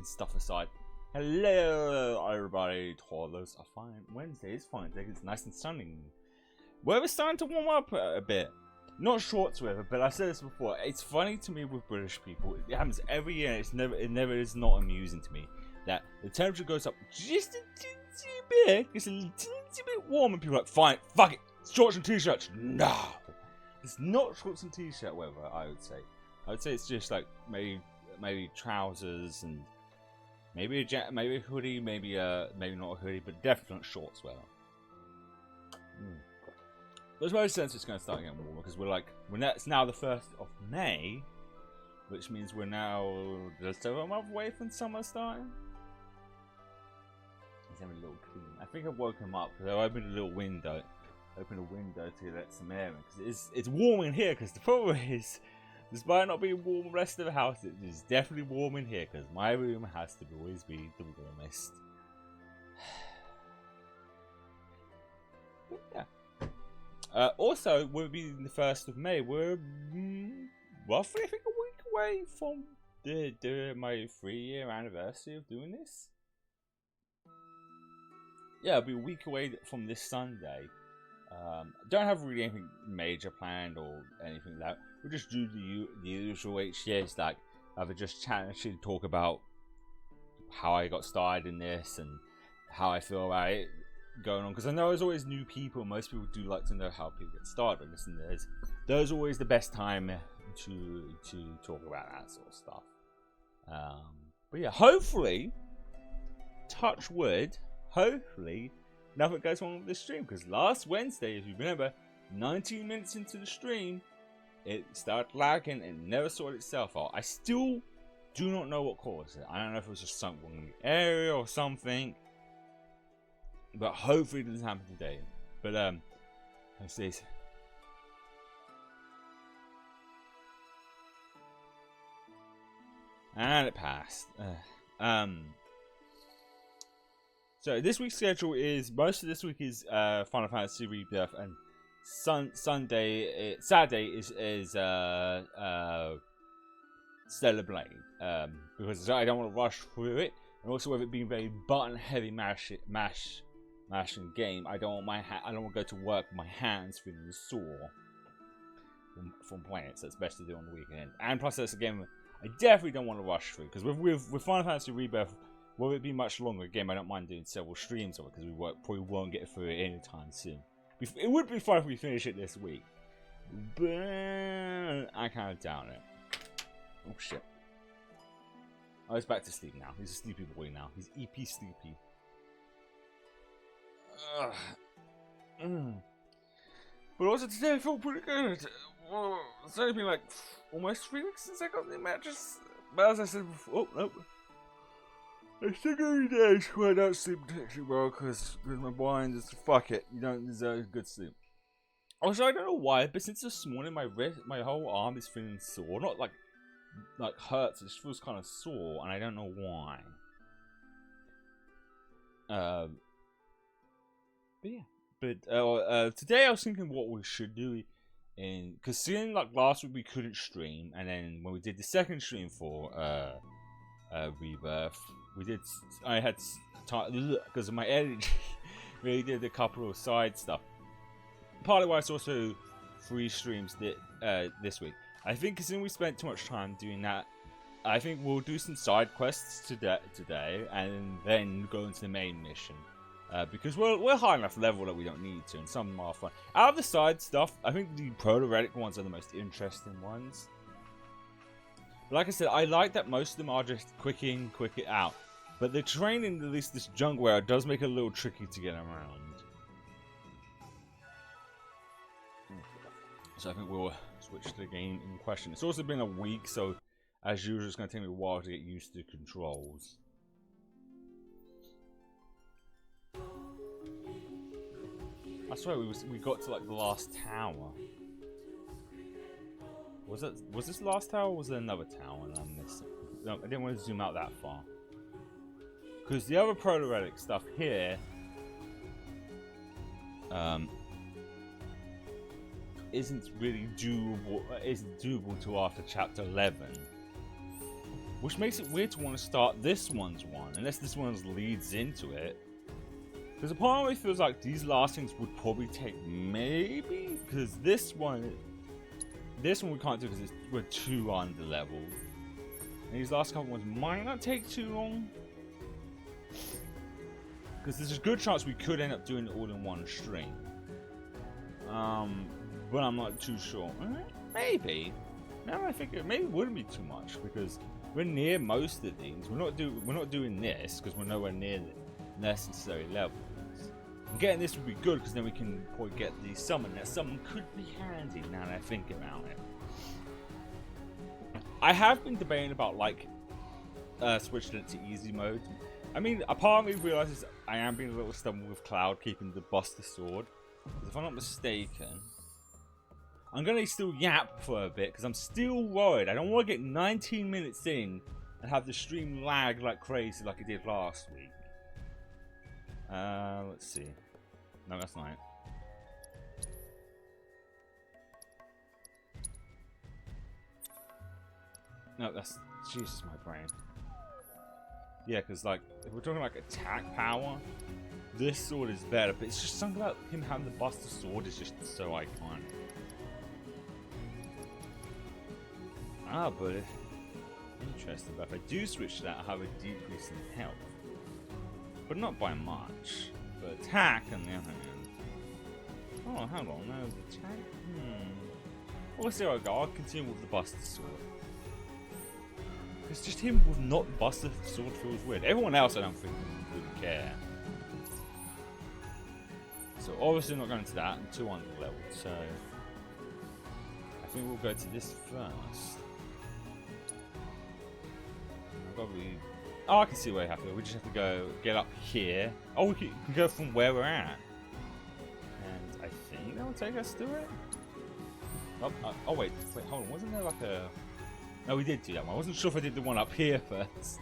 stuff aside. Hello, everybody. Toddlers are fine. Wednesday is fine. It's nice and sunny. Weather's starting to warm up a bit. Not shorts weather, but I said this before. It's funny to me with British people. It happens every year. It never is not amusing to me that the temperature goes up just a teensy bit. It's a teensy bit warm, and people are like, "Fine, fuck it, shorts and t-shirts." No, it's not shorts and t-shirt weather. I would say it's just like maybe trousers and maybe a hoodie, maybe not a hoodie, but definitely not shorts weather. There's no sense it's going to start getting warmer because it's now the 1st of May, which means we're now just over a month away from summer starting. He's having a little clean. I think I woke him up because I opened a little window. Open a window to let some air in because it's warm in here. Because the problem is, despite not being warm the rest of the house, it is definitely warm in here because my room has to always be the warmest. But yeah. Also, we'll be the 1st of May. We're roughly, I think, a week away from my 3-year anniversary of doing this. Yeah, it'll be a week away from this Sunday. Don't have really anything major planned or anything like that. We'll just do the usual HCAs, like either just chat and actually talk about how I got started in this and how I feel about it going on, because I know there's always new people. Most people do like to know how people get started on this, and there's always the best time to talk about that sort of stuff. But yeah, hopefully, touch wood, hopefully nothing goes wrong with the stream, because last Wednesday, if you remember, 19 minutes into the stream, it started lagging and never sorted itself out. I still do not know what caused it. I don't know if it was just something in the area or something. But hopefully it doesn't happen today. But let's see. And it passed. So this week's schedule is, most of this week is Final Fantasy Rebirth, and Saturday is Stellar Blade. Because I don't want to rush through it, and also with it being very button heavy mashing game, I don't want to go to work with my hands feeling sore from playing it, so it's best to do on the weekend. And plus, that's a game I definitely don't want to rush through, because with Final Fantasy Rebirth, will it be much longer a game? I don't mind doing several streams of it, because we probably won't get through it anytime soon. It would be fun if we finish it this week, but I kind of doubt it. Oh shit! Oh, he's back to sleep now. He's a sleepy boy now. He's EP sleepy. But also today I feel pretty good. It's only been like almost 3 weeks since I got the mattress. But as I said before, I think every day when I don't sleep particularly well because my mind is fuck it. You don't deserve good sleep. Also, I don't know why, but since this morning my whole arm is feeling sore. Not like hurts. It just feels kind of sore, and I don't know why. But today I was thinking what we should do, because seeing like last week we couldn't stream, and then when we did the second stream for Rebirth, I had time because of my energy. We did a couple of side stuff. Partly why it's also 3 streams this week. I think since we spent too much time doing that, I think we'll do some side quests today, and then go into the main mission. Because we're high enough level that we don't need to, and some are fun. Out of the side stuff, I think the proto-relic ones are the most interesting ones. But like I said, I like that most of them are just quick in, quick it out. But the terrain in at least this jungle area does make it a little tricky to get around. So I think we'll switch to the game in question. It's also been a week, so as usual, it's going to take me a while to get used to the controls. I swear we got to like the last tower. Was this the last tower, or was there another tower and I missed it? No, I didn't want to zoom out that far. Because the other proto-relic stuff here isn't really doable. Isn't doable till after chapter 11. which makes it weird to want to start this one's one, unless this one leads into it. Because a part of me feels like these last things would probably take maybe, because this one we can't do because we're too under leveled. And these last couple ones might not take too long. Because there's a good chance we could end up doing it all in one stream. But I'm not too sure. Maybe. Now I think it maybe wouldn't be too much because we're near most of these. We're not doing this because we're nowhere near the necessary levels. And getting this would be good because then we can probably get the summon. That summon could be handy now that I think about it. I have been debating about like switching it to easy mode. I mean, a part of me realizes I am being a little stubborn with Cloud keeping the Buster Sword. Because if I'm not mistaken, I'm going to still yap for a bit because I'm still worried. I don't want to get 19 minutes in and have the stream lag like crazy like it did last week. Let's see. No, that's not it. No, that's... Jesus, my brain. Yeah, because, like, if we're talking like attack power, this sword is better, but it's just something about him having the Buster Sword is just so iconic. Ah, but interesting. But if I do switch to that, I have a decrease in health. But not by much. But attack, on the other hand. Oh, hang on. No, attack? Well, let's see how I go. I'll continue with the Buster Sword. Because just him with not Buster Sword feels weird. Everyone else I don't think would care. So obviously not going to that. I'm too under leveled. So I think we'll go to this first. Probably. Oh, I can see where we have to go. We just have to go get up here. Oh, we can go from where we're at. And I think that will take us to it. Oh wait, hold on. Wasn't there like a... No, we did do that one. I wasn't sure if I did the one up here first.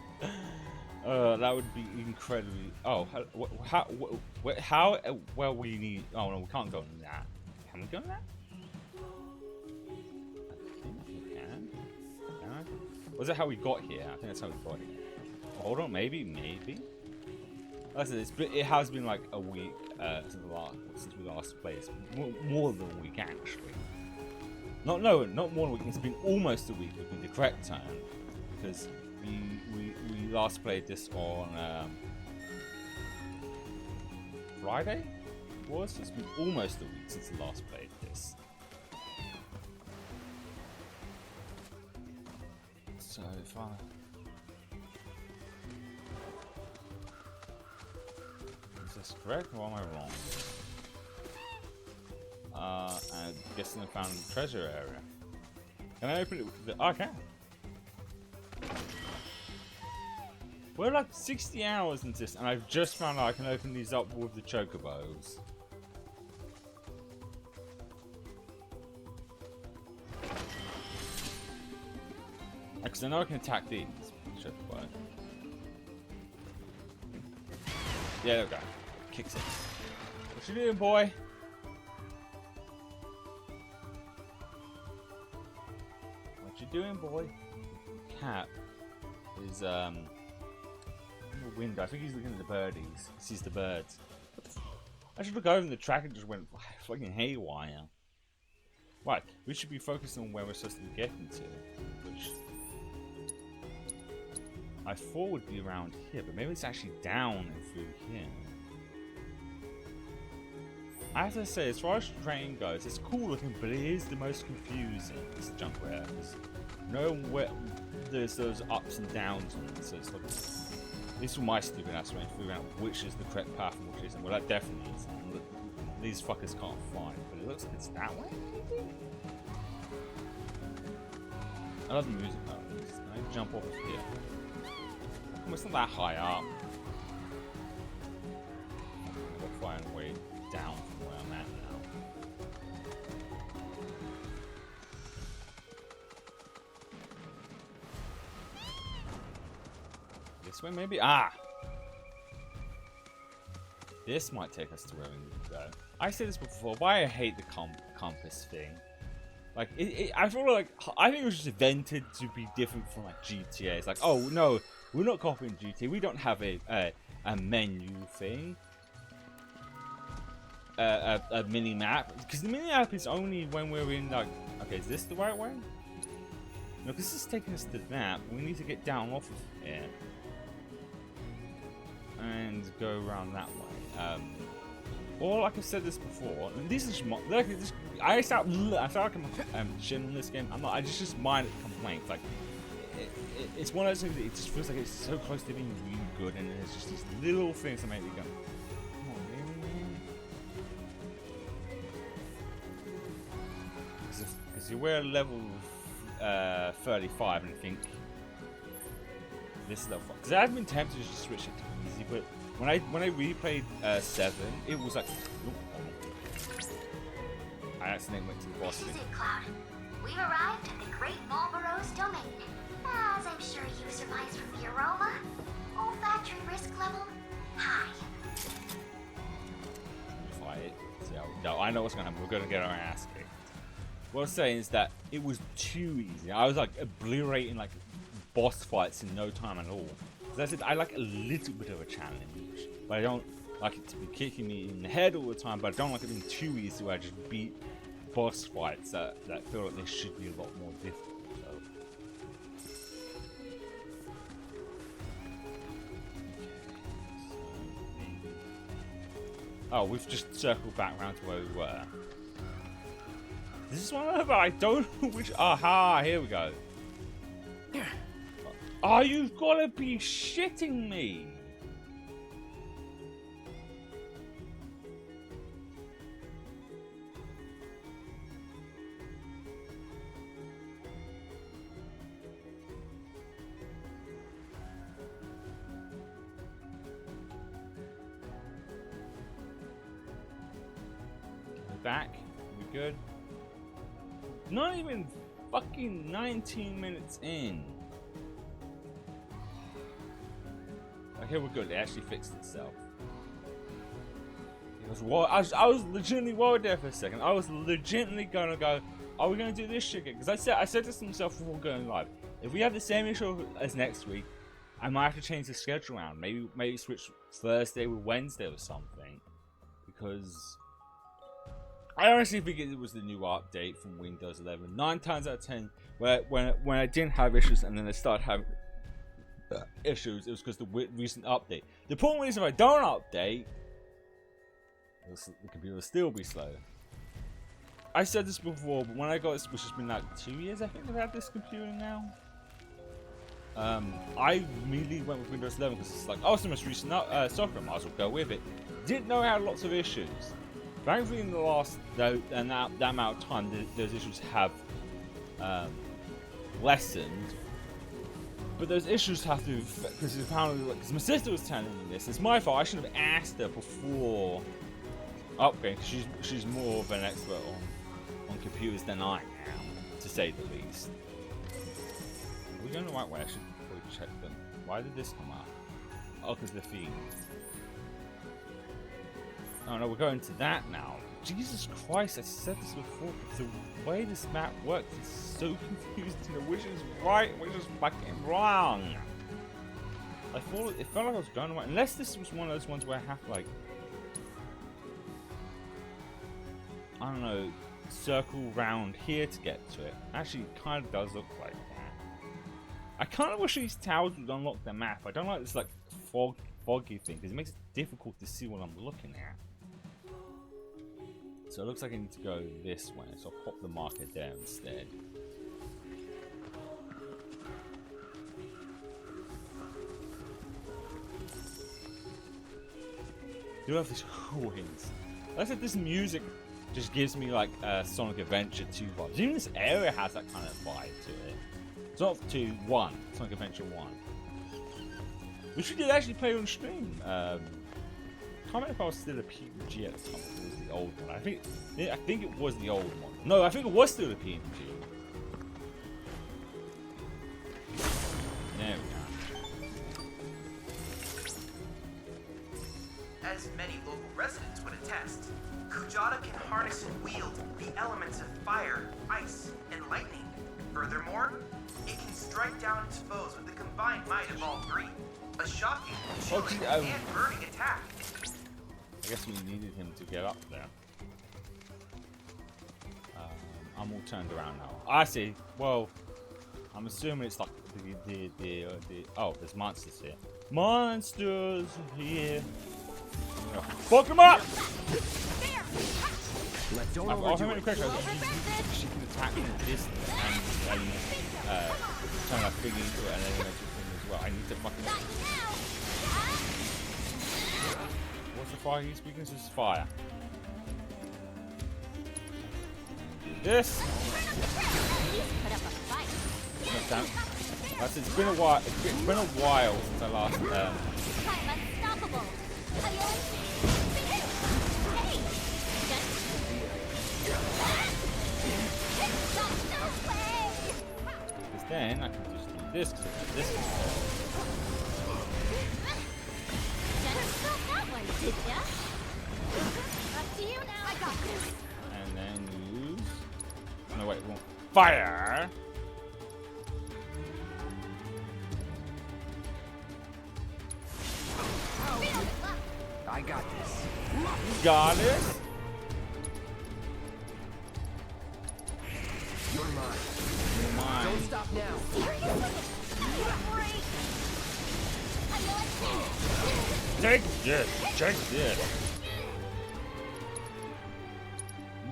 That would be incredibly... Oh, how well we need... Oh no, we can't go in that. Can we go in that? I think we can. Was that how we got here? I think that's how we got here. Hold on, maybe. Like I said, it has been like a week since we last played. More than a week actually. Not more than a week. It's been almost a week would be the correct term because we last played this on Friday. It's been almost a week since we last played this. So if I... Is this correct or am I wrong? I'm guessing I found the treasure area. Can I open it? Oh, I can. We're like 60 hours into this and I've just found out I can open these up with the chocobos. Because I know I can attack these. Chocobo. Yeah, there we go. Kicks it. What you doing, boy? What you doing, boy? Cat is in the window. I think he's looking at the birdies. He sees the birds. I should look over and the tracker just went fucking haywire. Right, we should be focusing on where we're supposed to be getting to, which I thought would be around here, but maybe it's actually down and through here. I have to say, as far as the train goes, it's cool looking, but it is the most confusing, this jump where knowing where there's those ups and downs on it, so it's like, at least with my stupid ass trying to figure out which is the correct path and which isn't. Well, that definitely isn't. These fuckers can't fly, but it looks like it's that way, maybe? I love the music though. Can I jump off of here? Oh, it's not that high up. I'll find a way down from where I'm at now. This way maybe? Ah! This might take us to where we need to go. I said this before, why I hate the compass thing. Like, I feel like, I think it was just invented to be different from like GTA. It's like, oh no, we're not copying GTA. We don't have a menu thing, a mini map, because the mini map is only when we're in like, okay, is this the right way? No, because this is taking us to the map. We need to get down off of here and go around that way. Or like I said this before, and this is like this. I sound like I'm shitting on this game. I'm not. I just minor complaints. Like it's one of those things that it just feels like it's so close to being really good, and there's just these little things that make me go, "Come on, really?" Because you wear level 35, and I think this is level 5. Because I've been tempted to just switch it to easy, but when I replayed 7, it was like, I accidentally went to the boss thing. This is it, Cloud. We've arrived at the Great Marlborough's domain. As I'm sure you surmised from the aroma, olfactory risk level high. Fight. No, I know what's gonna happen. We're gonna get our ass kicked. What I'm saying is that it was too easy. I was like obliterating like boss fights in no time at all. As I said, I like a little bit of a challenge, but I don't like it to be kicking me in the head all the time. But I don't like it being too easy where I just beat boss fights that feel like they should be a lot more difficult. Oh, we've just circled back around to where we were. This is one of I don't know which. Aha! Here we go. Oh, you've got to be shitting me! We're back. We good? Not even fucking 19 minutes in. Okay, we're good. It actually fixed itself. I was legitimately worried there for a second. I was legitimately gonna go, are we gonna do this shit again? Because I said this to myself before going live. If we have the same issue as next week, I might have to change the schedule around. Maybe switch Thursday with Wednesday or something. Because I honestly think it was the new update from Windows 11. 9 times out of 10, when I didn't have issues and then I started having issues, it was because the recent update. The problem is if I don't update, the computer will still be slow. I said this before, but when I got this, which has been like 2 years, I think I've had this computer now. I immediately went with Windows 11 because it's like, oh, it's the most recent software, I might as well go with it. Didn't know it had lots of issues. Thankfully, in the last that amount of time, those issues have lessened. But those issues have to, because apparently, because my sister was telling me this. It's my fault. I should have asked her before upgrading. Because she's more of an expert on computers than I am, to say the least. Are we going the right way? I should probably check them. Why did this come up? Oh, because the theme. Oh no, we're going to that now. Jesus Christ, I said this before, but the way this map works is so confusing to know which is right and which is fucking wrong. It felt like I was going right, unless this was one of those ones where I have to, like, I don't know, circle round here to get to it. Actually, it kind of does look like that. I kind of wish these towers would unlock the map. I don't like this, like, foggy thing, because it makes it difficult to see what I'm looking at. So it looks like I need to go this way, so I'll pop the marker there instead. Do have these wings. I said this music just gives me like Sonic Adventure 2 vibes. Even this area has that kind of vibe to it. It's not 2, 1. Sonic Adventure 1. Which we did actually play on stream. I can't remember if I was still a PNG at the time. It was the old one. I think it was the old one. No, I think it was still a PNG. There we go. As many local residents would attest, Kujata can harness and wield the elements of fire, ice, and lightning. Furthermore, it can strike down its foes with the combined might of all three. A shocking, chilling, and burning attack. I guess we needed him to get up there. I'm all turned around now. I see. Well, I'm assuming it's like oh, there's monsters here. Monsters here. Fuck him up! I've got him in the quicker. She can attack from a distance and turn that thing into an elemental thing as well. I need to fucking. What's the fire he's weakness? Is fire. This. It's been a while. It's been a while since I last. Because then I can just do this. This. And then use. No wait, wrong. Fire. I got this. Got it. You're mine. You're mine. Don't stop now. Take this. Take this.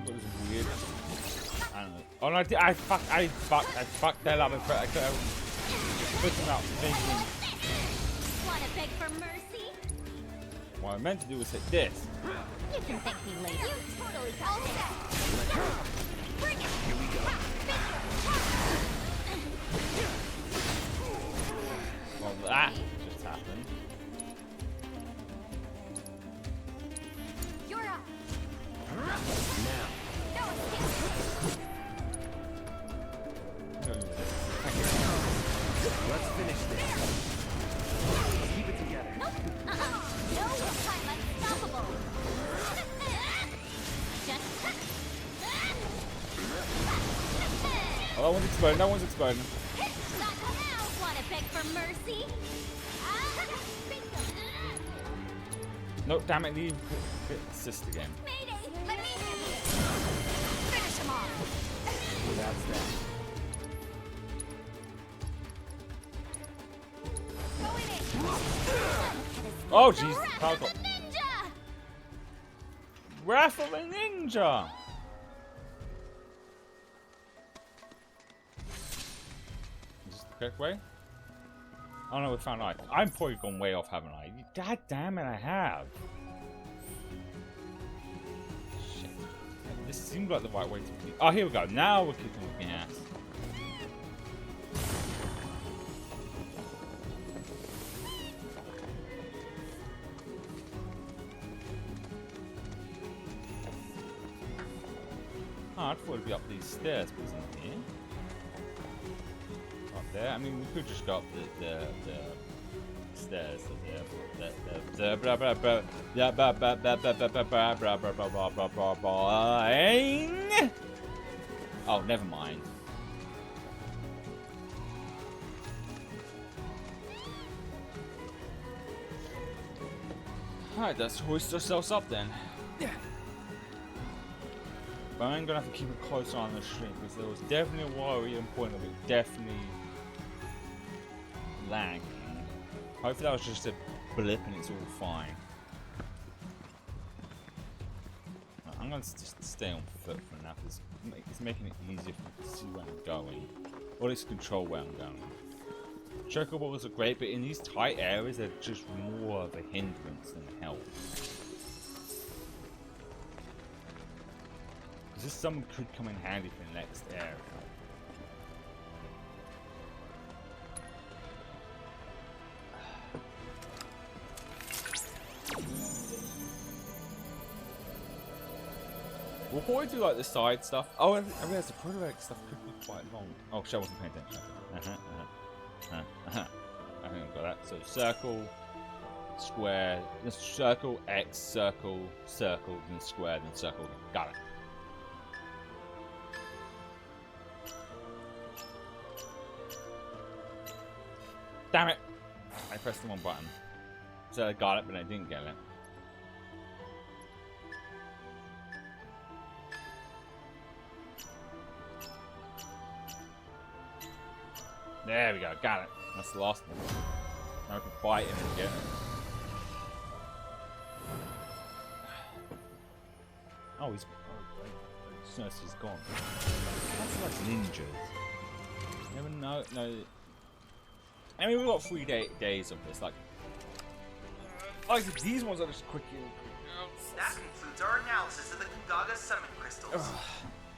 What is weird? I don't know. Oh no! I fucked that up. I put him out thinking. Wanna beg for mercy? What I meant to do was hit this. You can thank me later. You totally got it. Bring it. Here we go. Well, that just happened. You're up. Now. No escape. Let's finish this. Keep it together. Nope. No time unstoppable. Oh, that one's exploding. That one's exploding. Not now. Wanna beg for mercy? No, damn it! Leave. Assist again. Mayday! Let me handle it. Finish him off. That's that. Oh jeez! Power Wrath of the Ninja! Wrath of the Ninja! Is this the correct way? Oh no, we found ice. I've probably gone way off, haven't I? God damn it, I have. Shit. This seemed like the right way to be. Oh, here we go. Now we're kicking with my ass. Oh, I thought it'd be up these stairs, but it's not here. Up there. I mean, we could just go up the stairs. The blah blah blah blah blah blah blah blah blah blah blah blah blah blah blah blah blah. Oh, never mind. Alright, let's hoist ourselves up then. But I'm gonna have to keep a close eye on the stream because there was definitely a worrying point of it definitely lagging. Hopefully that was just a blip and it's all fine. I'm gonna just stay on foot for now because it's making it easier for me to see where I'm going. Or at least control where I'm going. Chocobos are great, but in these tight areas they're just more of a hindrance than help. This some could come in handy for the next area. We'll probably do like the side stuff. Oh, I realized the prototype stuff could be quite long. Oh, shit, I wasn't paying attention. I think I've got that. So circle, square, then circle, X, circle, circle, then square, then circle. Got it. Damn it! I pressed the wrong button. So I got it, but I didn't get it. There we go, got it. That's the last one. Now I can fight him and get it. Oh, he's... Oh, as soon as he's gone. That's like ninjas. Never know... No... I mean, we've got 3 days of this, like these ones are just quick. That concludes our analysis of the Kugaga Summon Crystals.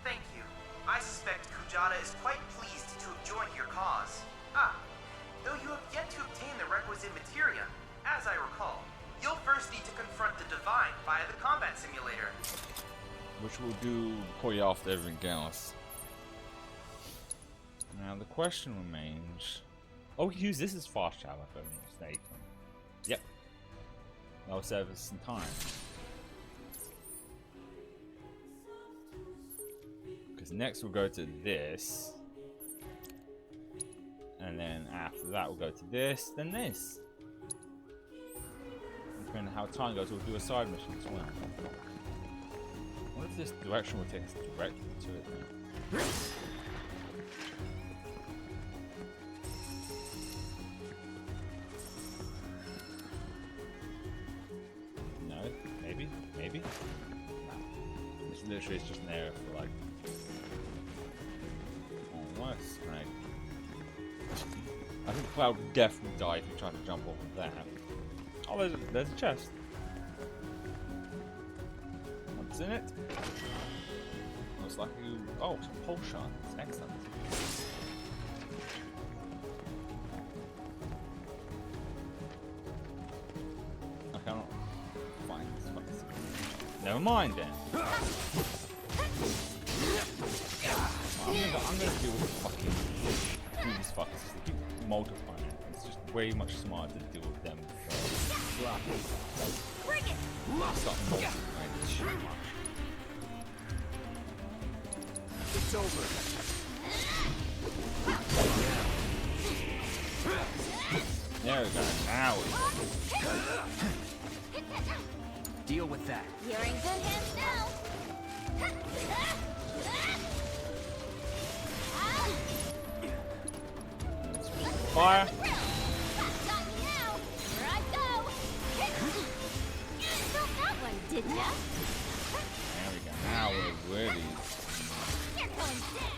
Thank you. I suspect Kujata is quite pleased to have joined your cause. Though you have yet to obtain the requisite materia, as I recall, you'll first need to confront the Divine via the combat simulator. Which we'll do probably after everything else. Now the question remains... Oh, we can use this as fast travel if I'm not mistaken. Yep. That'll save us some time. Because next we'll go to this. And then after that we'll go to this, then this. Depending on how time goes, we'll do a side mission as well. What if this direction will take us directly to it then? Maybe? No. It's literally just an area for like... Almost, right? I think Cloud would definitely die if you try to jump off of that. Oh, there's a chest. What's in it? Looks like you... Oh, some pulse shards. Excellent. I cannot find this fucking... Never mind then. I'm gonna deal with fucking these fuckers. They keep multiplying it. It's just way much smarter to deal with them first. Bring it! Stop multiplying this shit much. It's over. There we go. Now Deal with that. You're in good hands now. fire. Got you now. Here I go. You felt that one, didn't ya? There we go. Now we're ready. You're going down.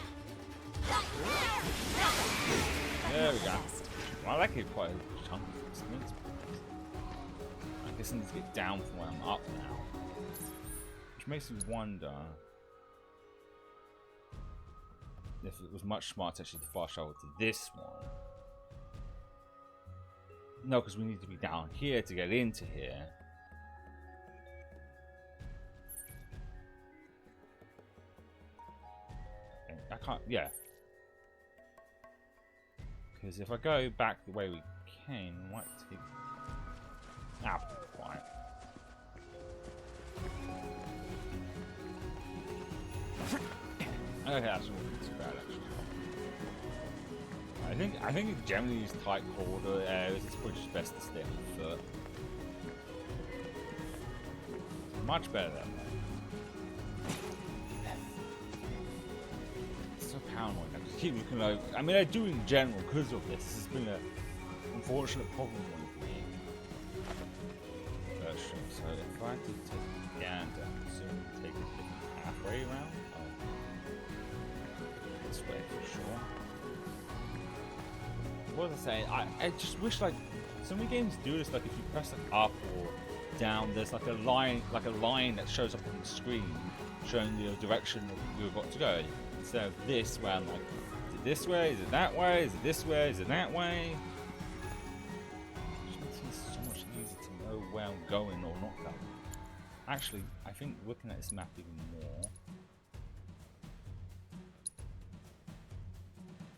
Got you now. There we go. Well, I like it quite a chunk of experience. I guess I need to get down from where I'm up now. Which makes me wonder if it was much smarter actually to fast travel to this one. No, because we need to be down here to get into here. I can't, yeah. Because if I go back the way we came, we might take... Ah, quiet. Okay, that's not too bad actually. I think generally these tight corridor areas, it's probably just best to stay on foot. Much better that way. It's so paranoid. I just keep looking over. I mean, I do in general because of this. This has been an unfortunate problem with me. Version. So if I had to take a gander, I'm assuming take a different pathway around. This way for sure. What was I saying? I just wish like so many games do this. Like if you press like up or down, there's like a line that shows up on the screen showing the direction that we've got to go. Instead of this, where I'm like, is it this way? Is it that way? Is it this way? Is it that way? It just makes it so much easier to know where I'm going or not going. Actually, I think looking at this map even more.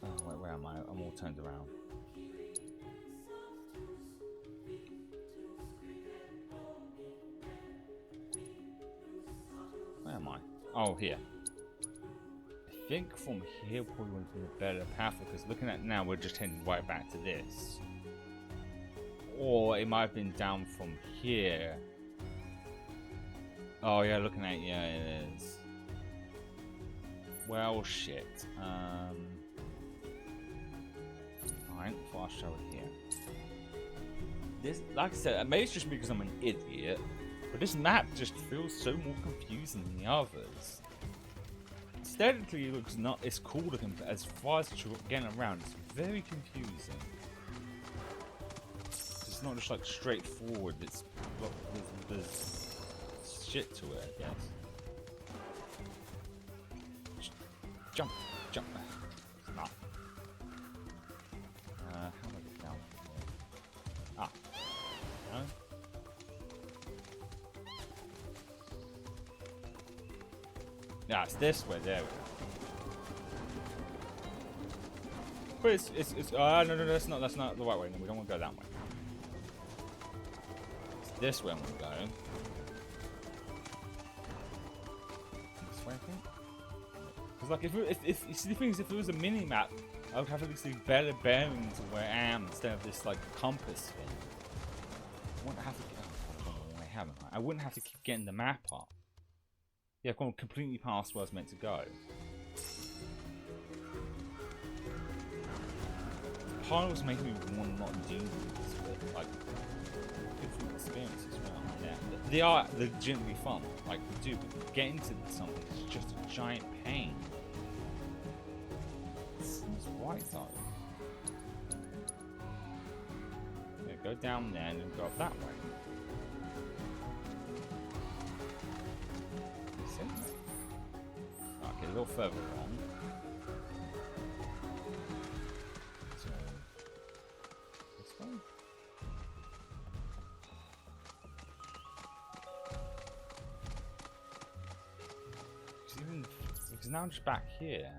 Oh, wait, where am I? I'm all turned around. am I? Oh, here. I think from here probably would be a better path, because looking at now we're just heading right back to this. Or it might have been down from here. Oh yeah, looking at, yeah, it is. Well, shit. Alright, fast travel here. This, like I said, maybe it's just because I'm an idiot, but this map just feels so more confusing than the others. Aesthetically, it looks not, it's cool looking, but as far as getting around, it's very confusing. It's not just like straightforward, it's, there's shit to it, I guess. Jump, jump. Not. How do I get down? Ah. No. Yeah, it's this way. There we go. But it's no, that's not the right way. No, we don't want to go that way. It's this way I'm gonna go. This way, I think. Because like if you see the thing is, if it was a mini map, I would have at least better bearings of where I am instead of this like compass thing. I wouldn't have to. I wouldn't have to keep getting the map up. Yeah, I've gone completely past where I was meant to go. Part of it was making me want to not do this, but like, good for the experience as well. Yeah, they are legitimately fun, like they do, but getting to something is just a giant pain. It's right though. Yeah, go down there and then go up that way. Okay, a little further on. So, this way? Because now I'm just back here.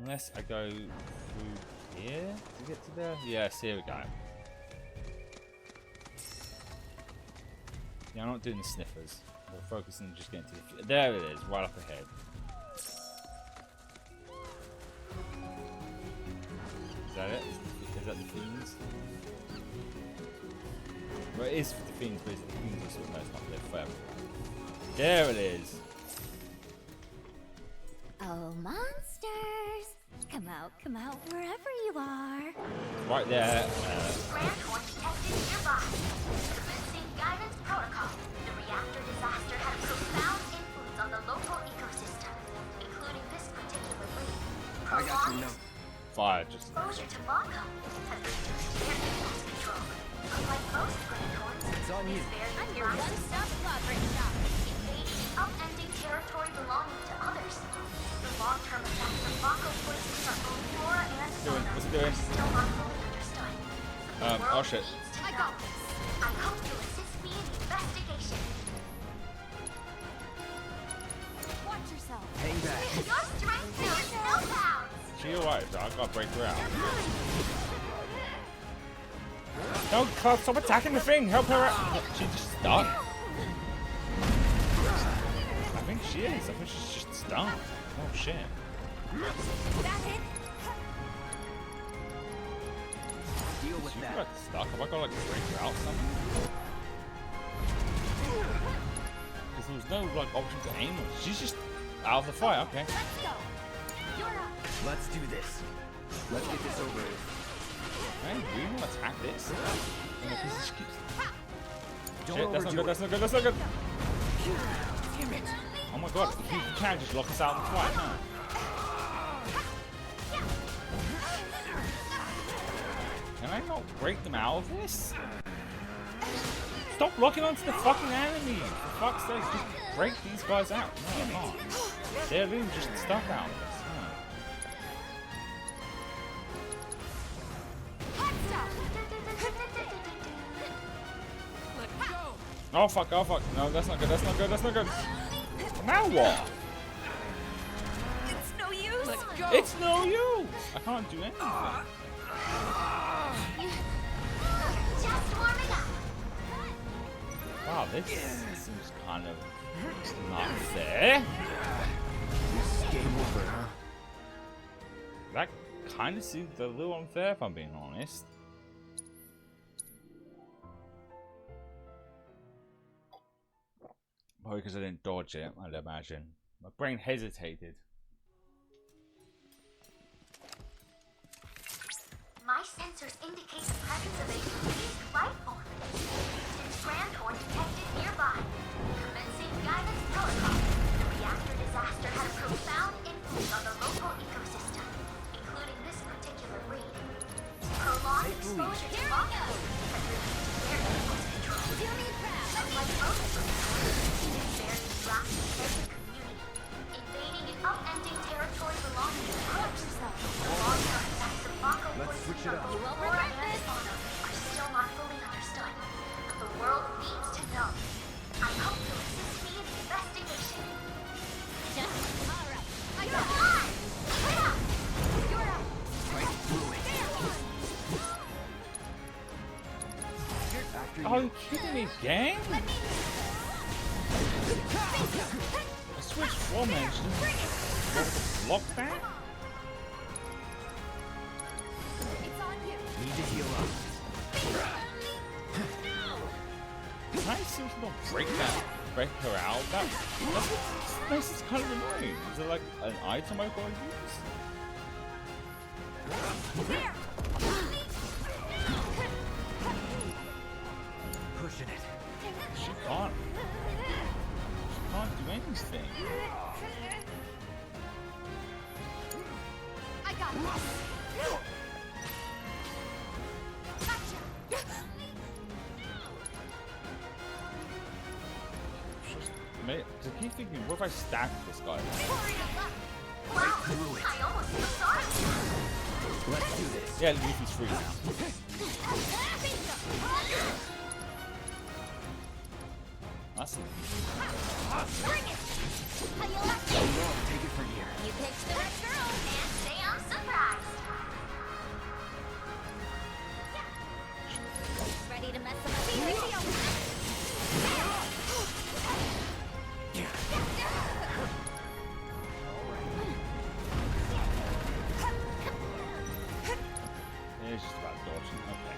Unless I go through here to get to there? Yes, here we go. Yeah, I'm not doing the sniffers. We're focusing on just getting to the... There it is, right up ahead. Is that it? Is that the fiends? Well, it is the fiends, but the fiends are sort of nice, not there forever. There it is! Oh, monsters! Come out, wherever you are. Right there. Grand Horn detected nearby. Commencing guidance protocol. The reactor disaster had a profound influence on the local ecosystem, including this particular lake. I got some notes. Fire, just... Exposure to Mako has reduced their impulse control. Unlike most Grand Horns, It's on you. it's very I'm your irascible. one-stop progress shop. Invading upending territory belonging to others. The long-term effects of Mako poisons on both flora and fauna What's it doing? are still not fully understood. The Oh world shit. needs to I know. got this. I hope you'll assist me in the investigation. Watch yourself. Hang back. Your strength knows no bounds. She alright, so I've got to break her out. No, Club, stop attacking the thing! Help her out! She just stunned. I think she is. I think she's just stunned. Oh shit. That hit. Deal with She that. got stuck. Have I got to like break her out something? Because there was no like option to aim with. She's just out of the fight. Okay. Let's go. You're up. Let's do this. Let's get this over with. Man, we want to attack this. And if this just keeps... Don't Shit, that's not overdo good. it. That's not good. That's not good. Damn it. Oh my god, you can't just lock us out of the fight, huh? Can I not break them out of this? Stop locking onto the fucking enemy! For fuck's sake, just break these guys out. No, I'm not. They're really just stuck out of this. Oh fuck, oh fuck. No, that's not good, that's not good, that's not good. Now what? It's no use. Let's go. It's no use! I can't do anything. Just warming up. Wow, this seems kind of It's not fair. This is game over, huh? That kind of seems a little unfair, if I'm being honest. Probably because I didn't dodge it, I'd imagine. My brain hesitated. My sensors indicate the presence of a unique life form. Since Grandhorn detected nearby. Commencing guidance protocol. The reactor disaster had a profound influence on the local ecosystem, including this particular breed. Prolonged exposure to volcanoes has reduced their impulse control. Unlike most breeds, it is very drastic as a community, invading and upending territory belonging to groups. The long-term effects of Mako Let's switch it up. you won't regret this. Are still not fully understood, but the world needs to know. I hope you'll assist me in the investigation. All right. You're on! Get up! You're up. Fight through it. After Are you. you kidding me, gang? I switched formations. Block that? It's on you. Need to heal up. Can I seem to not break her out? That makes this kind of annoying. Is there like an item I've got to use? Pushing it. She can't. She can't do anything. I got this. Gotcha. To keep thinking, what if I stack this guy? Wow, through it. I almost feel sorry for you. Let's do this. Yeah, Leafy's free now. That's Bring it. How you like So it? long, take it from here. You picked the right girl. Can't say I'm surprised. Ready to mess up a video? it's just about dodging. Okay.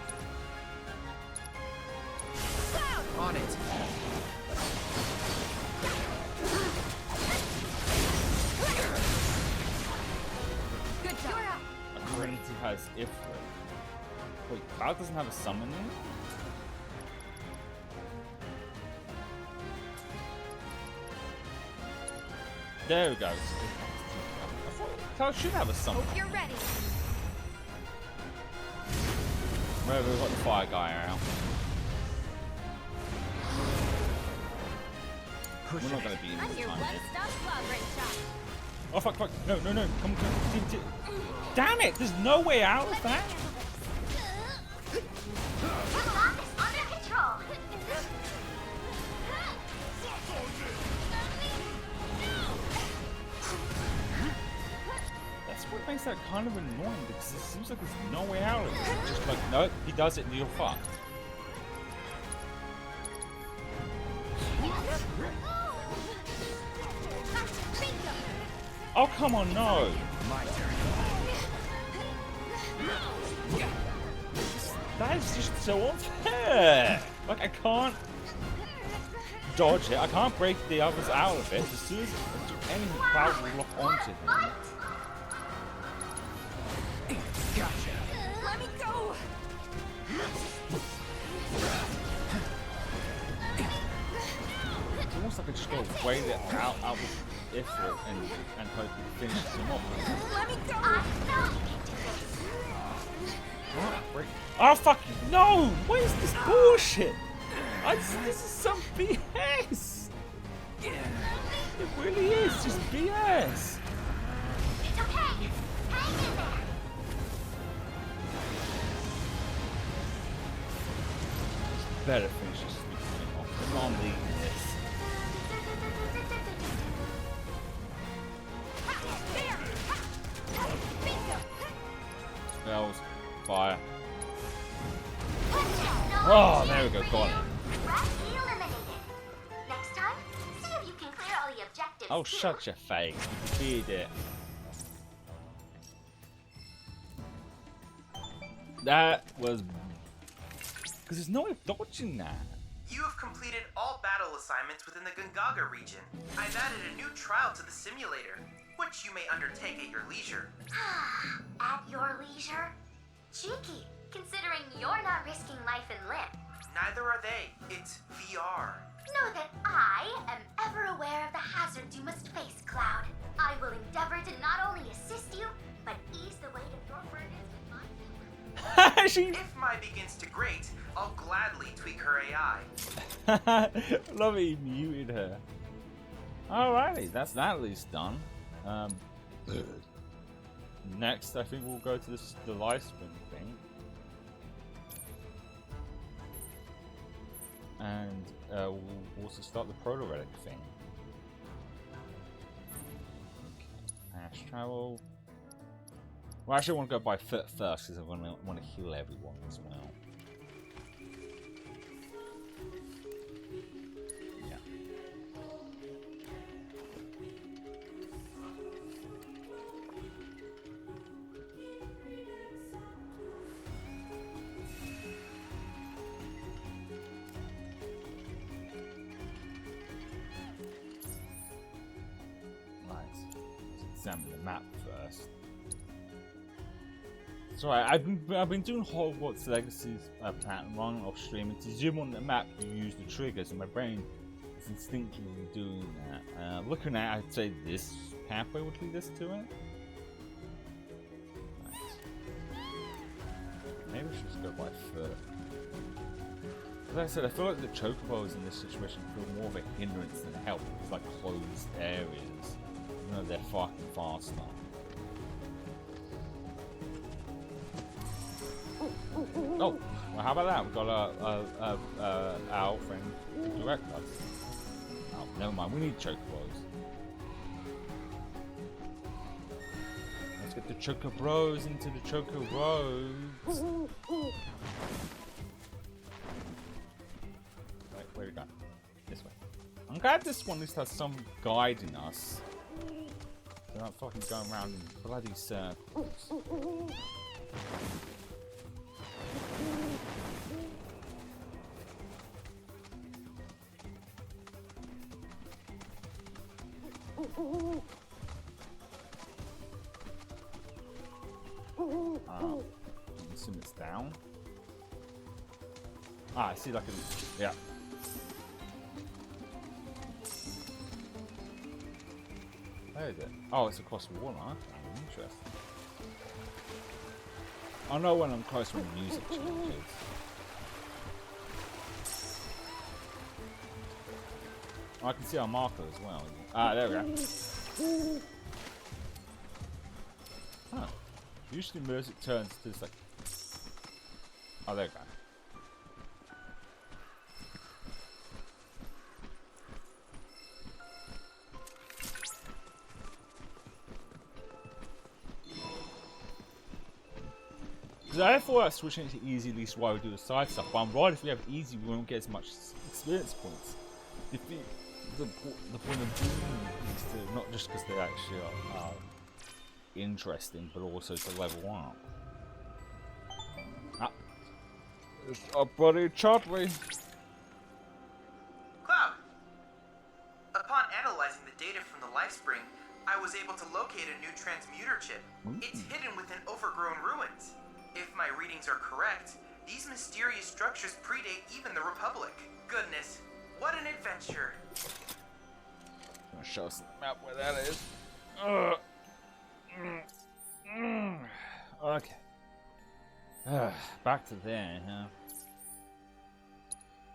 On it. Good job. Trinity has Ifrit. Wait, Cloud doesn't have a summon in? There we go. I thought Cloud should have a summon. Hope you're ready. Where we've got the fire guy out. Push We're not it. going to be in I'm this your time. one-stop progress shop. Oh fuck, fuck. No, no, no. Come on. Damn it! There's no way out of that. You got this under control. That's what makes that kind of annoying because it seems like there's no way out of it. It's just like, no, he does it and you're fucked. Oh, come on, no. My turn. That is just so unfair. Like, I can't dodge it. I can't break the others out of it. As soon as I do anything, Cloud will lock onto them. Gotcha. Let me go. It's almost like I just got to wait it out with Ifrit and hope it finishes him off. Let me go. I know you can do this. Oh fuck no! What is this bullshit? This is some BS. It really is just BS. It's okay. Hang in there. Better finish this thing off. I'm not leaving this. Spells, fire. Oh, there we go. Got it. Threat eliminated. Next time, see if you objectives Oh, too. shut your face. You defeated it. That was... Because there's no way of dodging that. You have completed all battle assignments within the Gungaga region. I've added a new trial to the simulator, which you may undertake at your leisure. At your leisure? Cheeky, considering you're not risking life and limb. Neither are they. It's VR. Know that I am ever aware of the hazards you must face, Cloud. I will endeavor to not only assist you, but ease the weight of your burdens with my humor. She... If Mai begins to grate, I'll gladly tweak her AI. Love it, he muted her. Alrighty, that's that at least done. Next, I think we'll go to the live spin thing. And we'll also start the proto-relic thing. Okay. Fast travel. Well, actually, I want to go by foot first because I want to heal everyone as well. Yeah. Right. Let's examine the map first. So I've been doing Hogwarts Legacy's pattern run off stream, and to zoom on the map you use the triggers, and my brain is instinctively doing that. Looking at it, I'd say this pathway would lead us to it. Right. Maybe we should just go by foot. Like I said, I feel like the chocobos in this situation feel more of a hindrance than help. It's like closed areas. You know, they're fucking faster. Oh, well, how about that? We've got our friend to direct us. Oh, never mind. We need chocobos. Let's get the chocobros into the chocobros. Wait, where we go? This way. I'm glad this one at least has some guiding us. They're not fucking going around in bloody circles. I assume it's down. Ah, I see like a... Yeah. Where is it? Oh, it's across the water, huh? Interesting. I know when I'm close when the music changes. I can see our marker as well. Ah, there we go. Huh. Usually music turns to this like... Oh, there we go. I thought switching to easy at least while we do the side stuff, but I'm right, if we have easy we won't get as much experience points. The point of doing is to, not just because they actually are interesting, but also to level up. Ah. It's our buddy Charlie. Cloud! Upon analyzing the data from the Lifespring, I was able to locate a new transmuter chip. It's hidden within overgrown ruins. If my readings are correct, these mysterious structures predate even the Republic. Goodness, what an adventure! I'm gonna show us the map where that is. Okay. Back to there, huh?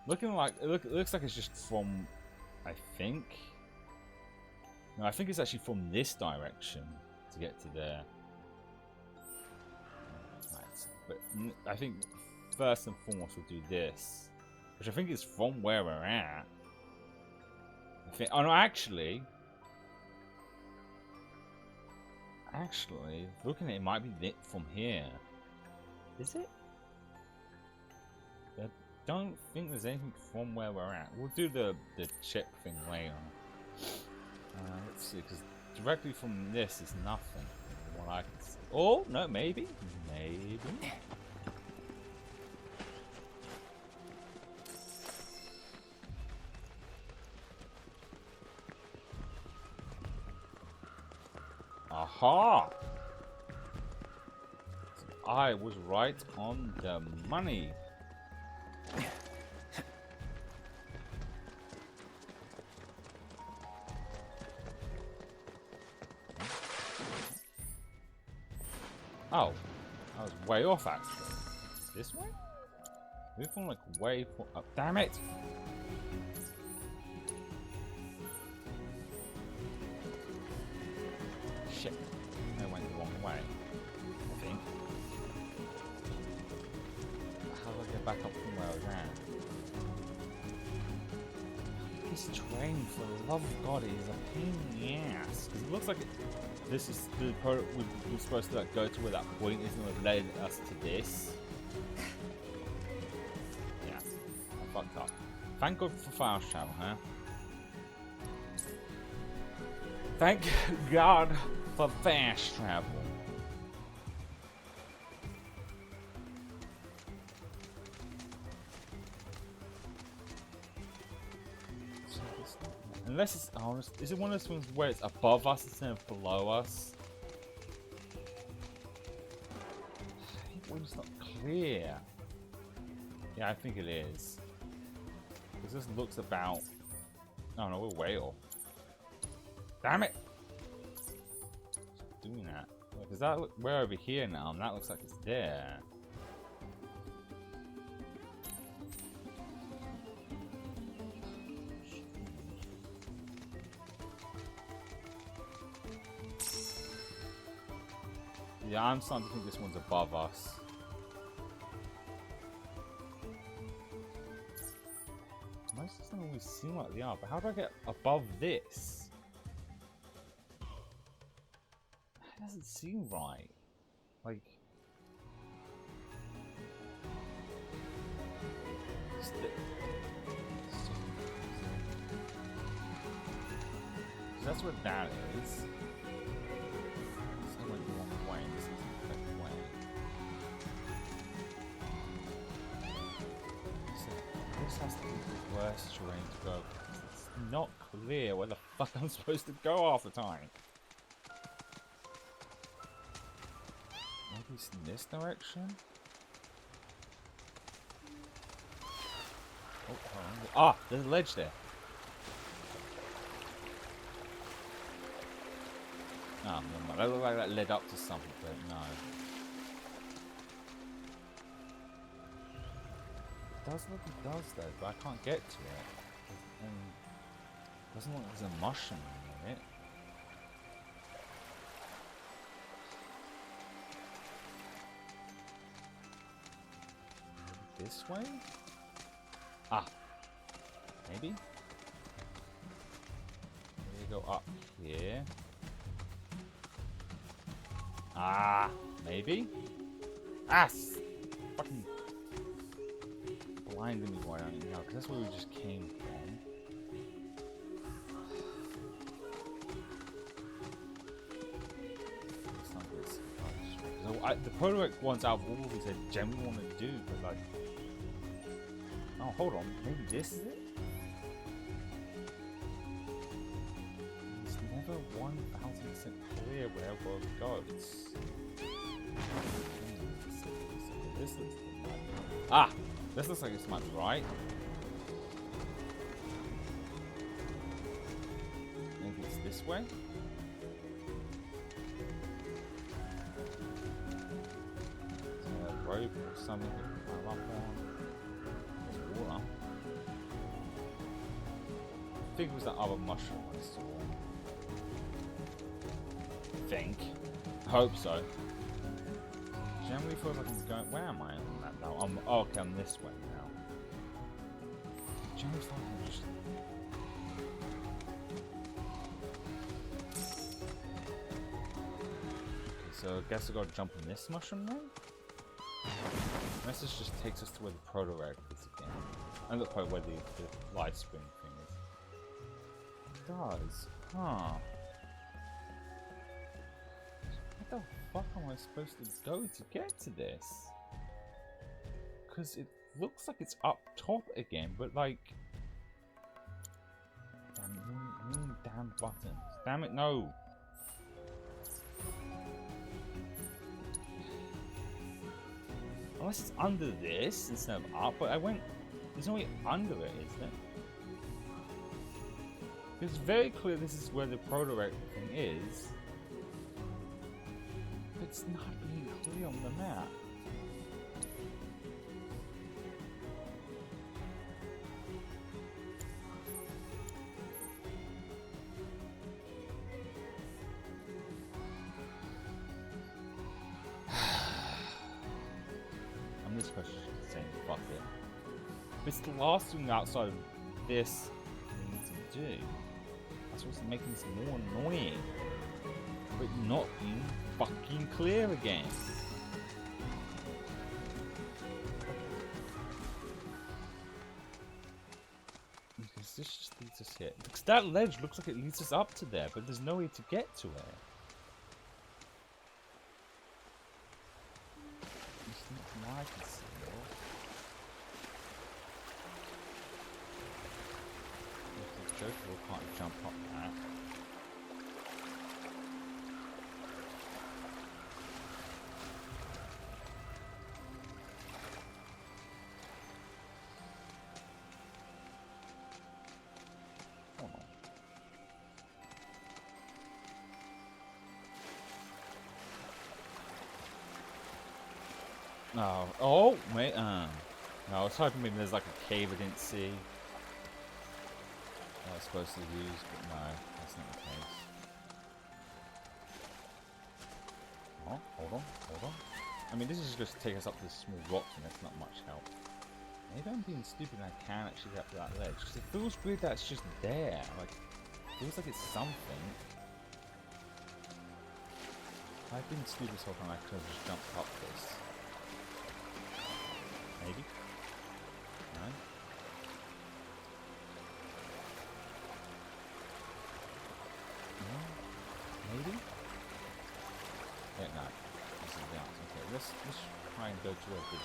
Looking like it looks like it's just from, I think. No, I think it's actually from this direction to get to there. But I think first and foremost we'll do this, which I think is from where we're at. I think. Oh no, actually, looking at it, might be from here. Is it? I don't think there's anything from where we're at. We'll do the chip thing later. Let's see, because directly from this is nothing. From what I can see. Oh, no, maybe. Maybe. Aha! I was right on the money. Oh, I was way off actually. This way? We've gone like way up. Damn it! Shit. I went the wrong way. I think. How do I get back up from where I was at? This train, for the love of God, is a pain in the ass. Because it looks like this is the product we're supposed to like go to where that point is, and it led us to this. Yeah, I fucked up. Thank God for fast travel, huh? Thank God for fast travel. Unless it's honest, is it one of those ones where it's above us instead of below us? I think it's not clear. Yeah, I think it is. Because this looks about. Oh no, we're way off. Damn it! Stop doing that. Because that we're over here now, and that looks like it's there. Yeah, I'm starting to think this one's above us. Most of them always seem like they are, but how do I get above this? That doesn't seem right. Like... That's what that is. This has to be the worst terrain to go. It's not clear where the fuck I'm supposed to go half the time. Maybe it's in this direction? Oh, ah, there's a ledge there. Oh, never mind. That looked like that led up to something, but no. It does look it does though, but I can't get to it. And it doesn't look like there's a mushroom in it. Maybe this way? Ah, maybe? Maybe go up here. Ah, maybe? Ah, fucking blinding me why I don't know, because that's where we just came from. It's not this. So the prototype ones out of all of these I generally want to do, but like... Oh, hold on. Maybe this is it? It's never 1000% clear where the world goes. This looks like... Ah! This looks like this might be right. Maybe it's this way? Is there a rope or something we can climb up on? There's water. I think it was that other mushroom I saw. I think. I hope so. Generally feels like I'm going. Where am I on that now? Oh, okay, I'm this way now. Generally feels like I'm just. Okay, so I guess I gotta jump on this mushroom then? Unless this just takes us to where the proto-rag is again. And look, where the light spring thing is. It does. Huh. Where the fuck am I supposed to go to get to this? Because it looks like it's up top again, but like... Damn buttons. Damn it, no! Unless it's under this instead of up, but I went... There's no way under it, is there? It's very clear this is where the proto-reactor thing is. But it's not really clear on the map. I'm just saying fuck it. It's the last thing outside of this we need to do. That's what's making this more annoying. But not being fucking clear again. Because this just leads us here. Because that ledge looks like it leads us up to there, but there's no way to get to it. It's not from what I can see. Joker can't jump up that. Oh no. No. Oh, wait. No, I was hoping maybe there's like a cave I didn't see. I was supposed to use, but no, that's not the case. Oh, hold on. I mean, this is just take us up this small rock, and that's not much help. Maybe I'm being stupid and I can actually get up to that ledge, because it feels weird that it's just there. Like, it feels like it's something. I've been stupid so far, I could have just jumped up this. Maybe? No? Maybe? Yeah, no. This is the answer. Okay, let's try and go to a bit.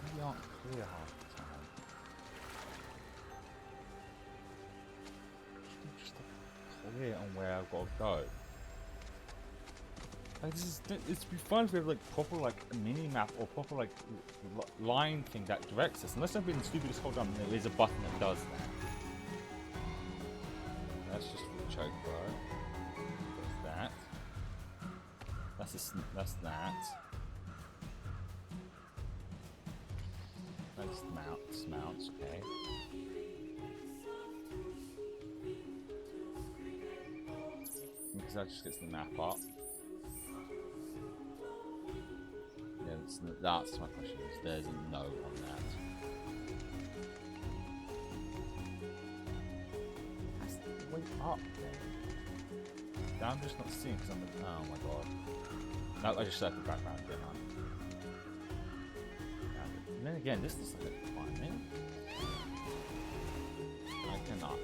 Maybe aren't clear half the time. Just clear on where I've got to go. Like it'd be fun if we have like proper like a mini map or proper like line thing that directs us. Unless I've been stupid this whole time, there is a button that does that. That's just for the choke bar. There's that. That's that. That's mounts, okay. Because that just gets the map up. Yeah, that's my question. There's a no on that. Way up then. I'm just not seeing because I'm like, oh my god. No, I just set the background again, huh? And then again, this looks like a climbing. I cannot.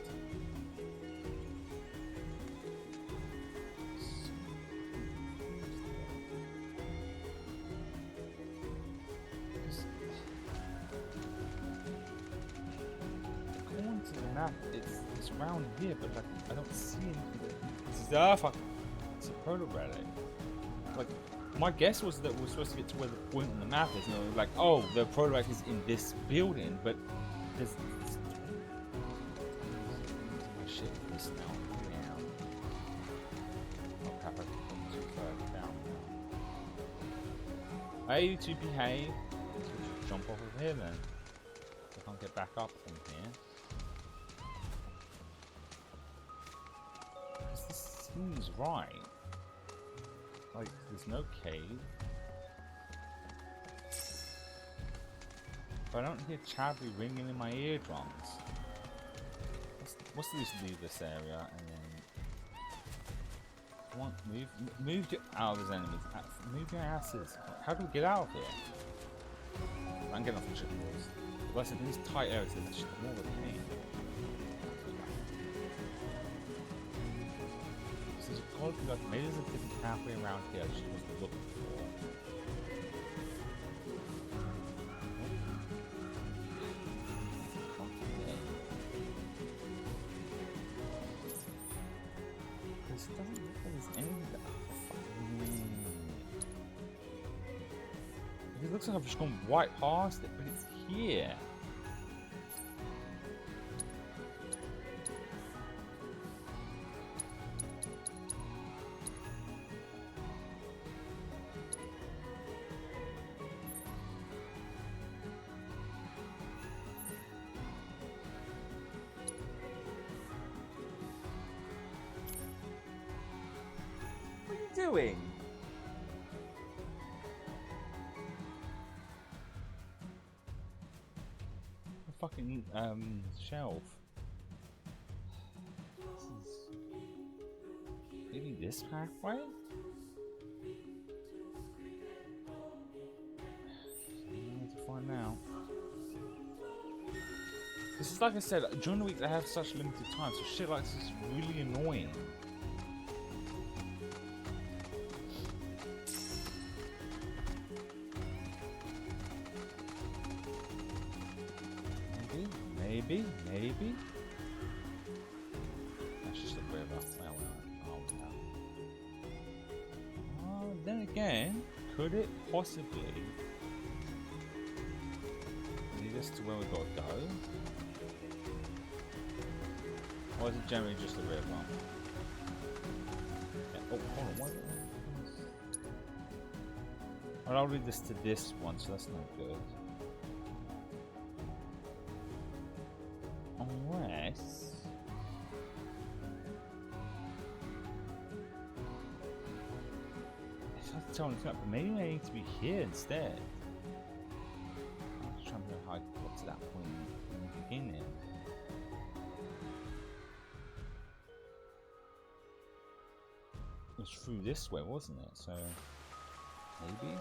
According to the map, it's around here, but like I don't see anything. Fuck. It's a proto relic. Like my guess was that we're supposed to get to where the point on the map is, and we're like, oh, the proto relic is in this building, but there's my shit this now. Oh crap, I've gone too far down now. Hey, to behave. Just jump off of here then. I can't get back up from here. Seems right. Like, there's no cave. But I don't hear Chabby ringing in my eardrums. What's this? Leave this area and then move your out of his enemies. Move your asses. How do we get out of here? I'm getting off the ship walls. But I said in these tight areas, it's just more of a pain. Well, like, maybe there's a different pathway around here I just wasn't looking for. Because it doesn't look like there's anything that... It looks like I've just gone right past it, but it's here. What are you doing? Fucking shelf. This is maybe this pathway? I need to find out. This is like I said, during the week I have such limited time, so shit like this is really annoying. Maybe. That's just a river. Oh, then again, could it possibly lead us to where we gotta go? Or is it generally just a river? Yeah. Oh, hold on. Well, I'll lead this to this one, so that's not good. Unless... It's hard to tell on the map, but maybe I need to be here instead. I'm just trying to know how I got to that point in the beginning. It was through this way, wasn't it? So... maybe?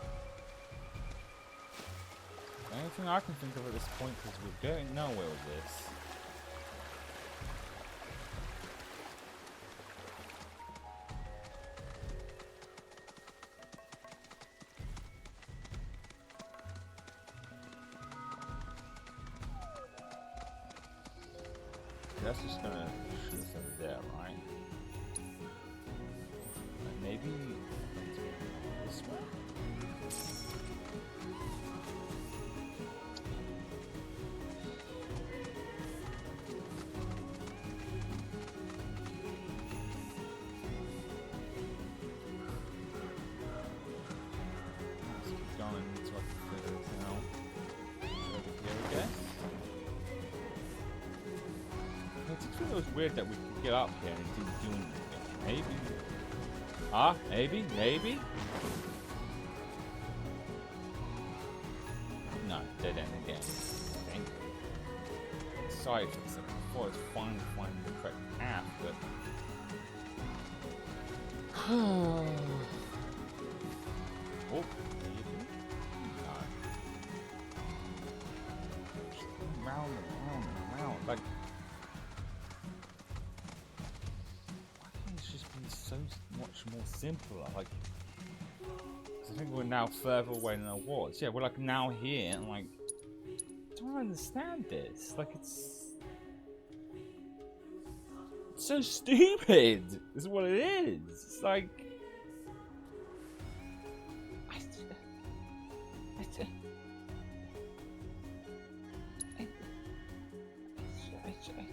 The only thing I can think of at this point is we're going nowhere with this. That's just gonna shoot us over there, right? Maybe this way? Let's keep going until I can figure it out. Over here, I guess. It just feels weird that we could get up here and it didn't do anything. Maybe. Ah, maybe? No, dead end again. Thank you. Sorry for this before it's finally finding the correct path, but... oh, maybe? No. Just round and round and round. Like... so much more simpler, like, 'cause I think we're now further away than I was. Yeah, we're like now here, and like, I don't understand this. Like, it's so stupid. Is what it is. It's like, I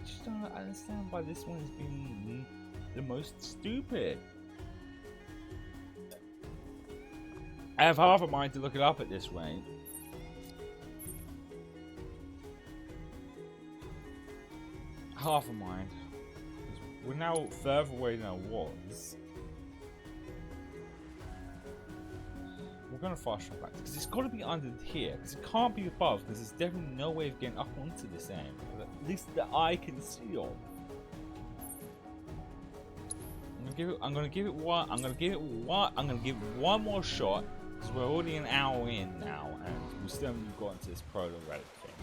just don't understand why this one has been the most stupid. I have half a mind to look it up at this rate. Half a mind. We're now further away than I was. We're gonna fast travel back because it's got to be under here. Because it can't be above. Because there's definitely no way of getting up onto this end. At least that I can see of. I'm gonna give it one more shot because we're already an hour in now and we still haven't got into this proto relic thing.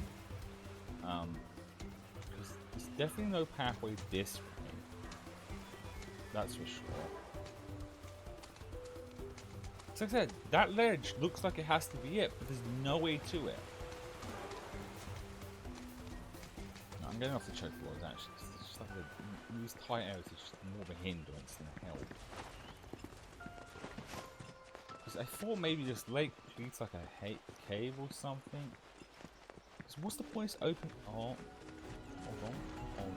Because there's definitely no pathway this way. That's for sure. Like I said, that ledge looks like it has to be it, but there's no way to it. No, I'm getting off the chokeboards actually. It's just like these tight areas are just more of a hindrance than a help. Because I thought maybe this lake leads like a cave or something. So what's the point? It's open. Oh, hold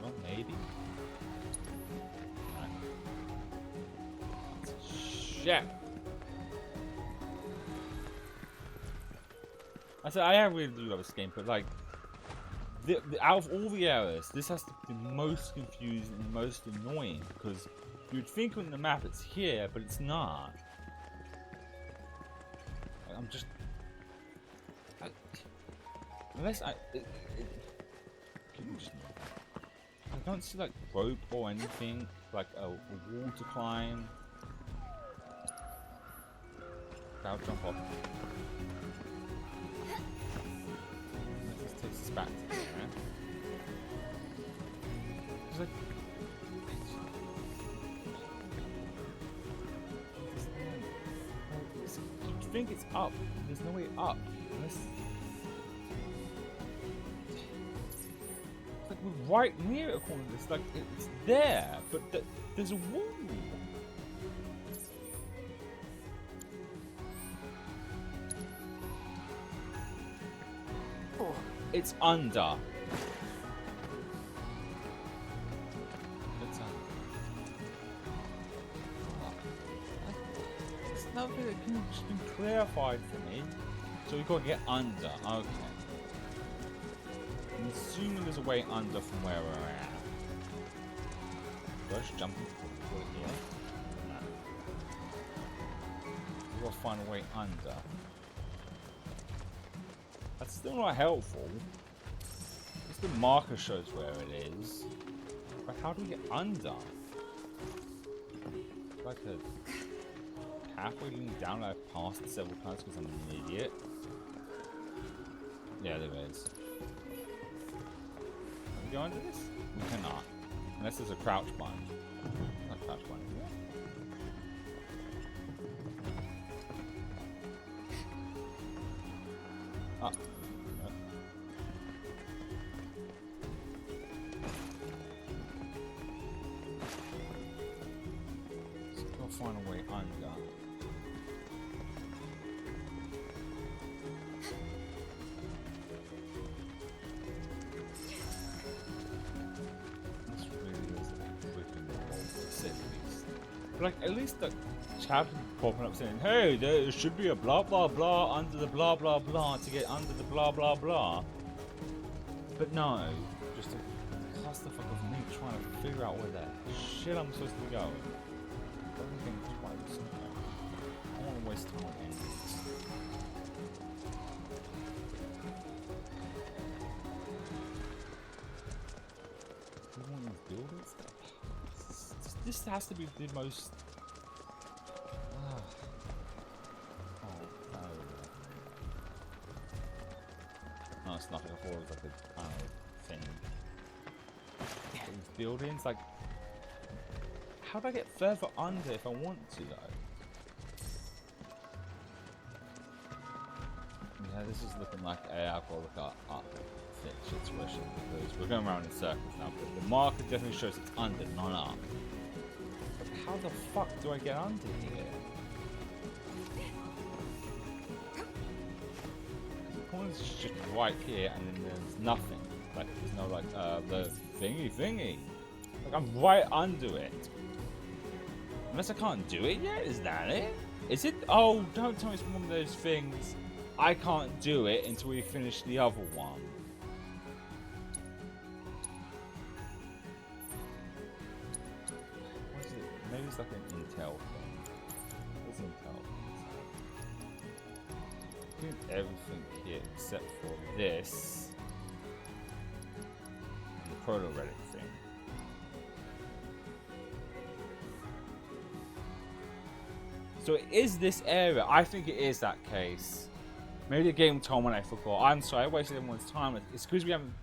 on, maybe. Shit. I said I really do love this game, but like, out of all the areas, this has to be the most confusing and most annoying because you'd think on the map it's here, but it's not. I'm just, unless I don't see like rope or anything, like a wall to climb. I'll jump off. This takes us back to there. It's like, you think it's up. There's no way up. Unless, it's like we're right near a corner. It's like it's there, but there's a wall. It's under. It's under. It's nothing that can just be clarified for me. So we gotta get under. Okay. I'm assuming there's a way under from where we're at. Do I just jump into here? No. We gotta find a way under. That's still not helpful. Just the marker shows where it is. But how do we get under? Like a halfway leaning down I've passed it several times because I'm an idiot. Yeah, there is. Can we go under this? We cannot. Unless there's a crouch button. Not crouch button. Ah. No. So we'll find a way under. This really is a freaking set piece. But like, at least the chapter popping up saying, hey, there should be a blah blah blah under the blah blah blah to get under the blah blah blah. But no, just a clusterfuck of me trying to figure out where the shit I'm supposed to be going. Everything twice. I don't want to waste time on anything. Do you want these buildings? This has to be the most. No, it's nothing. I thought it was like a thing. These buildings, like, how do I get further under if I want to, though? Yeah, this is looking like I've got to look up situation because we're going around in circles now. But the marker definitely shows it's under, not up. But how the fuck do I get under here? It's just right here, and then there's nothing. Like there's no like the thingy. Like I'm right under it. Unless I can't do it yet. Is that it? Is it? Oh, don't tell me it's one of those things. I can't do it until we finish the other one. What is it? Maybe it's like an intel thing. What's intel? Doing everything here except for this and the proto-relic thing. So it is this area. I think it is that case. Maybe the game told me and I forgot. I'm sorry, I wasted everyone's time. It's because we haven't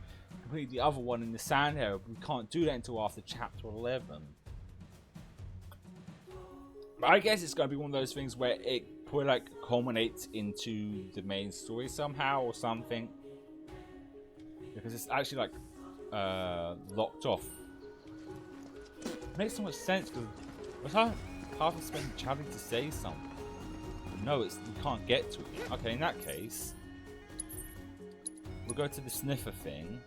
completed the other one in the sand area. We can't do that until after chapter 11. But I guess it's going to be one of those things where it probably like culminates into the main story somehow or something. Because it's actually like locked off. Makes so much sense because half of spending having to say something. No, you can't get to it. Okay, in that case, we'll go to the sniffer thing,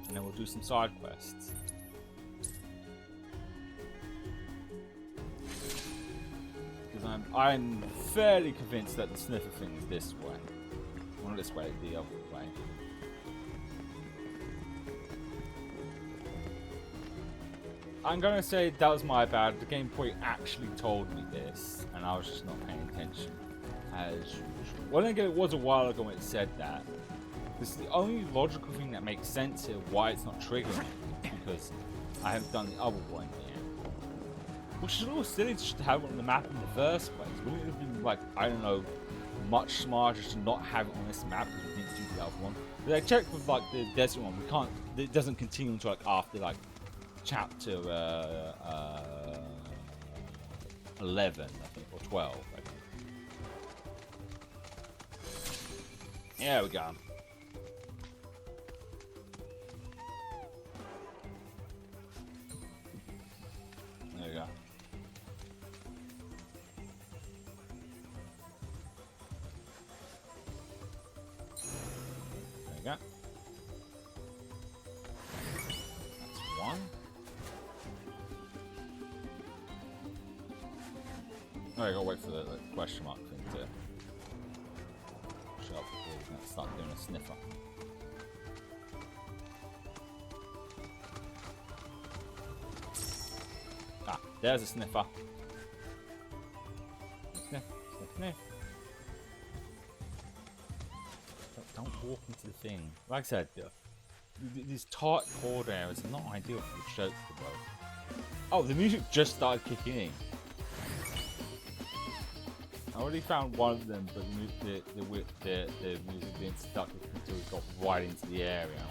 and then we'll do some side quests. Because I'm fairly convinced that the sniffer thing is this way. Well, not this way, the other way. I'm gonna say that was my bad. The game probably actually told me this, and I was just not paying attention as usual. Well, then again, it was a while ago when it said that. This is the only logical thing that makes sense here why it's not triggering it, because I haven't done the other one yet. Which is a little silly just to have it on the map in the first place. Wouldn't it have been like, I don't know, much smarter to not have it on this map because we didn't do the other one? But I checked with like the desert one, we can't. It doesn't continue until like after like chapter 11, I think, or 12, I think. There we go. There we go. There we go. That's one. Oh, I gotta wait for the question mark thing to show up before we can start doing a sniffer. Ah, there's a sniffer. Sniff, sniff, sniff. Don't walk into the thing. Like I said, these tight chord areas are not ideal for the joke to go. Oh, the music just started kicking in. I already found one of them, but the music didn't stuck until it got right into the area.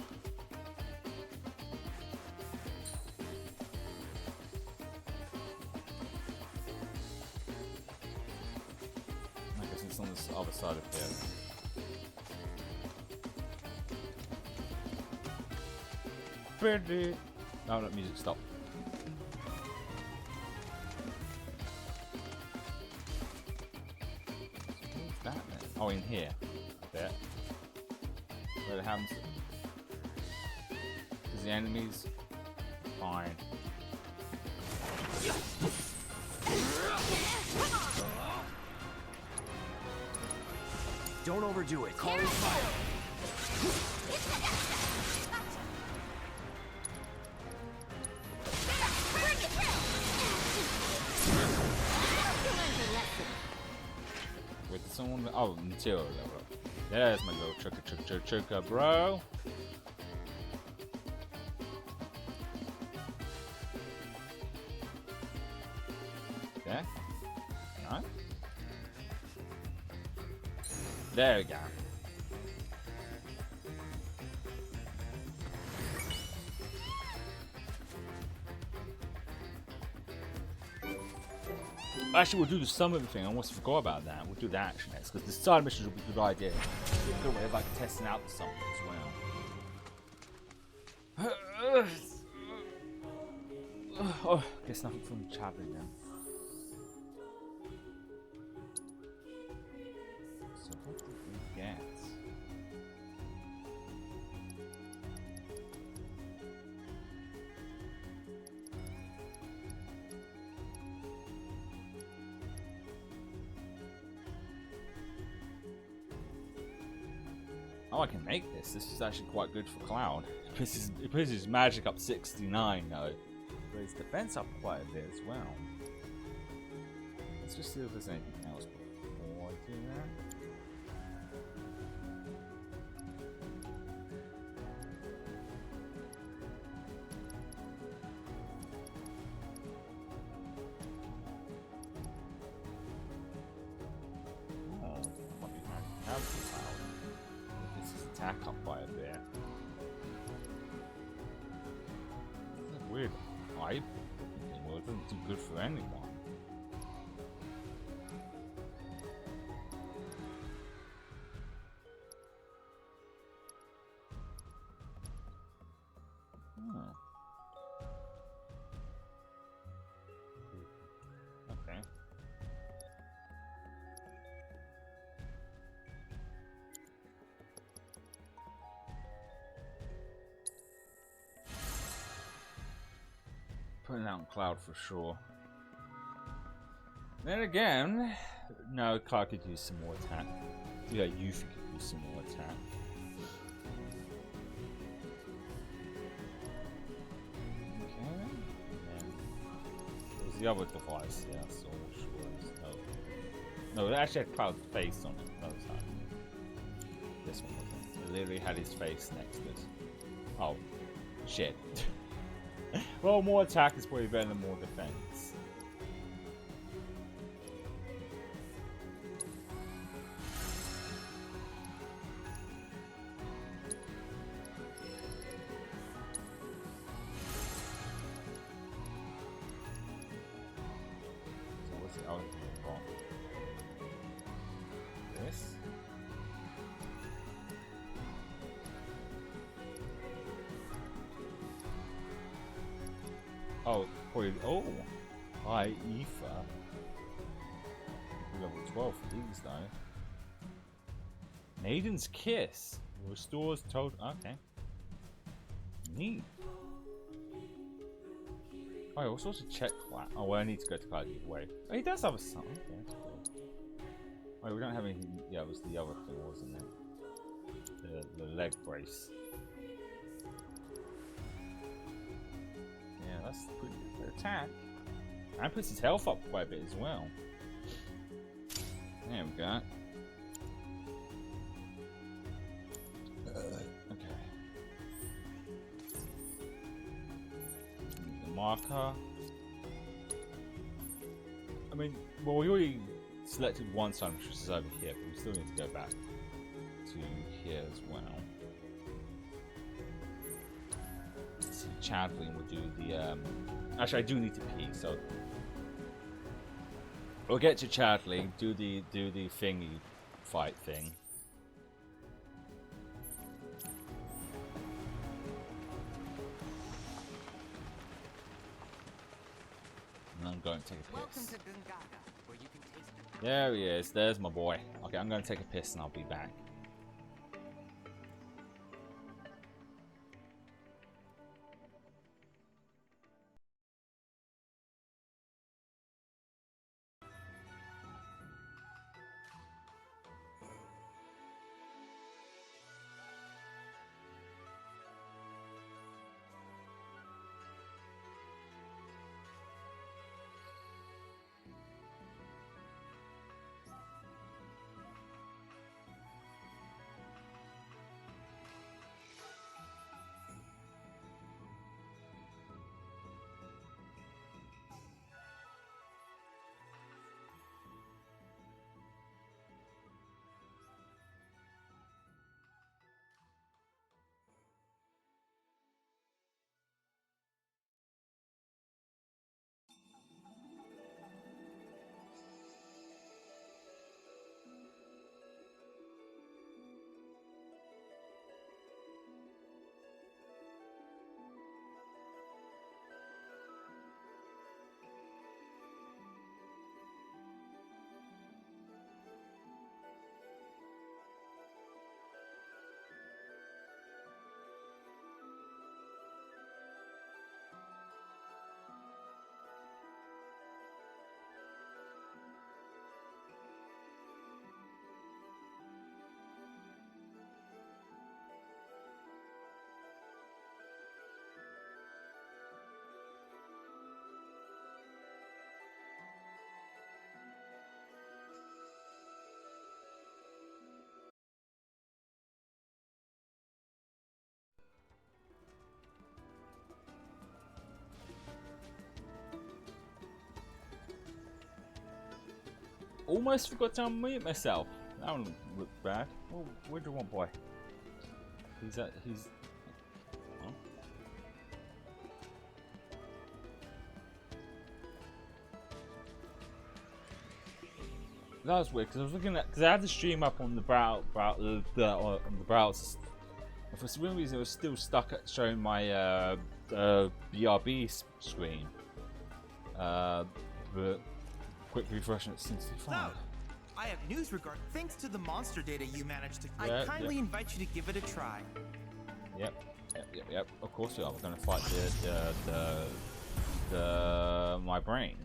I guess it's on the other side of here. No, that music stopped. What's that then? Oh, in here. I bet. Where it happens. Because the enemies. Fine. Don't overdo it. Call in fire. Wait, did someone? Oh, material level up. There's my little chuka, bro. There? No? There we go. Actually, we'll do the summon thing. I almost forgot about that. We'll do that actually next, because the side missions will be a good idea. It'll be a good way of like testing out the summon as well. Oh, guess nothing from traveling then. So what did we get? Oh, I can make this. This is actually quite good for Cloud. It puts his magic up 69 though. But his defense up quite a bit as well. Let's just see if there's anything else before I do that. Oh, might be nice to have some Cloud. Attack up by a bit. That's weird. Hype. Well, it doesn't do good for anyone. Oh. Okay. Putting out on Cloud for sure. Then again, no, Cloud could use some more attack. Yeah, Yuffie could use some more attack. Okay. And there's the other device, yeah, so sure. No, it actually had Cloud's face on it. No, sorry. This one wasn't. It literally had his face next to it. Oh, shit. Well, more attack is probably better than more defense. So what's the other thing we've got? This? Oh, probably. Oh, high ether. Level 12 for these though. Maiden's Kiss restores total. Okay. Neat. Oh, I was supposed to check that. Oh, well, I need to go to Cloud either way. Oh, he does have a son. Okay, that's cool. Oh, we don't have anything. Yeah, it was the other thing, wasn't it? The leg brace. Yeah, that's pretty good attack. And puts his health up quite a bit as well. There we go. Okay. The marker. I mean, well, we already selected one side, which is over here, but we still need to go back to here as well. See, Chadley will do the. Actually, I do need to pee, so we'll get to Chadley. Do the thingy fight thing. And I'm going to take a piss. There he is. There's my boy. Okay, I'm going to take a piss and I'll be back. Almost forgot to unmute myself. That don't look bad. Well, where do you want, boy? He's at. He's. Oh. That was weird because I was looking at I had the stream up on the browser For some reason, it was still stuck at showing my BRB screen. But quick refresh it seems to be fine. So, I have news regarding. Thanks to the monster data you managed to. Yeah, I kindly invite you to give it a try. Yep. Of course we are. We're gonna fight my brain.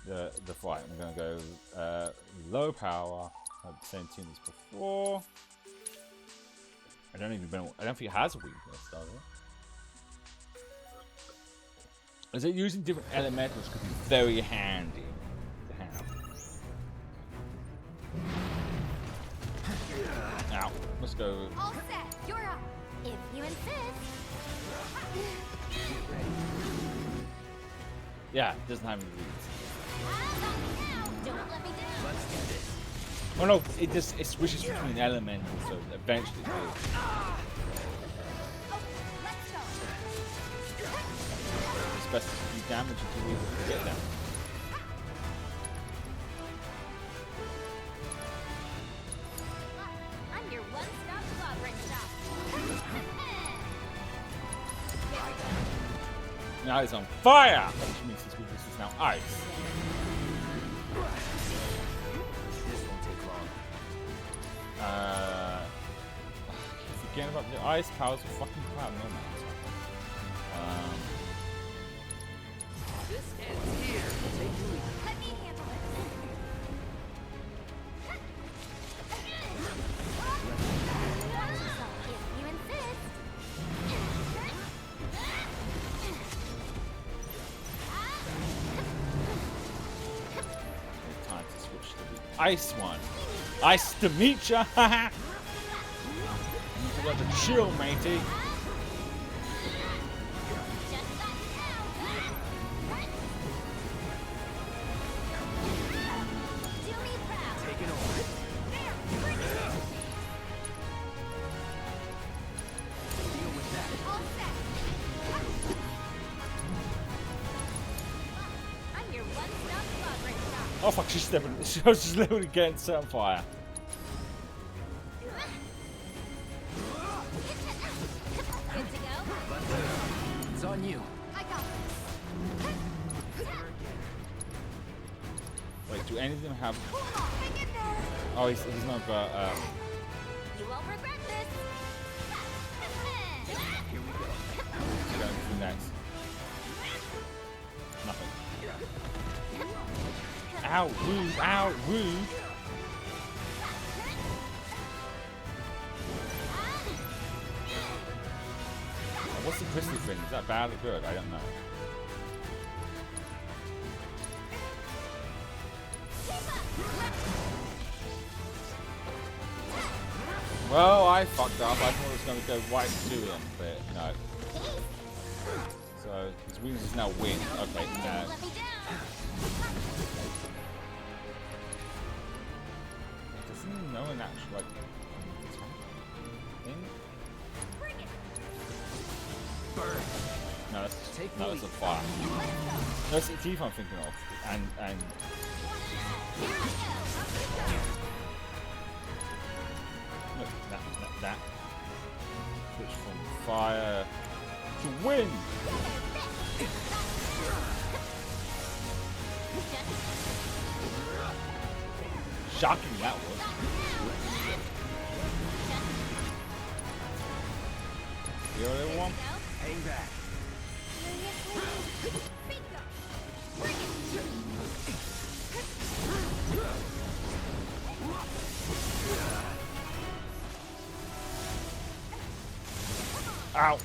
the fight. We're gonna go low power. I've the same team as before. I don't think it has a weakness, does it? Is it using different elementals could be very handy to have. Now, let's go. All set. You're up. If you insist. Yeah, it doesn't have any weakness. Don't let me down. Let's do this. Oh no, it switches between elementals, so eventually it will. Let's go. It's best to do damage until we get them. I'm your one-stop clobbering shop. Now it's on fire! Which means this weakness is now ice. This won't take long. Forget about the ice powers of fucking crap, no man. This ends here. Take the lead. Let me handle it. If you insist. Time to switch to the ice one. Ice to meet ya! Haha! You forgot to chill, matey. Just like now. Do me proud. Take it over. There, bring it. Deal with that. All set. I'm your one-stop clobbering shop. Oh fuck, she's stepping. She was just literally getting set on fire. Good to go? It's on you. I got this. Wait, do any of them have. Hold on, hang in there. Oh, he's not got. You won't regret this. Here we go. Going through next. Nothing. Ow, rude, ow, rude. What's the crystal thing? Is that bad or good? I don't know. Well, I fucked up. I thought it was going to go right to him, but no. So his wings is now wing. Okay, now. Let me down. Doesn't he know an actual like thing? Bring it. Burn. No, that's Take no, the that's a lead. fire. That's the teeth I'm thinking of, and Here I go. look that switch from fire to wind. Shocking that was. You know everyone? Hang back. Ow.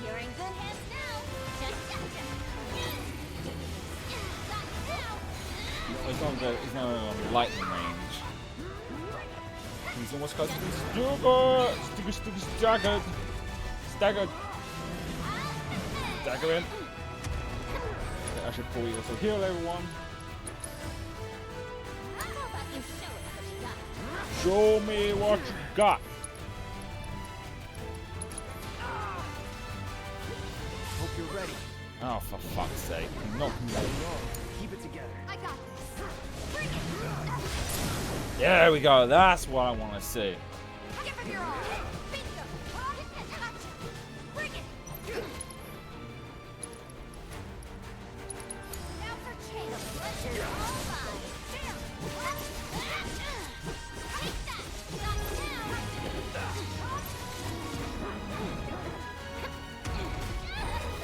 You're in good hands now. He's not on lightning range. He's almost got staggered. Staggered. Stagger in. Okay, I should pull you to heal everyone. How about you show us what you got? Show me what you got. Hope you're ready. Oh, for fuck's sake. Knock me out. Keep it together. There we go. That's what I want to see. Give it your all. Bingo. Bring it. Now for change. Pleasure all mine. There. Take that. Not now.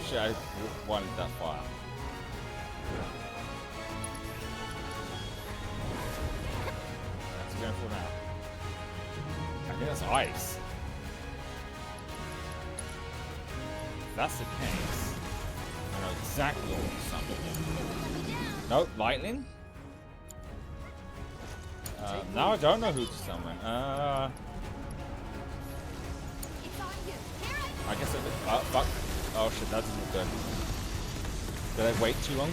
Shit, I wanted that fire. What's he going for now? I think that's ice. If that's the case, I know exactly what to summon. Nope, lightning? Now I don't know who to summon. It's on you. Here I I guess I did. Oh, fuck. Oh shit, that doesn't look good. Did I wait too long?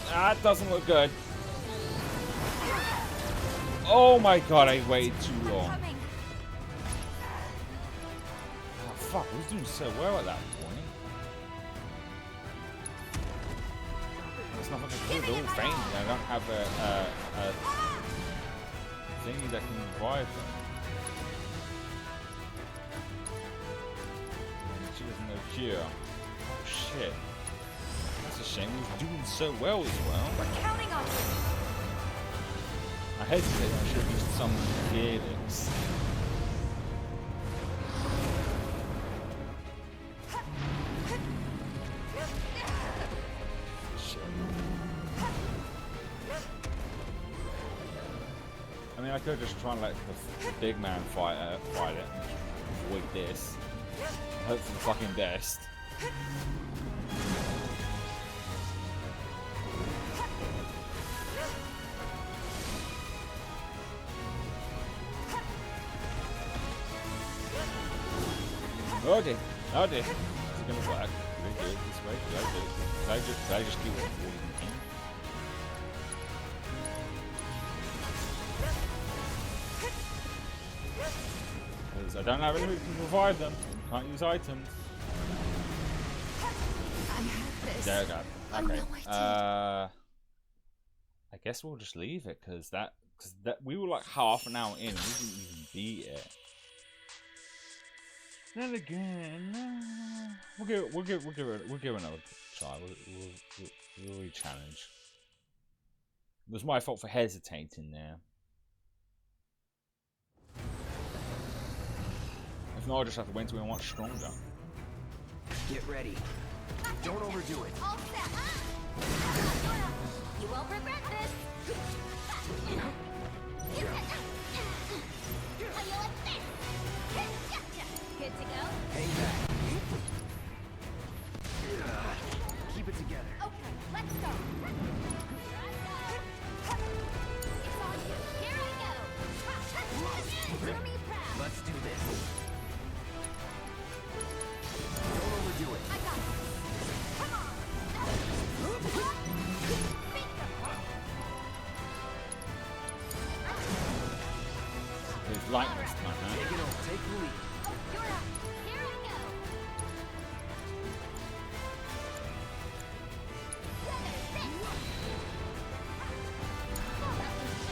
That doesn't look good. Oh my god, I waited too long. coming. Oh fuck, I was doing so well at that point. There's nothing I can do, they're all fainting. I don't have a thingy that can revive them. She doesn't know cure. Oh shit. That's a shame, we was doing so well as well. We're counting on you. I hesitate, I should have used some Felix. Shit. I mean, I could just try and let the big man fight it and avoid this. Hope for the fucking best. Oh dear, oh dear. Is it gonna work? Do I do it this way? Do I do it? Did I just keep avoiding him? Because I don't have anything to revive them. Can't use items. I have this. There we go. I Okay. know I I guess we'll just leave it because we were like half an hour in. We didn't even beat it. Then again, we'll give another try. We'll re-challenge. It was my fault for hesitating there. If not, I'll just have to wait until we're much stronger. Get ready. Don't overdo it. All set. You won't regret this. How you like this? Good to go? Hang back. Keep it together. Okay, let's go. Here I go. It's on you. Here I go. Do me proud. Let's do this. Don't overdo it. I got it. Come on. There's light this time, huh? Take it over. Take the lead. Oh, you're up. Here I go.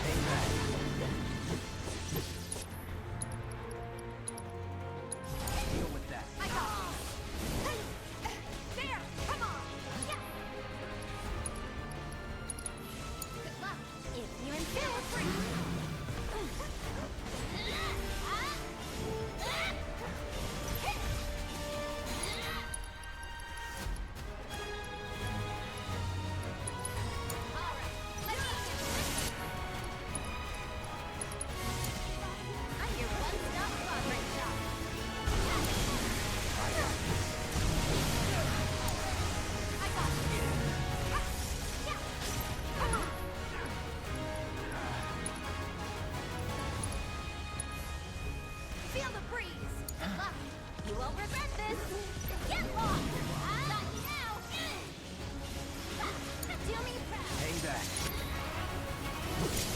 Hang back. Deal with that. I got it. There. Come on. Yeah. Good luck. If you're in feel free. I'm your one-stop progress shop. I got it. Yeah. Come on. Feel the breeze. Good luck. You won't regret this. Get lost. Not now. Do me proud. Hang back.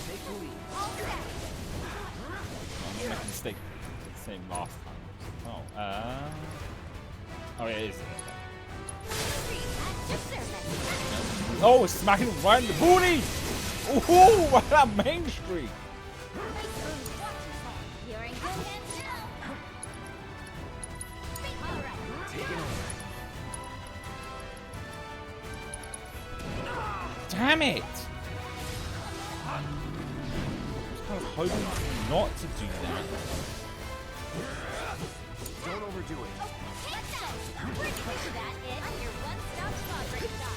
Take the lead. All set. I made a mistake the same last time. Oh, oh, yeah, it is. Breeze at your service. Oh, it's smacking him right in the booty! Ooh, right that Main Street! You're in good hands now. All right. Take it over. Damn it! I was kind of hoping not to do that. Don't overdo it. Take that. We're quick to that, Ed. I'm your one-stop shop for shop.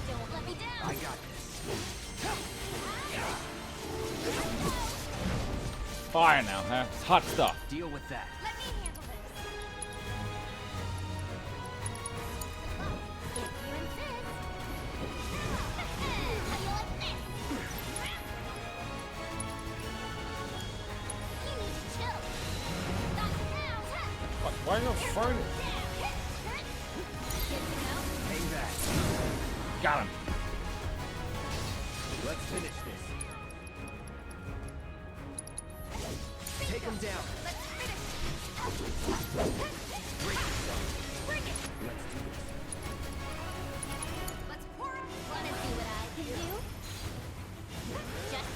Don't let me down. I got this. Fire now, huh? It's hot stuff. Deal with that. Let me handle this. If you insist. How do you like this? You need to chill. Not now. Why are you not throwing it? Good to know. Hang back. Got him. Let's finish this. Take him down. Let's finish. Break yourself. Bring it. Let's do this. Let's pour it. Wanna see what I can do? Just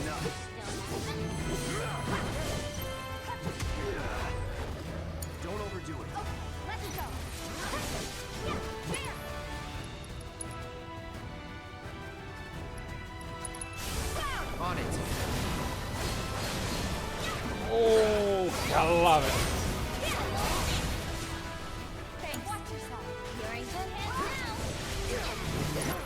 Enough. Don't overdo it. Okay, let's go. On it. Oh, I love it. Thanks. Watch yourself. You're in good hands now.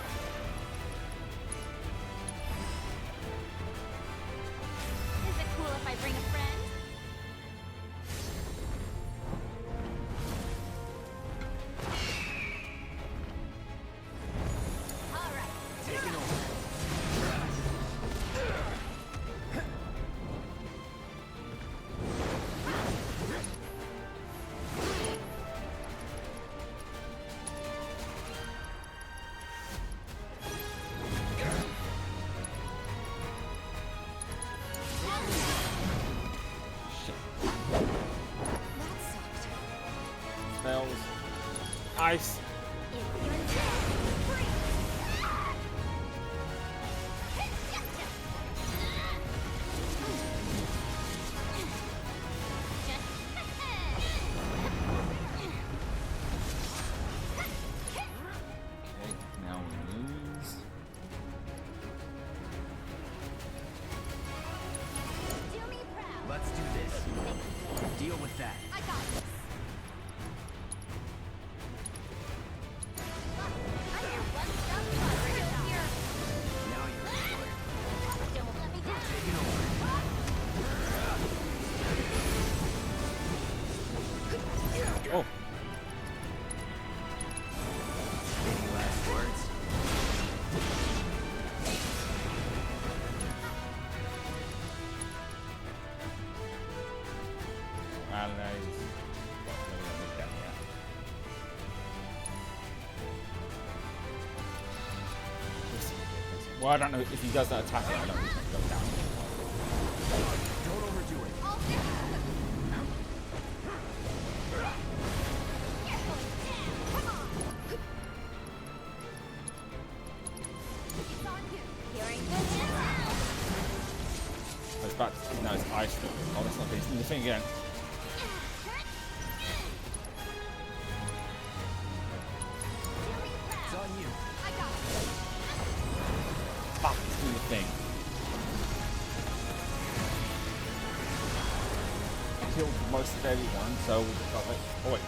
Is it cool if I bring a friend? All right. Taking over. That sucked. Spells. Ice. If you insist, free. Okay, now we lose. Do me proud. Let's do this. Deal with that. I got this. I'm your one-stop shop for here. Now you're in order. Don't let me down. Take it over. Oh, Any last words? analyze. Well, I don't know if he does that attack. I don't know if he can go down. Don't overdo it. All there. You're going down. Come on. It's on you. You're in good hands now. Oh, it's back. No, it's ice. Oh, that's not the thing again. Do me It's proud. on you. I got it. Fuck, it's doing the thing. Killed most of everyone, so we've got like. Oh wait.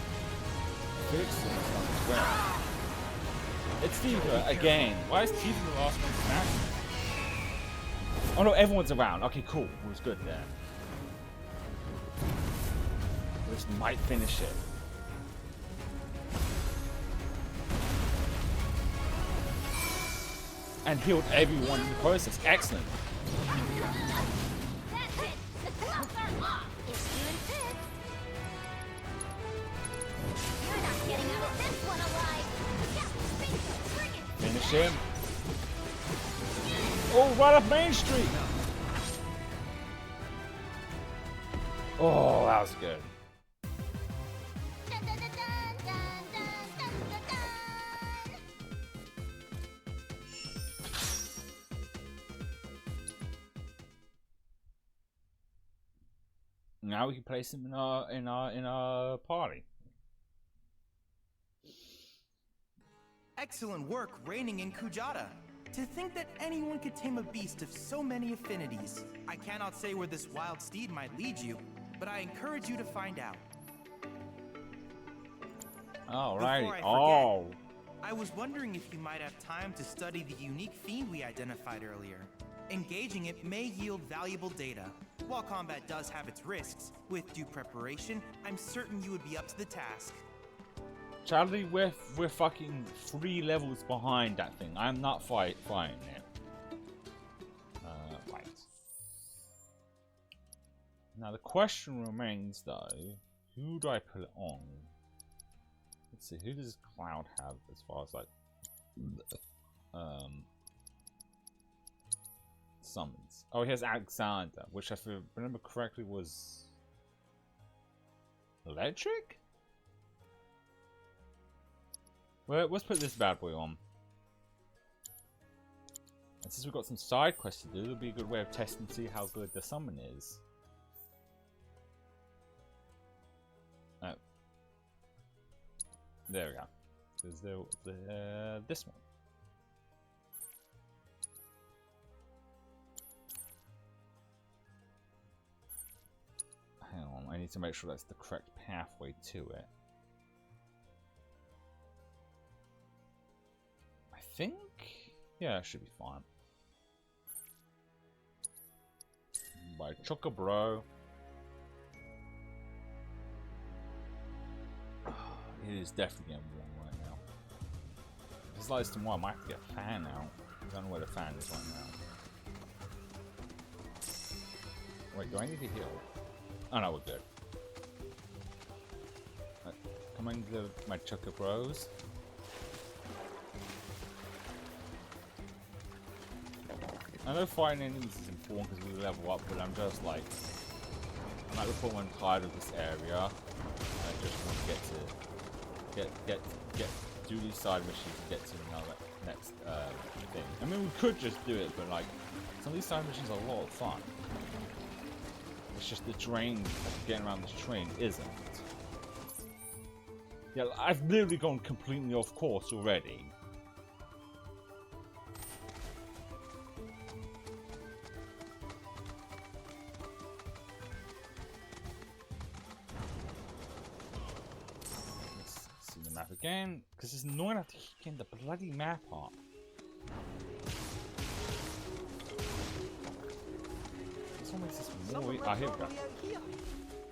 Felix is on the square. It's Tifa again. Why is Tifa the last one to snap? Oh no, everyone's around. Okay, cool. It was good there. This might finish it. And healed everyone in the process. Excellent. That's it. The gloves are off. If you insist. You're not getting out of this one alive. him. Oh, right up Main Street. Oh, that was good. Dun, dun, dun, dun, dun, dun, dun, dun, dun. Now we can place him in our party. Excellent work reigning in Kujata. To think that anyone could tame a beast of so many affinities. I cannot say where this wild steed might lead you, but I encourage you to find out. Alright. Before I forget, Oh. I was wondering if you might have time to study the unique fiend we identified earlier. Engaging it may yield valuable data. While combat does have its risks, with due preparation, I'm certain you would be up to the task. Sadly, we're fucking 3 levels behind that thing. I'm not fighting it. Right. Now the question remains, though, who do I put it on? Let's see, who does Cloud have as far as like summons? Oh, he has Alexander, which if I remember correctly was electric. Well, let's put this bad boy on. And since we've got some side quests to do, it'll be a good way of testing to see how good the summon is. Oh. There we go. There's this one. Hang on, I need to make sure that's the correct pathway to it. I think, yeah, it should be fine. By Choco Bro. It is definitely getting warm right now. If it's like this tomorrow, I might have to get a fan out. I don't know where the fan is right now. Wait, do I need to heal? Oh no, we're good. Come into my Choco Bros. I know fighting enemies is important because we level up, but I'm just like, I'm at the point where I'm tired of this area. I just want to do these side missions and get to another next thing. I mean, we could just do it, but like, some of these side missions are a lot of fun. It's just the train, getting around this train isn't. Yeah, I've literally gone completely off course already. Again, because it's annoying to have to keep the bloody map up. This one makes this more. Ah, here we go.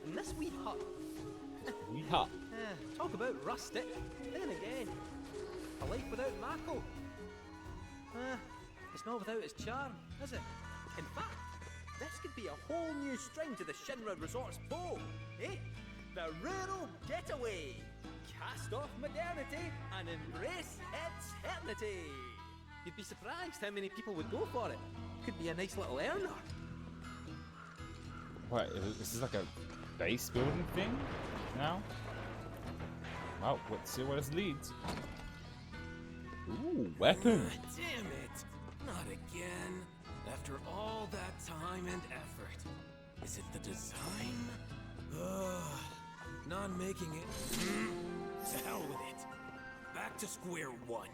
In this wee hut. Wee hut. Talk about rustic. Then again, a life without Mako. It's not without its charm, is it? In fact, this could be a whole new string to the Shinra Resort's bow, eh? The rural getaway. Cast off modernity and embrace eternity. You'd be surprised how many people would go for it. Could be a nice little earner. What, is this like a base building thing now? Well, let's see where this leads. Ooh, weapon. Damn it! Not again. After all that time and effort. Is it the design? Not making it. To hell with it. Back to square one.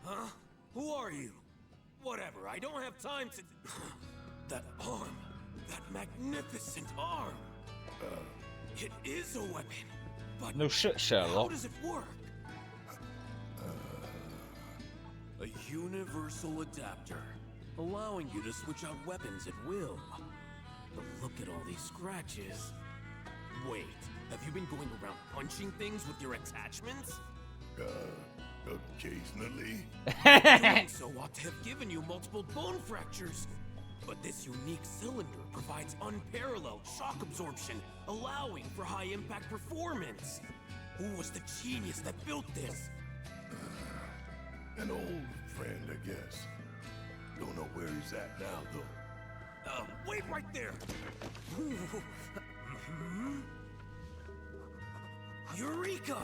Huh? Who are you? Whatever, I don't have time to... That arm. That magnificent arm. It is a weapon. But no shit, how Sherlock. does it work? A universal adapter. Allowing you to switch out weapons at will. But look at all these scratches. Wait, have you been going around punching things with your attachments? Occasionally. Doing so ought to have given you multiple bone fractures. But this unique cylinder provides unparalleled shock absorption, allowing for high impact performance. Who was the genius that built this? An old friend. Who's that now, though? Wait right there! Eureka!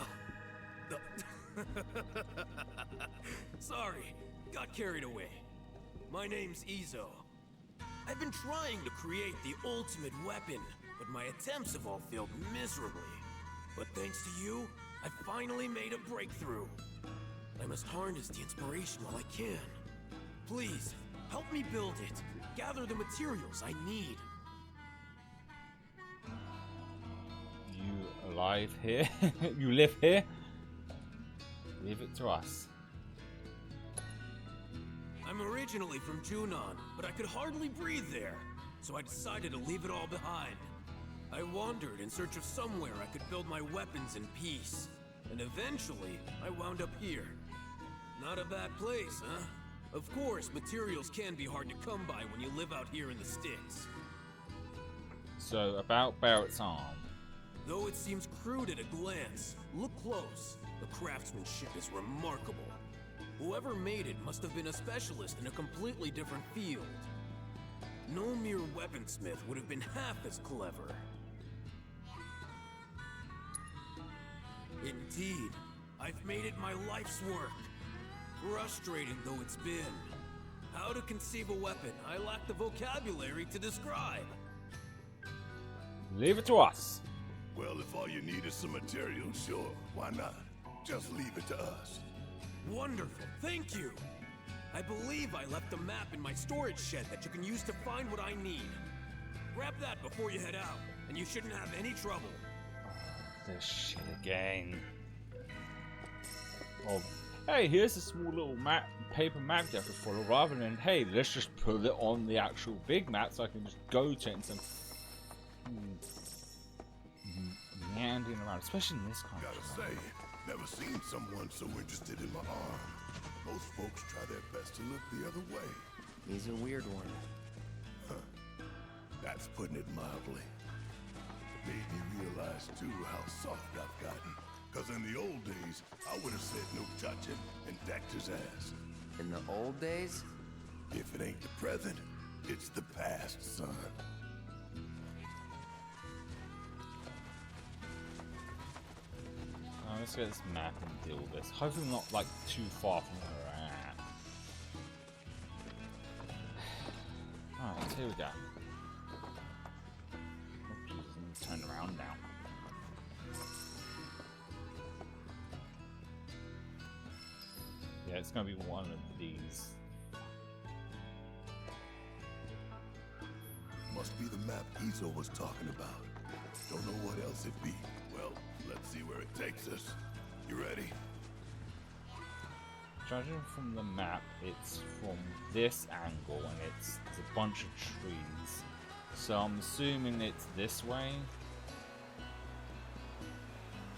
Sorry, got carried away. My name's Izo. I've been trying to create the ultimate weapon, but my attempts have all failed miserably. But thanks to you, I finally made a breakthrough. I must harness the inspiration while I can. Please, help me build it. Gather the materials I need. You alive here? You live here? Leave it to us. I'm originally from Junon, but I could hardly breathe there, so I decided to leave it all behind. I wandered in search of somewhere I could build my weapons in peace, and eventually I wound up here. Not a bad place, huh? Of course, materials can be hard to come by when you live out here in the sticks. So, about Barrett's arm. Though it seems crude at a glance, look close. The craftsmanship is remarkable. Whoever made it must have been a specialist in a completely different field. No mere weaponsmith would have been half as clever. Indeed, I've made it my life's work. Frustrating though it's been. How to conceive a weapon I lack the vocabulary to describe. Leave it to us. Well, if all you need is some materials, sure, why not? Just leave it to us. Wonderful, thank you. I believe I left a map in my storage shed that you can use to find what I need. Grab that before you head out, and you shouldn't have any trouble. This shit again. Oh, hey, here's a small little map, paper map that I could follow, rather than, hey, let's just put it on the actual big map so I can just go to it and some meandering around, especially in this kind Gotta of say, never seen someone so interested in my arm. Most folks try their best to look the other way. He's a weird one. Huh. That's putting it mildly. Made me realize, too, how soft I've gotten. Because in the old days, I would have said no touching and decked his ass. In the old days? If it ain't the present, it's the past, son. Let's get this map and deal with this. Hopefully not like too far from where we're at. Alright, so here we go. Oh, Jesus, turn around now. Yeah, it's gonna be one of these. Must be the map Izo was talking about. Don't know what else it be. Well, let's see where it takes us. You ready? Judging from the map, it's from this angle and it's a bunch of trees. So I'm assuming it's this way.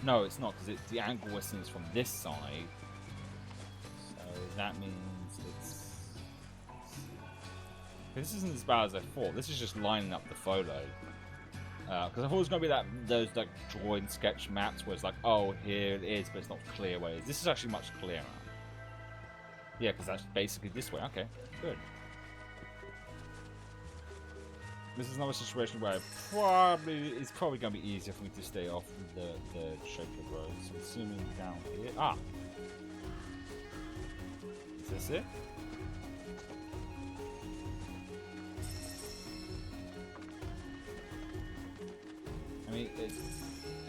No, it's not, because the angle we're seeing is from this side. So that means it's... This isn't as bad as I thought. This is just lining up the photo. Because I thought it was going to be those like drawing sketch maps where it's like, oh, here it is, but it's not clear where it is. This is actually much clearer. Yeah, because that's basically this way. Okay, good. This is another situation where it's probably going to be easier for me to stay off the shape of the road. So I'm assuming down here. Ah! Is this it? I mean, it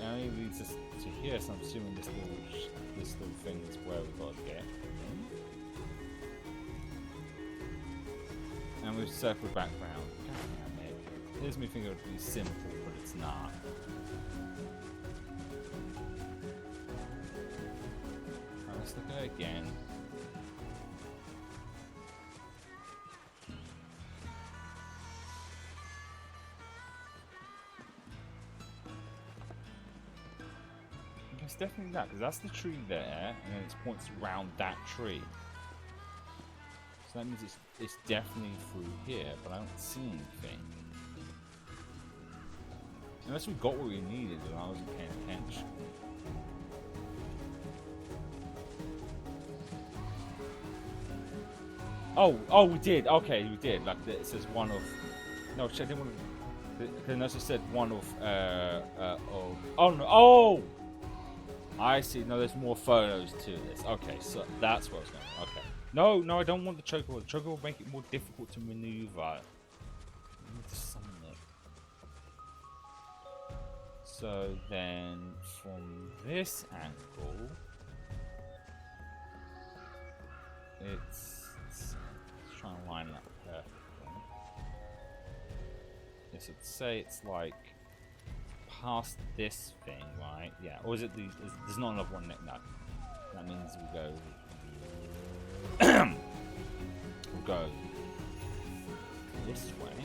only leads us to here, so I'm assuming this little thing is where we've got to get. And we've circled back round. God damn it. Here's me thinking it would be simple, but it's not. Right, let's look at it again. It's definitely that, because that's the tree there, and then it points around that tree. So that means it's definitely through here, but I don't see anything. Unless we got what we needed and I wasn't paying attention. Oh, we did. Okay, we did. Like it says one of. No, I didn't want to. The nurse said one of. Oh no. Oh. I see. No, there's more photos to this. Okay, so that's what's going on. Okay. No, I don't want the choker. The choker will make it more difficult to maneuver. I need to summon it. So then, from this angle, it's trying to line it up perfectly. Yes, I'd say it's like past this thing, right? Yeah. Or is it the? There's not another one neck. No. That means we go. We'll go this way,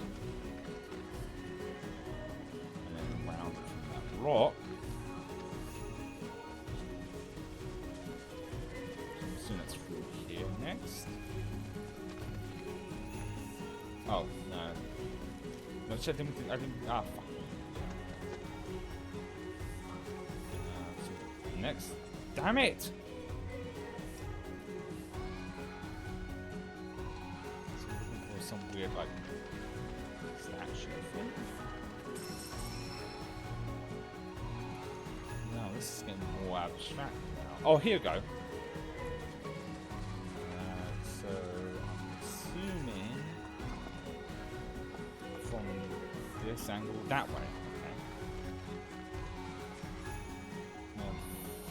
and then around from that rock. I'm assuming that's through here next. Oh no! No, I didn't. Ah, fuck. So next. Damn it! Some weird like statue thing. No, this is getting more abstract now. Oh, here we go. So I'm assuming from this angle that way. Okay. Now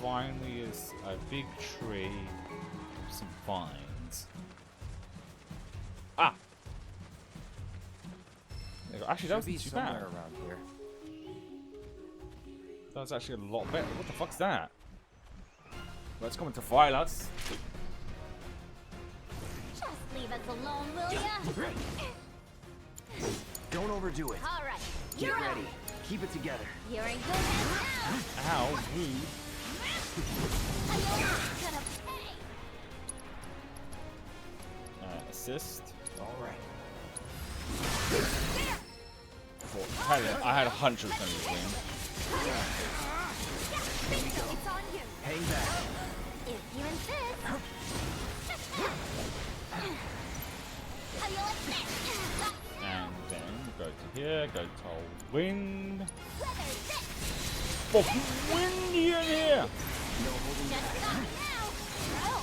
finally is a big tree with some vines. Ah. Actually, that wasn't too bad. Around here. That was actually a lot better. What the fuck's that? Let's come into violence. Just leave us alone, will ya? Don't overdo it. All right, Get you're ready. up. Keep it together. You're in good hands now. Ow, rude. I know you're gonna pay. Assist. All right. I had a hunch it was going to win. It's on you. Hang back. If you insist. How do you like that? And then go to here, go to wind. Weather this. Fucking windy in here! Just stop now. Oh,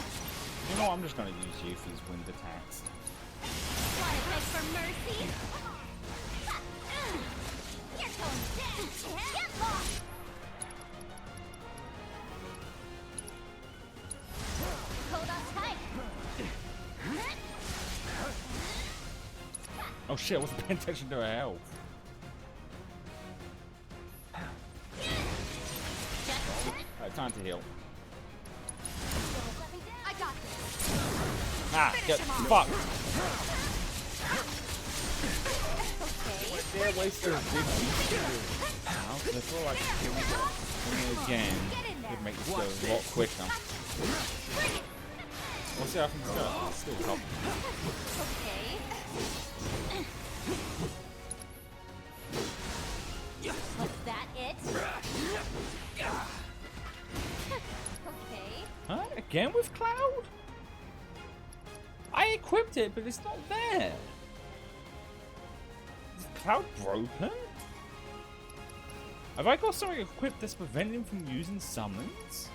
You know what, I'm just going to use you for these wind attacks. wanna beg for mercy? You're going down. Get lost. Hold on tight. Oh shit, I wasn't paying attention to her health. Alright, time to heal. I got this. Ah, get fucked! Okay. They're wasting a big now, because I feel like doing it again would make this go a lot quicker. We'll see how things go. Still top. Okay. Was that it? Okay. Huh? Again with Cloud? I equipped it, but it's not there. Is Cloud broken? Have I got something equipped that's preventing him from using summons?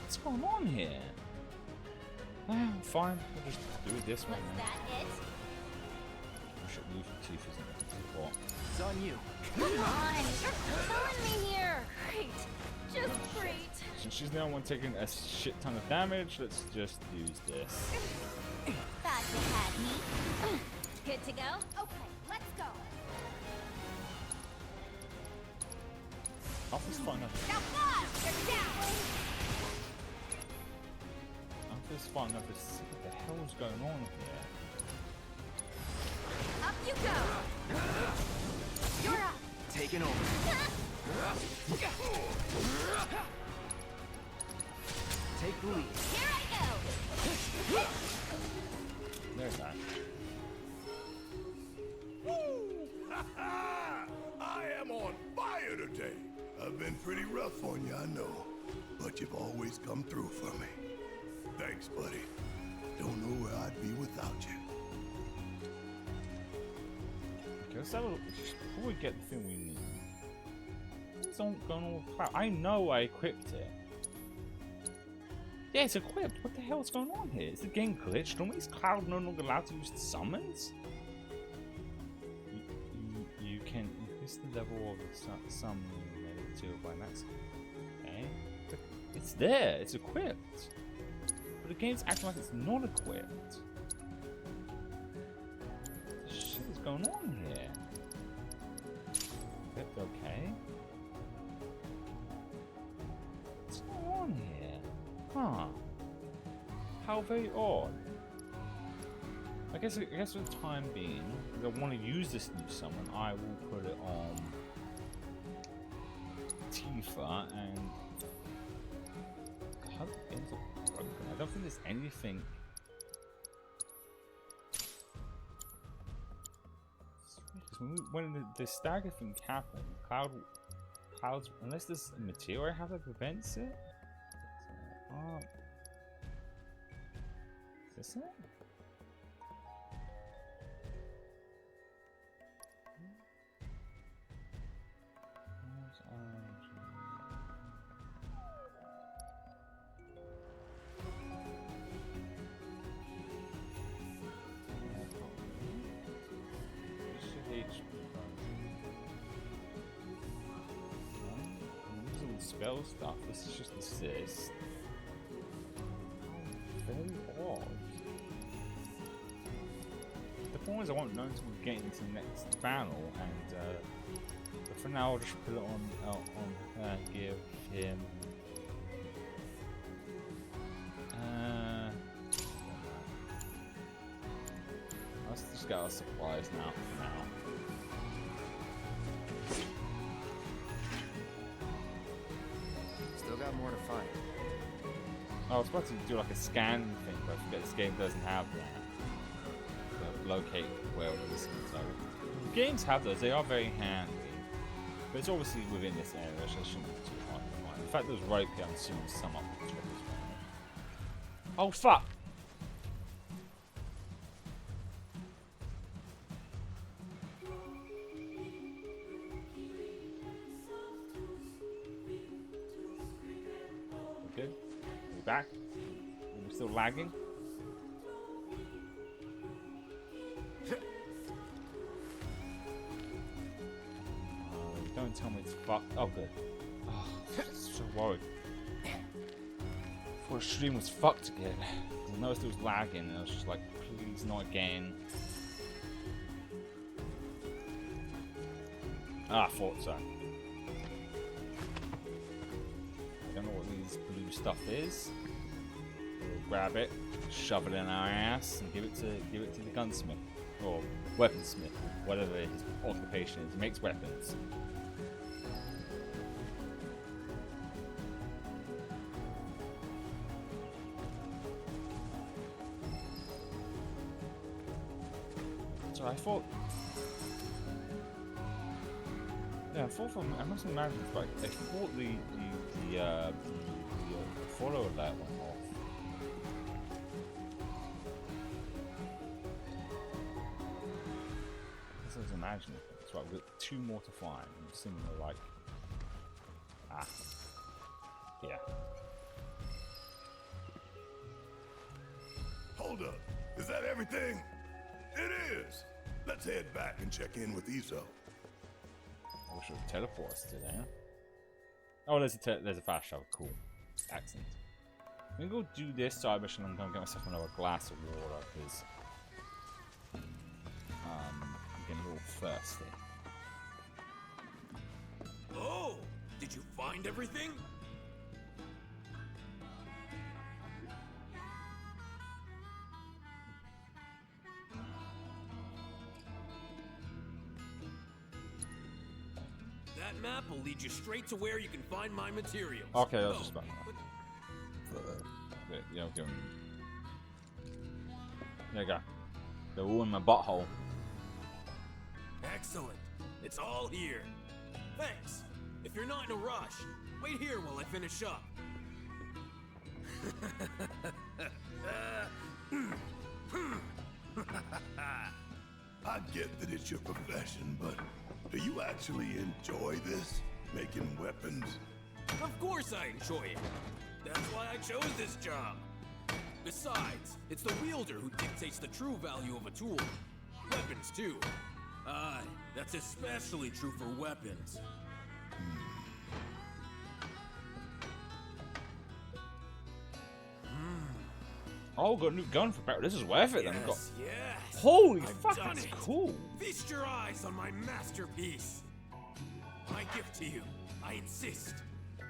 What's going on here? Oh, fine, we'll just do it this way Was then. that it? I should move the teeth isn't it? It's on you. Come on, you're killing me here. Great. Just great. Since she's the only one taking a shit ton of damage, let's just use this. Thought you had me. Good to go? Okay, let's go. I'll just find out. Now fly! You're down! I'll just find out this. What the hell's going on here? Up you go! You're up! Taking over. Take the lead. Here I go! There's that. I am on fire today. I've been pretty rough on you, I know. But you've always come through for me. Thanks, buddy. Don't know where I'd be without you. Okay, let's have a look. Before we get the thing we need. What's going on with Cloud? I know I equipped it. Yeah, it's equipped. What the hell's going on here? Is the game glitched? Normally is Cloud no longer allowed to use the summons? You can increase the level of the summon material by max. Okay. It's there. It's equipped. But the game's acting like it's not equipped. What the shit is going on here? Equipped, okay. What's going on here? Huh. How very odd. I guess for the time being, because I want to use this new summon, I will put it on Tifa and I don't think there's anything. When the stagger thing happened, Cloud's unless there's a material I have that prevents it. Is this it? Spell stuff. This is just assist. Very odd. The point is I won't know until we get into the next battle, and but for now I'll just put it on her. Give him. Let's just get our supplies now. For now. Still got more to find. I was about to do like a scan thing, but I forget this game doesn't have that. To locate where it is. So games have those, they are very handy. But it's obviously within this area, so it shouldn't be too hard to find. In fact, there's rope here, I'm assuming some up the top as well. Oh fuck! Good. Are we back? Are we still lagging? Don't tell me it's fucked. Oh, good. Oh, I'm so worried. I thought the stream was fucked again. I noticed it was lagging, and I was just like, please not again. Ah, I thought so. I don't know what this blue stuff is. We'll grab it, shove it in our ass, and give it to the gunsmith or weaponsmith, whatever his occupation is. He makes weapons. So I thought. Yeah, I thought I must imagine it's right. I thought the follow alert went off. I was imagining things. Right, we've got 2 more to find. I'm assuming they're like. Ah. Yeah. Hold up. Is that everything? It is. Let's head back and check in with Iso. I wish it would teleport us to there. Oh, there's a fast travel. Cool. Excellent. I'm gonna go do this side mission. I'm gonna get myself another glass of water because I'm getting a little thirsty. Oh, did you find everything? That map will lead you straight to where you can find my materials. Okay, that's just about yeah, I'll give him. There you go. They're all in my butthole. Excellent. It's all here. Thanks. If you're not in a rush, wait here while I finish up. I get that it's your profession, but do you actually enjoy this? Making weapons? Of course I enjoy it. That's why I chose this job. Besides, it's the wielder who dictates the true value of a tool. Weapons, too. Aye, that's especially true for weapons. Oh, got a new gun for battle. This is worth it. Then we've got. Yes. Holy I've fuck, done that's it. cool. Feast your eyes on my masterpiece. My gift to you. I insist.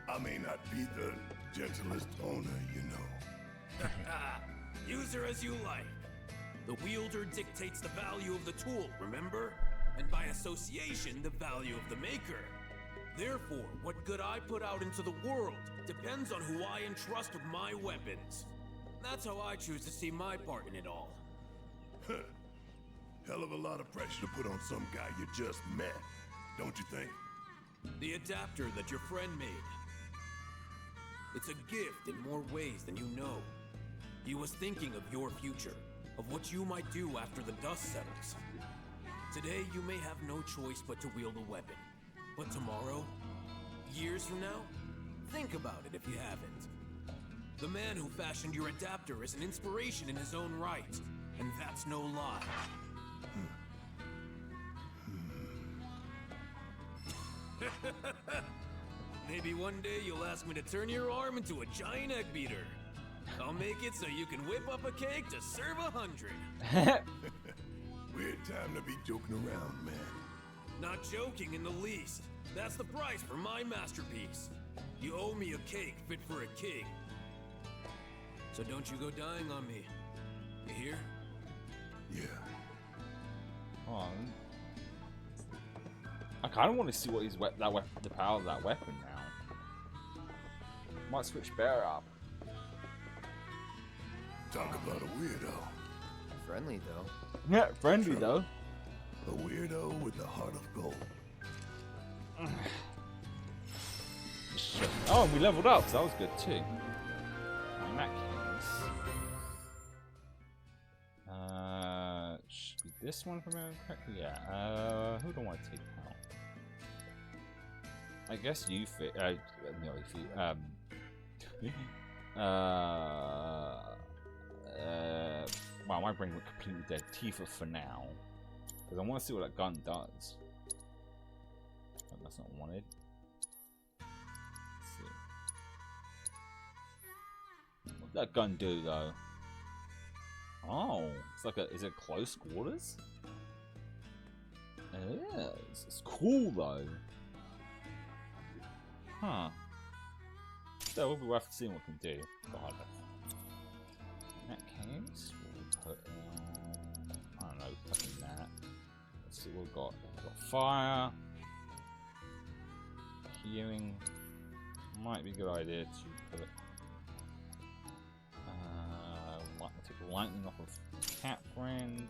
I may not be the gentlest owner, you know. Use her as you like. The wielder dictates the value of the tool, remember? And by association, the value of the maker. Therefore, what good I put out into the world depends on who I entrust with my weapons. That's how I choose to see my part in it all. Hell of a lot of pressure to put on some guy you just met, don't you think? The adapter that your friend made. It's a gift in more ways than you know. He was thinking of your future, of what you might do after the dust settles. Today, you may have no choice but to wield a weapon. But tomorrow, years from now, think about it if you haven't. The man who fashioned your adapter is an inspiration in his own right, and that's no lie. Maybe one day you'll ask me to turn your arm into a giant egg beater. I'll make it so you can whip up a cake to serve 100. Weird time to be joking around, man. Not joking in the least. That's the price for my masterpiece. You owe me a cake fit for a king. So don't you go dying on me. You hear? Yeah. I kind of want to see what his the power of that weapon now. Might switch bear up. Talk about a weirdo. Friendly, though. Yeah, friendly though. A weirdo with the heart of gold. Oh, and we leveled up, so that was good too. In that case, should be this one from correctly. Yeah. Who do I want to take out? I guess you fit. No, if you. Well, my brain went completely dead. Tifa for now, because I want to see what that gun does. Oh, that's not wanted. Let's see. What did that gun do though? Oh, it's like a. Is it close quarters? It is. It's cool though. Huh. So we'll be worth seeing what it can do. God. In that case, we'll put I don't know, fucking that. Let's see what we've got. We've got fire. Healing. Might be a good idea to put it. Take lightning off of Cat Friend.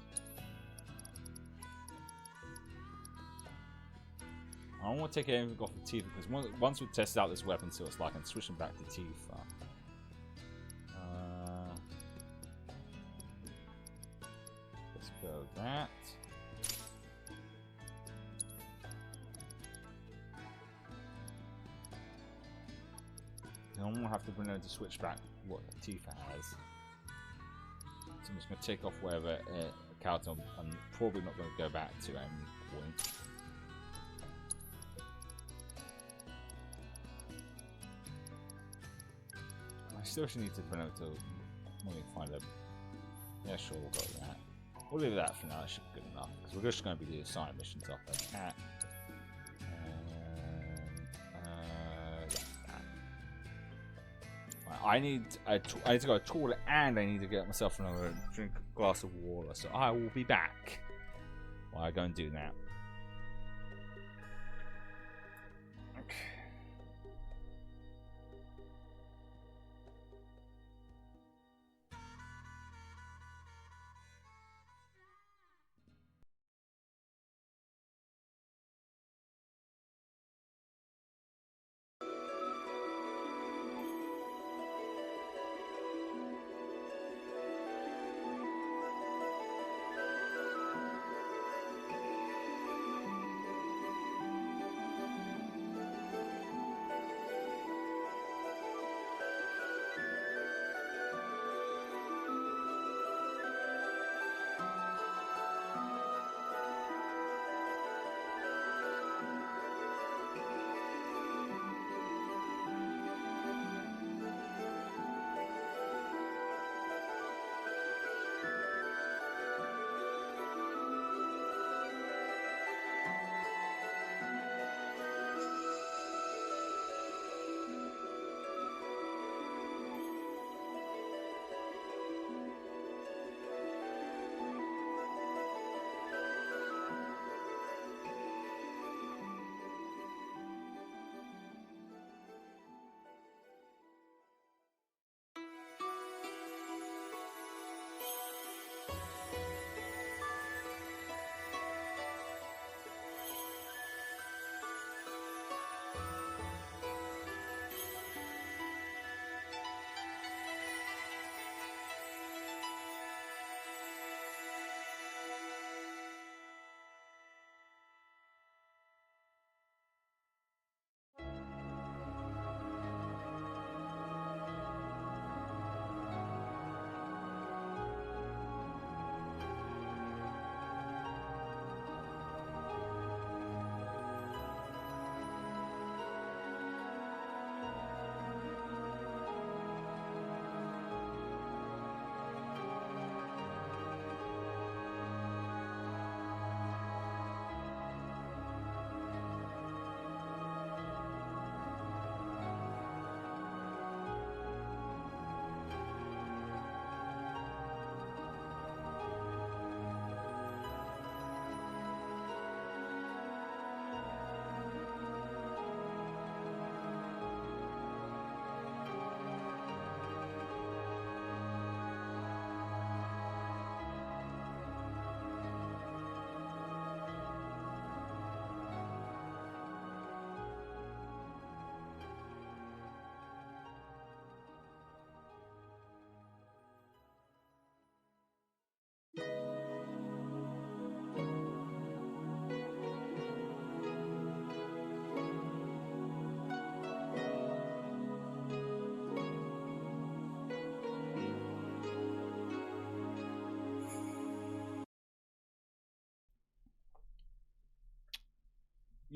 I don't want to take anything off of Tifa because once we test out this weapon, see what it's like, and switch them back to Tifa. Let's go that. And I'm gonna have to bring her to switch back what Tifa has. So I'm just gonna take off whatever cards I'm probably not gonna go back to at any point. I still should need to bring her to maybe find a. Yeah, sure, we'll go with that. We'll leave that for now. That should be good enough because we're just going to be doing side missions off that cat. I need to go to the toilet and I need to get myself another glass of water. So I will be back while I go and do that. Okay.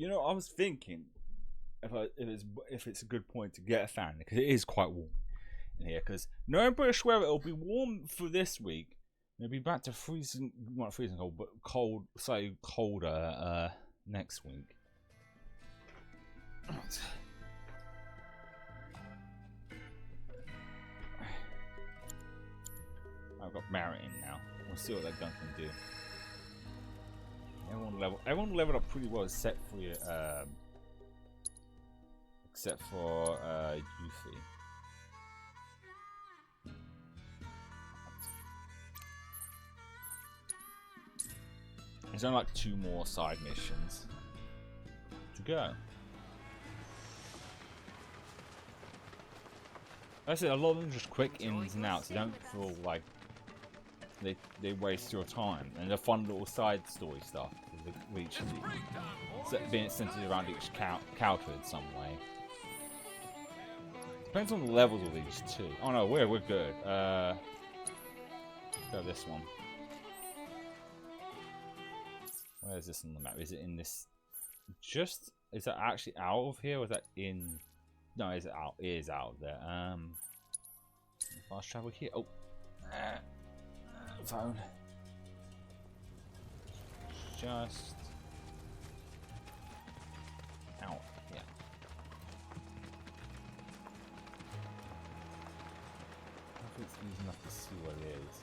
You know, I was thinking if it's a good point to get a fan, because it is quite warm in here. Because no British weather, it'll be warm for this week. It'll be back to freezing, not freezing cold, but cold, slightly colder next week. I've got Barrett in now. We'll see what that gun can do. Everyone leveled up pretty well except for Yuffie. There's only like 2 more side missions to go. I said a lot of them are just quick ins and outs. You don't feel like they waste your time, and the fun little side story stuff with each of these, being centered around each character in some way. Depends on the levels of these too. Oh no, we're good. Go this one. Where is this on the map? Is it in this? Is that actually out of here, or is that in? No, is it out? It is out of there. Fast travel here. Oh, phone. Just out here. Hopefully it's easy enough to see what it is.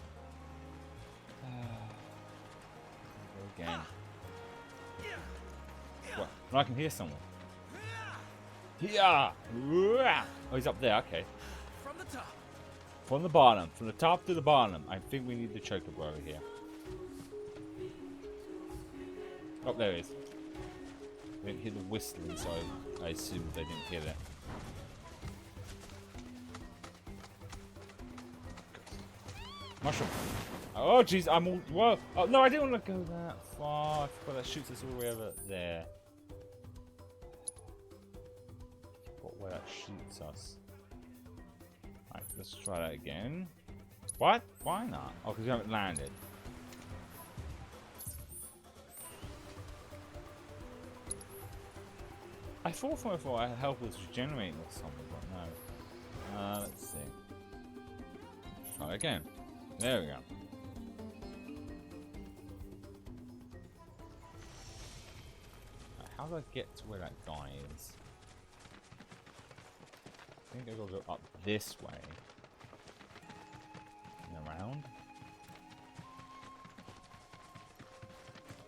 Go again. What? No, I can hear someone. Yeah. Oh, he's up there. Okay. From the top. From the bottom. From the top to the bottom. I think we need the chocobo over here. Oh, there he is. I didn't hear the whistling, so I assumed they didn't hear that. Mushroom. Oh, jeez. I'm all... Whoa. Oh, no, I didn't want to go that far. I forgot that shoots us all the way over there. Where that shoots us. Alright, let's try that again. What? Why not? Oh, because we haven't landed. I thought from before I help us regenerate or something, but no. Let's see. Try it again. There we go. Right, how do I get to where that guy is? I think I gotta go up this way. And around.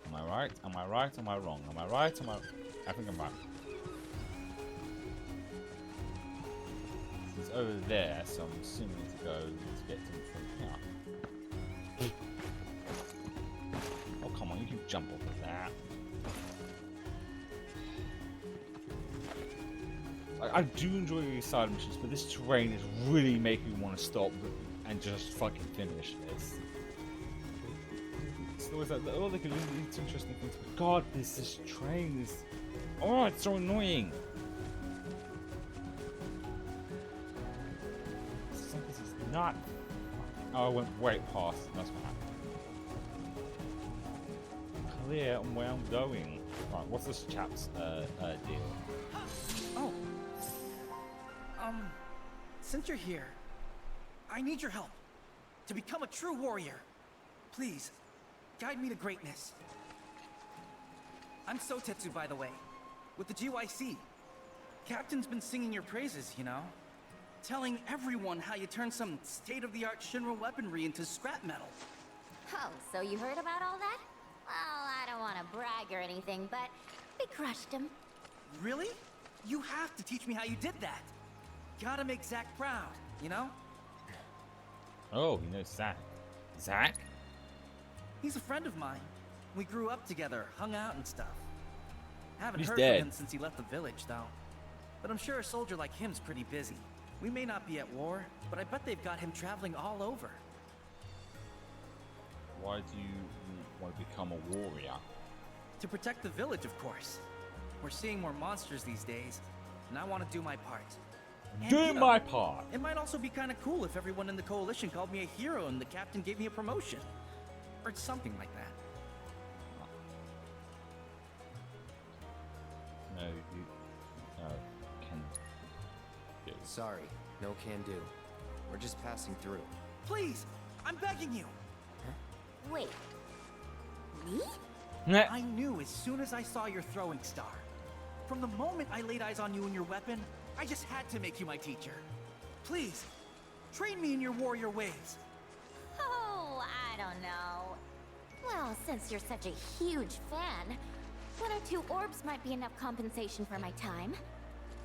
Am I right? Am I right? Am I wrong? Am I right? I think I'm right. He's over there, so I'm assuming to go to get to him from here. Oh, come on, you can jump over that. I do enjoy these side missions, but this terrain is really making me want to stop and just fucking finish this. It's always like, oh, look at these interesting things. But God, this train is... Oh, it's so annoying. This is not... Oh, I went way past. That's what happened. Clear on where I'm going. Right, what's this chap's deal? Oh. Since you're here, I need your help to become a true warrior. Please, guide me to greatness. I'm Sotetsu, by the way, with the GYC. Captain's been singing your praises, you know? Telling everyone how you turned some state-of-the-art Shinra weaponry into scrap metal. Oh, so you heard about all that? Well, I don't want to brag or anything, but we crushed him. Really? You have to teach me how you did that. Gotta make Zack proud, you know? Oh, he knows Zack. Zack? He's a friend of mine. We grew up together, hung out and stuff. Haven't He's heard dead. from him since he left the village, though. But I'm sure a soldier like him's pretty busy. We may not be at war, but I bet they've got him traveling all over. Why do you want to become a warrior? To protect the village, of course. We're seeing more monsters these days, and I want to do my part. And, Do you know, my part! It might also be kind of cool if everyone in the coalition called me a hero and the captain gave me a promotion. Or something like that. you can do. Sorry, no can do. We're just passing through. Please, I'm begging you. Wait. Me? Nah. I knew as soon as I saw your throwing star. From the moment I laid eyes on you and your weapon, I just had to make you my teacher. Please, train me in your warrior ways. Oh, I don't know. Well, since you're such a huge fan, 1 or 2 orbs might be enough compensation for my time.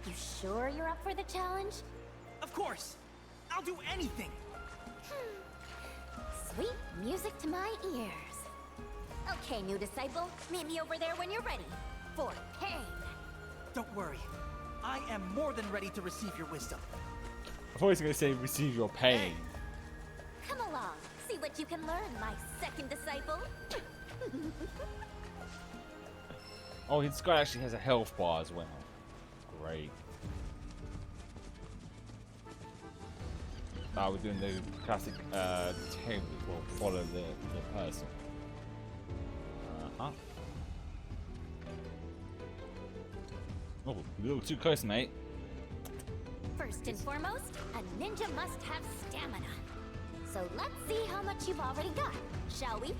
You sure you're up for the challenge? Of course. I'll do anything. Sweet music to my ears. Okay, new disciple, meet me over there when you're ready. For pain. Don't worry. I am more than ready to receive your wisdom. I thought he was going to say receive your pain. Come along, see what you can learn, my second disciple. Oh, this guy actually has a health bar as well. Great. We're doing the classic table. We'll follow the person. Uh-huh. Oh, a little too close, mate. First and foremost, a ninja must have stamina. So let's see how much you've already got, shall we?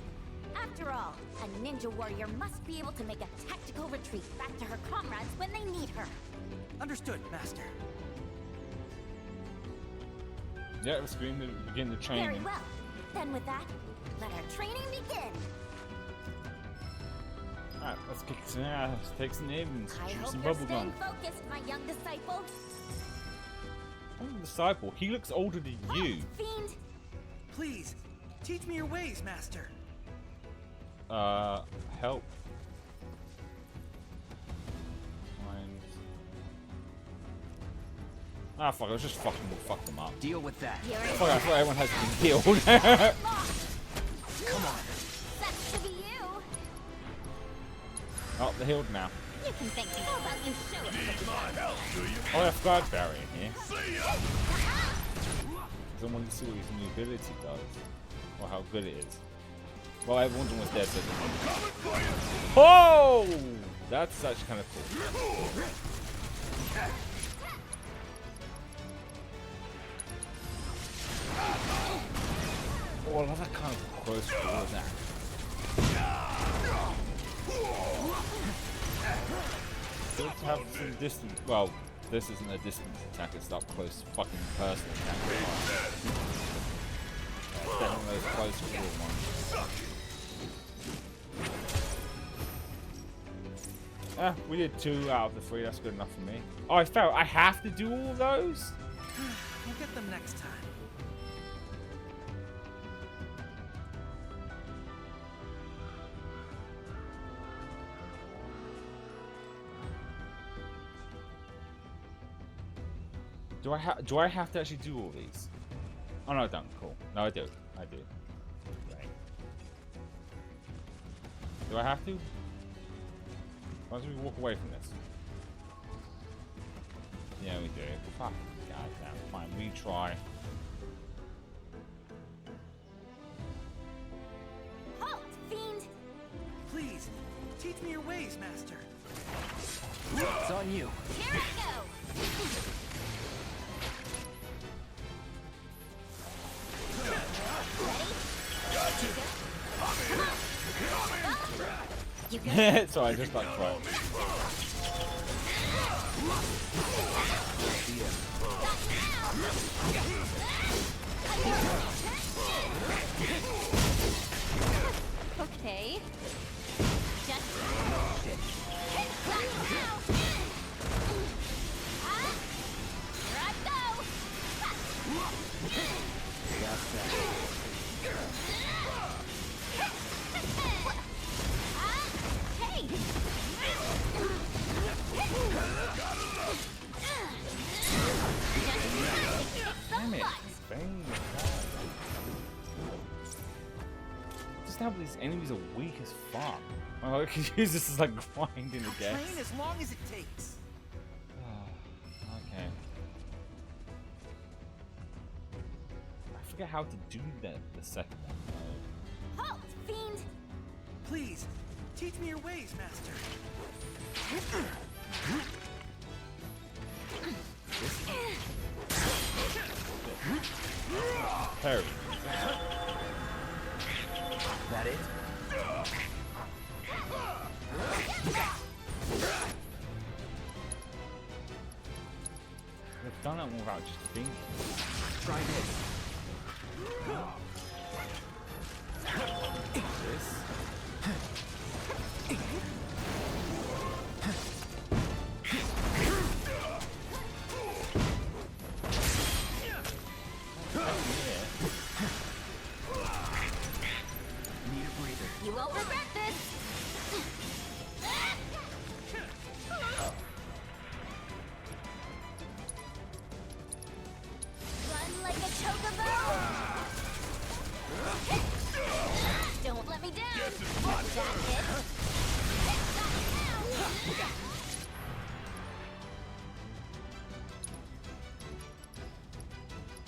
After all, a ninja warrior must be able to make a tactical retreat back to her comrades when they need her. Understood, Master. Yeah, let's begin the training. Very well. Then with that, let our training begin. Alright, let's kick some ass, take some names, I shoot hope some you're bubble staying gum. focused, my young disciple. Young disciple, he looks older than you. Fiend! Please, teach me your ways, Master. Help. Find. Ah, fuck, let's just fuck them up. Deal with that. You're Fuck, I thought everyone has been healed. Come on. That's to be you. Oh, they're healed now. You can thank me. How about you show us what you My help, do you? Oh, I have guard barrier in here. See ya! Because I want to see what his new ability does. Or how good it is. Well, everyone's almost dead, so... Coming for you! Oh! That's actually kind of cool. Oh, I love that kind of close towards that. Good to have some distance. Well, this isn't a distance attack, it's up close fucking personal attack. It's definitely those close forward ones. Ah, we did 2 out of the 3, that's good enough for me. Oh, I failed. I have to do all those? We'll get them next time. Do I have to actually do all these? Oh no, I don't. Cool. No, I do. I do. Right. Do I have to? Why don't we walk away from this? Yeah, we do. Fuck. Goddamn. Fine. We try. Halt, fiend! Please, teach me your ways, Master. It's on you. Here I go! You good? Sorry, I just like right. Okay. Just hit that now. Here I go. Got that. Hey. Damn it. Bang. Just how these enemies are weak as fuck. Oh, I could use this as like grinding Train again. as long as it takes. Okay. I forget how to do that the second one. Halt, fiend. Please, teach me your ways, Master. Parry. That it? They've done it without just thinking. Try this. This. Need a breather. You won't regret this. Run like a chocobo. Don't let me down. That's it.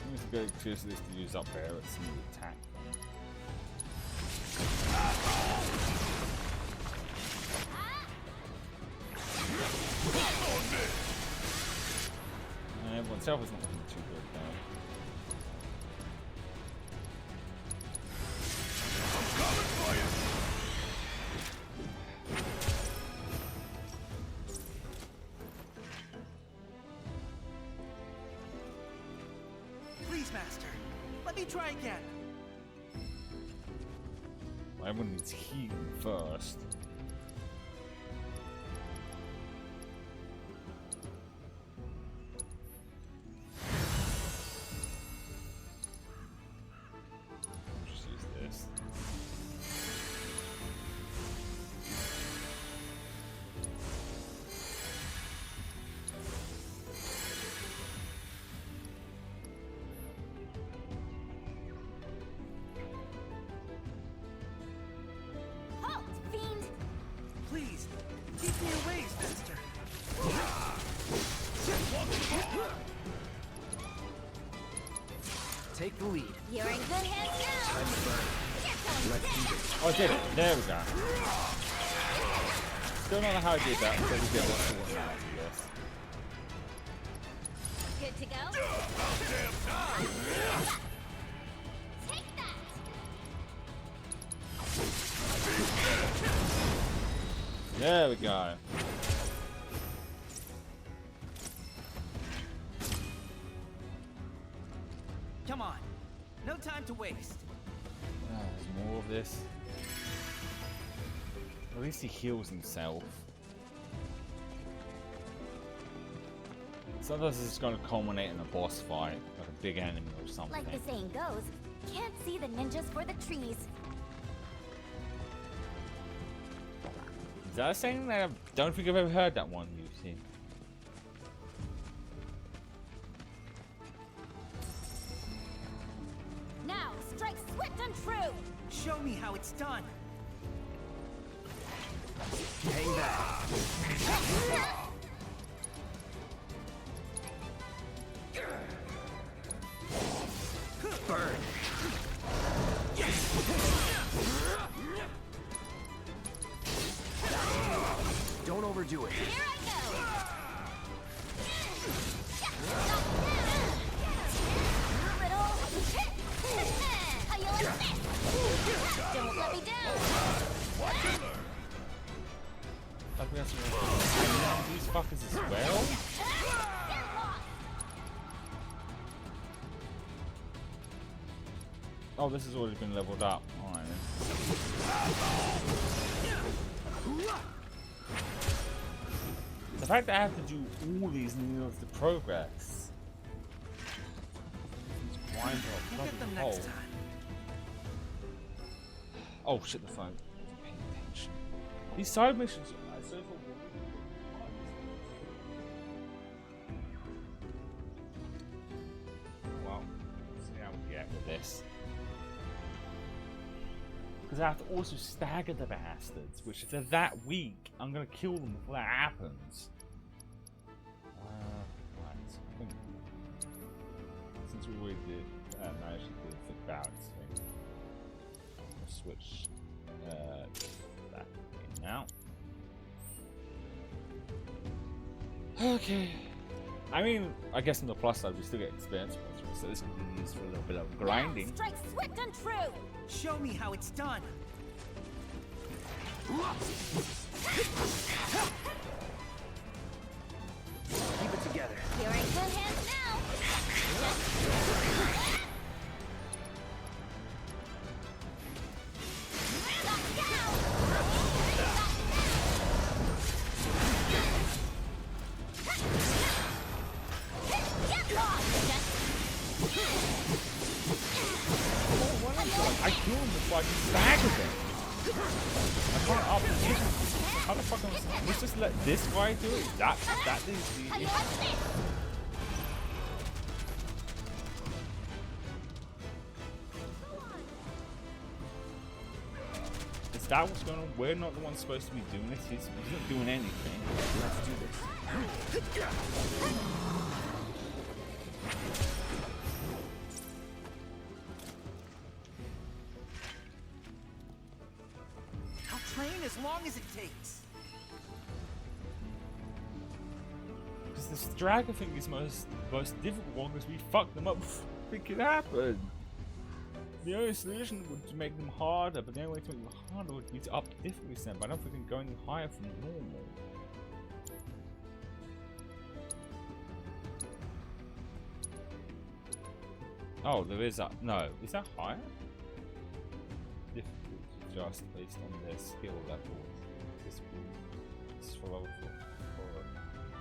I'm just going to choose this to use up there at some of the attack. And everyone's health is not looking too good though. Please, Master. Let me try again. Well, everyone needs healing first. Just use this. Halt, fiend! Please, keep me away, Master. Take the lead. You're in good hands now. Oh, I did it. There we go. Still don't know how I did that. So we did what's the one now, I guess. Good to go? Take that! There we go. Come on. No time to waste. There's more of this. At least he heals himself. Sometimes it's going to culminate in a boss fight, like a big enemy or something. Like the saying goes, can't see the ninjas for the trees. Is that a saying that I don't think I've ever heard that one, you see? Now, strike swift and true! Show me how it's done. Hang back. Burn. Don't overdo it. Here I go! Little... How you like this? Don't let me down! Like we have to these fuckers as well? Oh, this has already been leveled up. Alright then. The fact that I have to do all these in order to progress. Grind We'll up get them bloody next hole. time. Oh shit, the phone. Paying attention. These side missions are so far. Well, let's see how we get with this. Because I have to also stagger the bastards, which if they're that weak, I'm going to kill them before that happens. Right. I think since we already did managed to do the balance thing, I'll switch that in now. Okay. I mean, I guess on the plus side, we still get experience points from it, so this can be used for a little bit of grinding. Now, strike swift and true. Show me how it's done. Keep it together. You're in good hands now. I kill him before I can stagger them. I can't up the mission. How the fuck am I? Let's just let this guy do it. That is the issue. Is that what's going on? We're not the ones supposed to be doing this. He's not doing anything. Let's do this. I'll train as long as it takes. Because the Straga thing is most difficult one because we fucked them up before it could happen. The only solution would to make them harder, but the only way to make them harder would be to up the difficulty set, but I don't think we can go any higher from normal. Oh, there is that. No, is that higher? Difficulty just based on their skill levels. This is for level 4.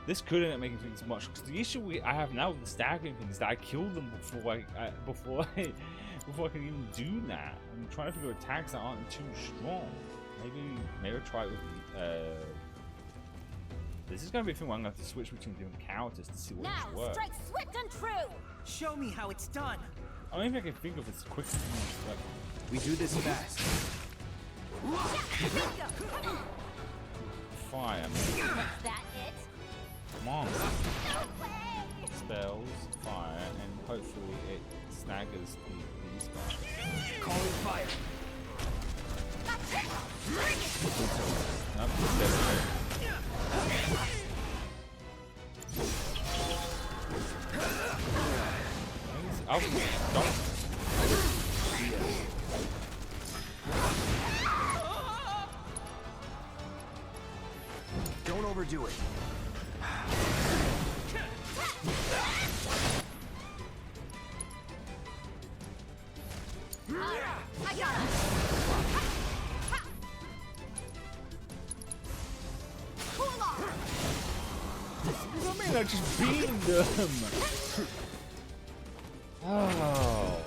This couldn't make things much because the issue I have now with the staggering thing is that I kill them before I can even do that. I'm trying to figure out attacks that aren't too strong. Maybe I'll try it with the. This is gonna be a thing where I'm gonna have to switch between different characters to see what Now, works. strike swift and true. Show me how it's done. I don't think I can think of as quick as like, We do this fast. fire. What's that it? Come on. No way. Spells, fire, and hopefully it snaggers these guys. Call it fire. Nope, definitely. Oh, Don't overdo it. I got it. Cool off. I mean, I just beamed them. Oh,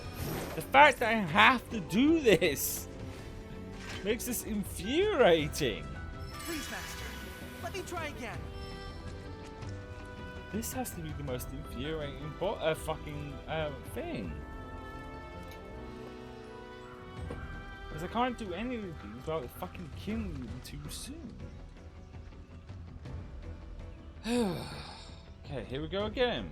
the fact that I have to do this makes this infuriating. Please, Master. Let me try again. This has to be the most infuriating fucking thing. Because I can't do any of these without fucking killing them too soon. Okay, here we go again.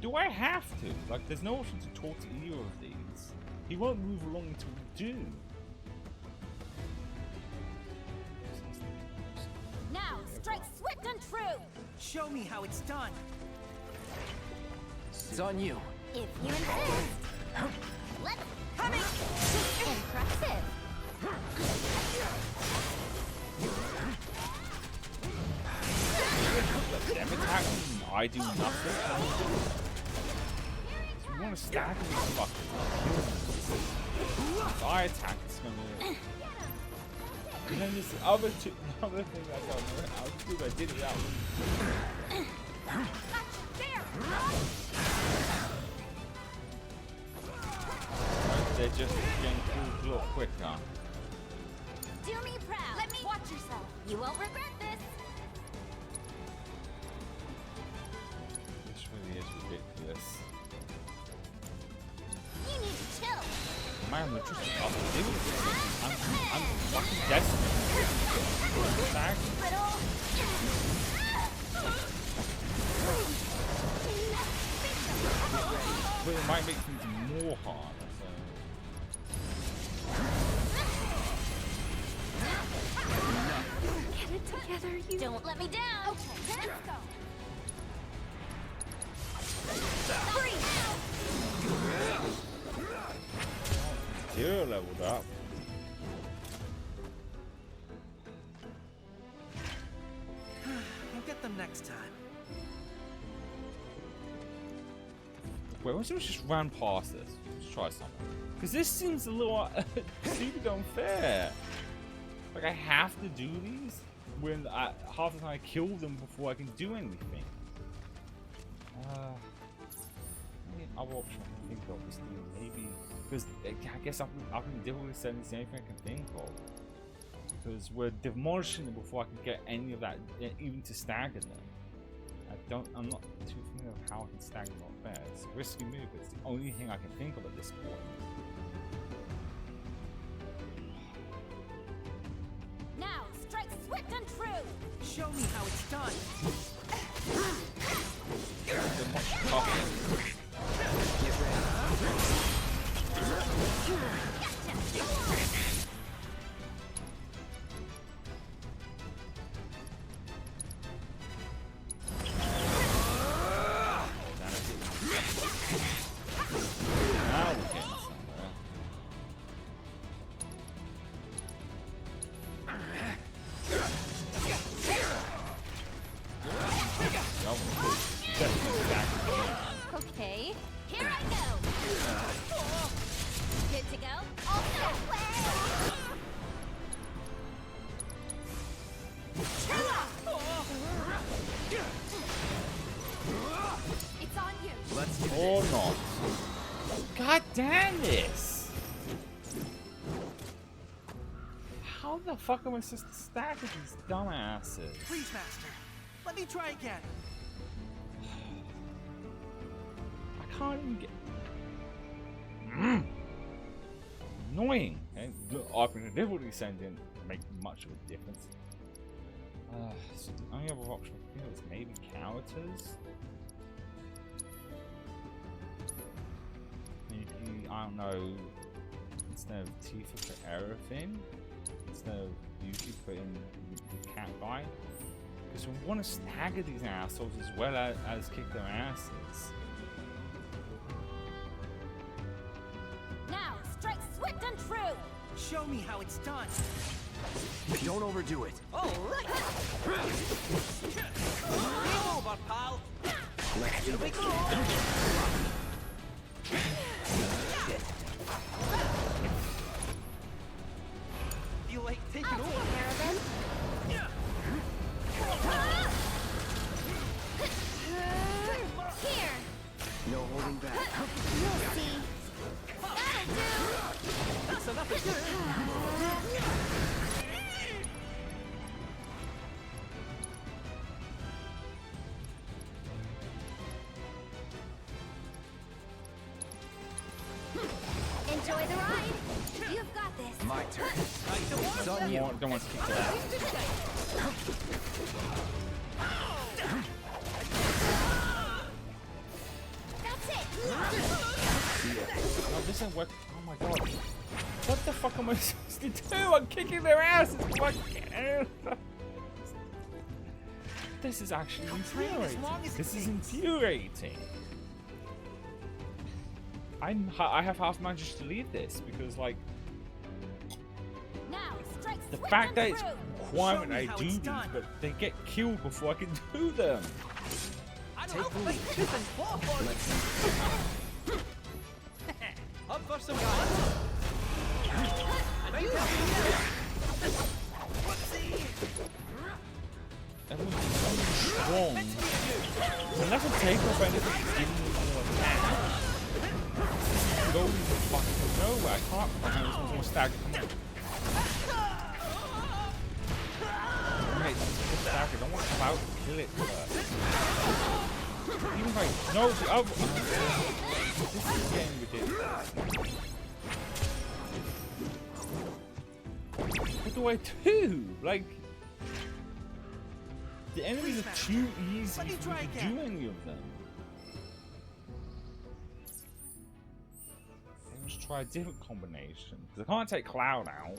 Do I have to? Like, there's no option to talk to either of these. He won't move along until we do. Now, strike swift and true. Show me how it's done. It's on you. If you insist. Let's coming. Impressive. Let them attack me and I do nothing. If you want to stack me, fuck. If I attack, it's gonna. And then this other thing I don't know how to do, I did it that way. They're just getting killed a lot quicker. Do me proud. Let me watch yourself. You won't regret this. This really is ridiculous. You need to chill. Man, we're just up to do it. I'm fucking desperate. Stack. But it might make things more hard. Get it together, you. Don't let me down. Okay. material leveled up. I'll get them next time. Wait, let's just run past this. Let's try something. Because this seems a little super unfair. Like, I have to do these when half the time I kill them before I can do anything. Maybe other option I can think of is maybe, because I guess up in difficulty setting is the only thing I can think of. Because we're demolishing them before I can get any of that, even to stagger them. I'm not too familiar with how I can stagger them up there. It's a risky move, but it's the only thing I can think of at this point. Now, strike swift and true! Show me how it's done. They're much tougher. Okay, here I go! Good to go? Also it's on you! Let's do Or not. God damn this! How the fuck am I supposed to stack with these dumbasses? Please, Master. Let me try again. I can't even get. Annoying. And up in the difficulty setting didn't make much of a difference. So the only other option I feel is maybe counters. Maybe, I don't know, instead of Tifa for everything, instead of Yuki putting the cat guy. Because we want to stagger these assholes as well as kick their asses. Now, strike swift and true! Show me how it's done. Don't overdo it. All right. Game over, pal. Let's do it. Feel like taking I'll over. take care of them. Here! No holding back. You'll see. That'll do! That's enough of you. Enjoy the ride! You've got this! My turn. It's on you. Don't want to kick their ass. That's it! No, this ain't work. Oh my god. What the fuck am I supposed to do? I'm kicking their asses. This is actually infuriating. This is infuriating. I have half managed to leave this because, like, Now, strike the swift fact and that it's true. requirement Show me I how do it's these, done. but they get killed before I can do them. I don't know, like tooth and claw for you. Up for some guns. And you Everyone's so strong. Unless I take off anything, giving me more attack. Go fucking nowhere. I can't find this one's more stagger. Come on. Mate, it's stagger. I don't want to come out and kill it first. Even if I know the other. This is getting ridiculous. What do I do? Like, the enemies are too easy Let me for try me to again. do any of them. Let's try a different combination. Because I can't take Cloud out.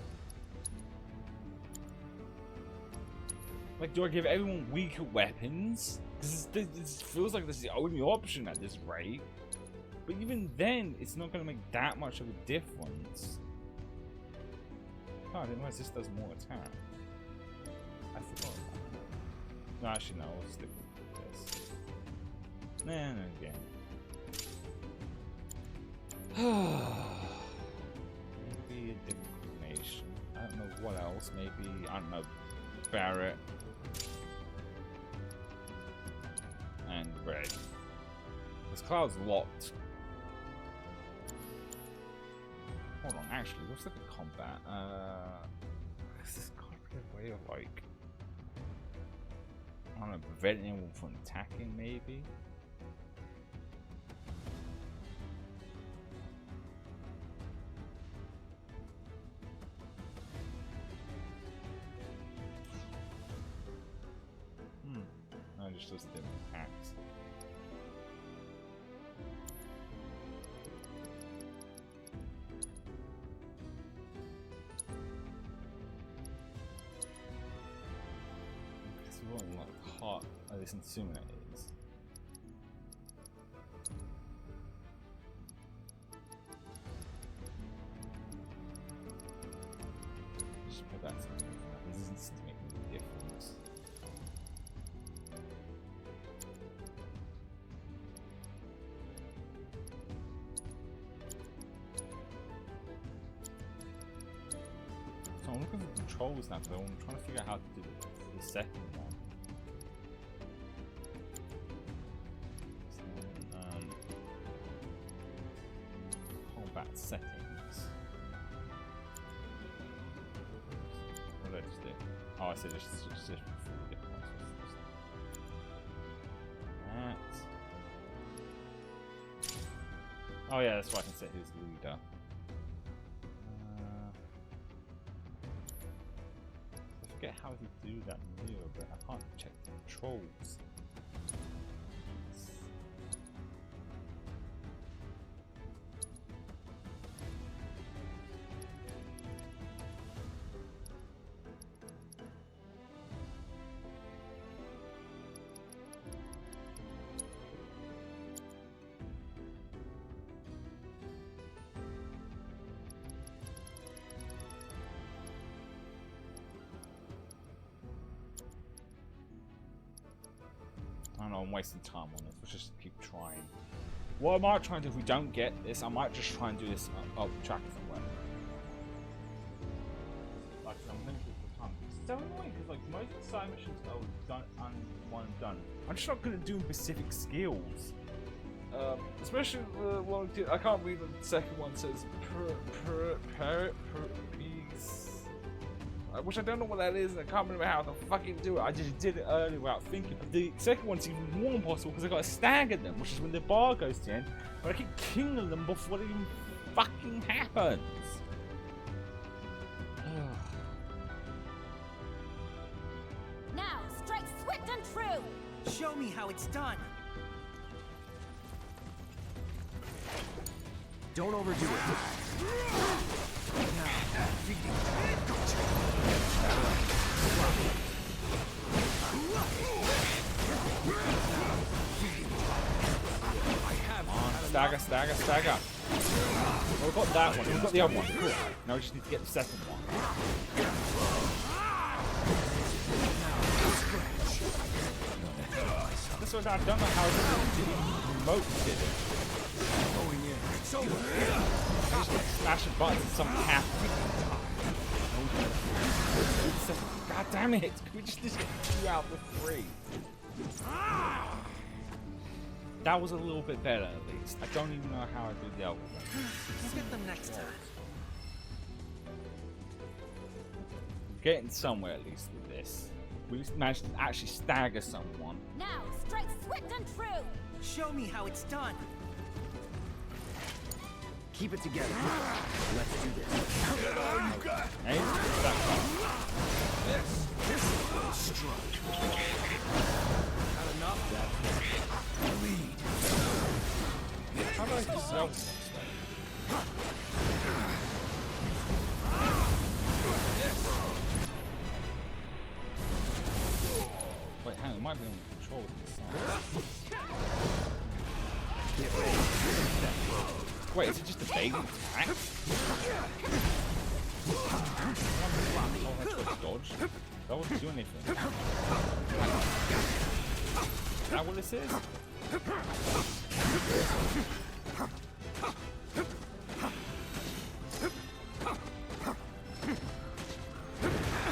Like, do I give everyone weaker weapons? Because this feels like this is the only option at this rate. But even then, it's not going to make that much of a difference. Oh, I didn't realize this does more attack. I forgot about that. No, actually, no, I'll stick with this. Nah, no, again. Maybe a different combination. I don't know what else. Maybe, I don't know, Barrett. And red. This cloud's locked. Hold on, actually, what's the combat? This is kind of a way of like, I don't know, preventing anyone from attacking, maybe. No, it just does different attacks. Like hot, at least assuming it is. Just put that something. This doesn't make any difference. So I'm looking for controls now because I'm trying to figure out how to do the second one. Combat settings. What did I just do? Oh, I said just four different ones. That. Oh yeah, that's why I can set his leader. I forget how to do that maneuver, but I can't check the controls. I don't know, I'm wasting time on this. Let's just keep trying. What I might try and do if we don't get this, I might just try and do this up track somewhere. Like, I'm limited for time. It's so annoying because like most of the side missions are done and one and done. I'm just not good at doing specific skills. Especially the one I can't read what the second one says. Which I don't know what that is, and I can't remember how to fucking do it. I just did it earlier without thinking. The second one's even more impossible because I got to stagger them, which is when the bar goes to end, but I keep killing them before it even fucking happens. Now, strike swift and true! Show me how it's done. Don't overdo it. Stagger. Well, we've got that one. We've got the other one. Cool. Now we just need to get the second one. This was I don't know how the remote did it. I just like smashing buttons and something happened. God damn it! Can we just get 2 out of the 3? That was a little bit better at least. I don't even know how I did the other one. Let's get them next time. Getting somewhere at least with this. We managed to actually stagger someone. Now, strike swift and true! Show me how it's done. Keep it together. Let's do this. Hey, that one. This is a little strong. Not enough that Lead. How do I just sell this? Wait, hang on, it might be on control of this side. Get ready. Wait, is it just a baby attack? Dodge. That wouldn't do anything. Is that what this is?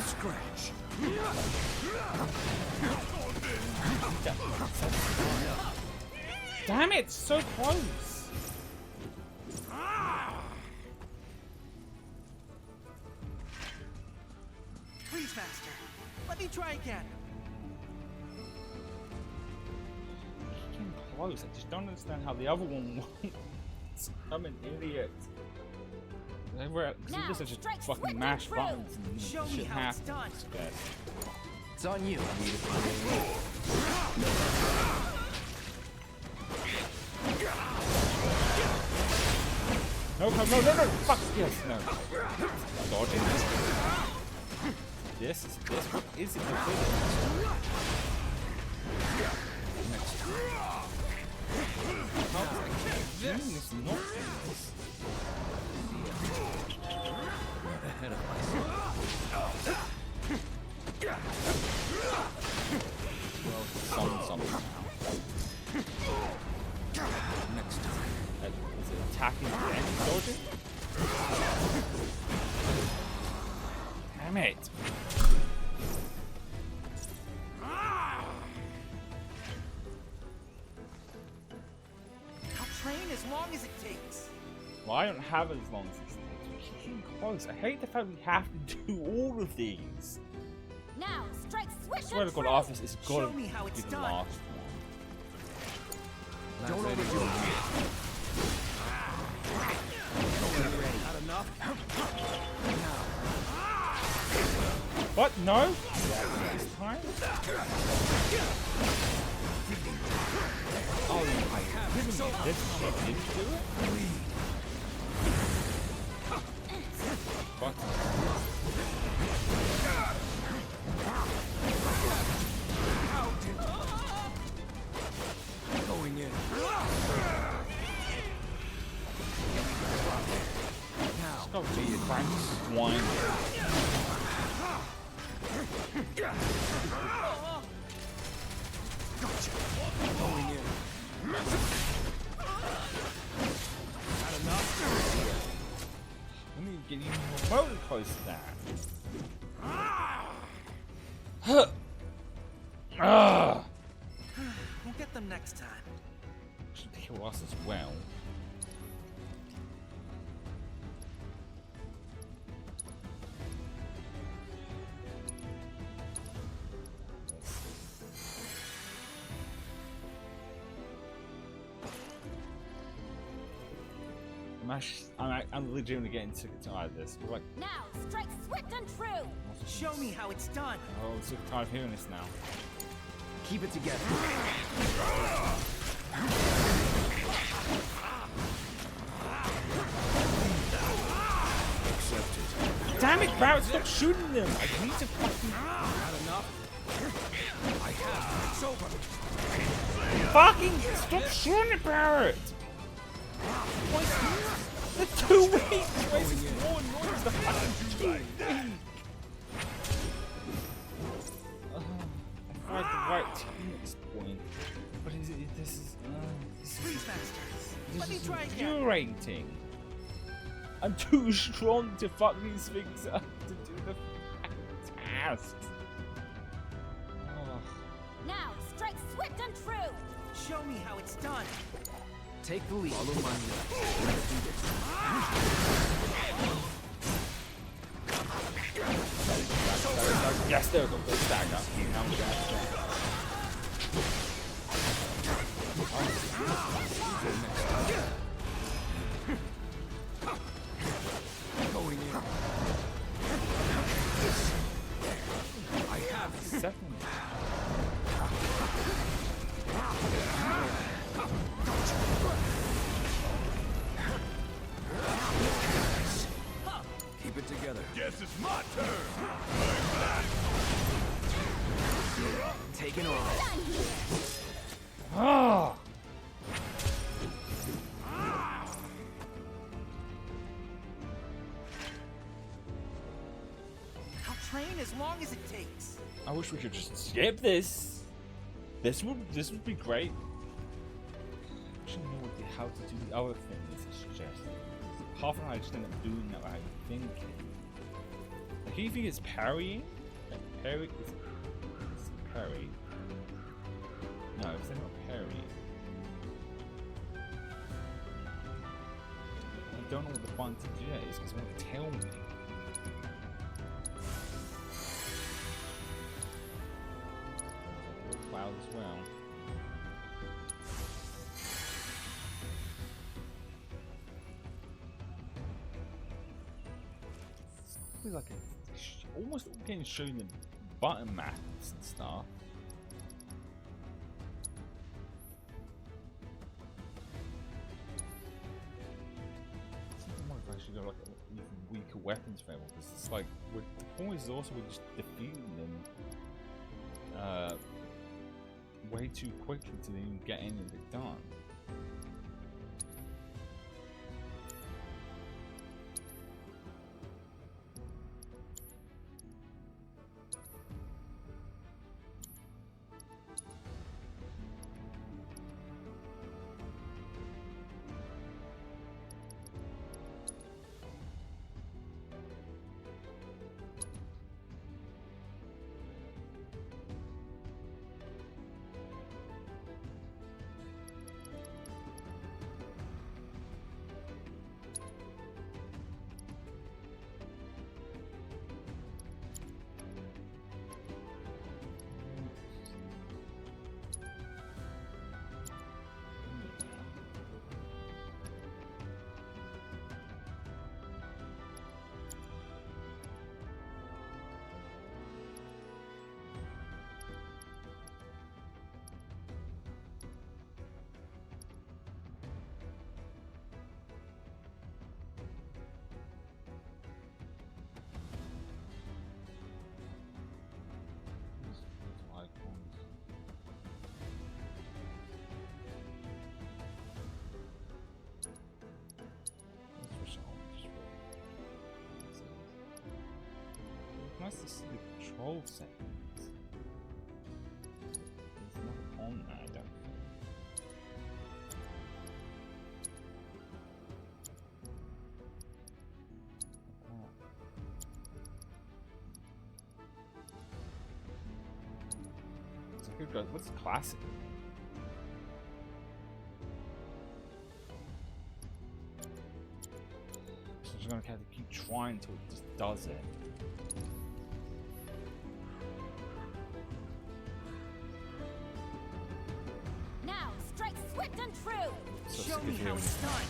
Scratch. Damn it, so close. Please, Master. Let me try again. Fucking close. I just don't understand how the other one won't. I'm an idiot. Because this is just fucking mash buttons and Show me shit how it's happens. done. It's on you. No, fuck, yes, no. Dodging. This, what is it? This not Ahead of myself. well, some now. Next time. Is it attacking and dodging? Damn it! I'll train as long as it takes. Well, I don't have as long as this takes. We're getting close. I hate the fact we have to do all of these. Now, strike swish I swear and to God, through. Office is gotta Show me how it's be the done. last one. Don't overdo it. Not enough? What? No? This time? Oh, I have this shit didn't do it? What? Going in. Now, go be your crank swine. Going in. Not enough? Let me get even remotely close to that. We'll get them next time. Should kill us as well. I'm legitimately getting sick and tired of this. We're like, Now, strike swift and true. Show me how it's done. oh, I'm sick and tired of hearing this now. Keep it together. Accepted. Damn it, Barrett, stop shooting them! I need to fucking. Not enough. I have. It's over. Fucking stop shooting it, Barrett! The 2 weeks! Wasting more noise than fucking 2 weeks! I tried the right team at this point. But this is Please, Master. Let me try again. infuriating. I'm too strong to fuck these things up to do the fucking tasks. Oh. Now, strike swift and true. Show me how it's done. Take the lead. Follow my lead. Let's do this. Yes, there we go. Good stagger. Now we got Going in. I have. second. Keep it together. Guess it's my turn. Taking over. Ah! train as long as it takes. I wish we could just skip this. This would be great. I should know how to do the other thing this is suggesting. Half an hour I just end up doing that without thinking. Like, you think it's parrying? Like, parry is parry. No, it's not parry. I don't know what the fun to do that is because it won't tell me. Cloud as well. It's like almost getting shown the button maps and stuff. I wonder if I should go like an even weaker weapons for everyone, because it's like the point is also we're just defeating them way too quickly to even get anything done. Nice to see the control settings. There's nothing on that, I don't think. It's like, good guys, what's classic? So I'm just gonna have to keep trying until it just does it. Swift and true. Show me how it's done.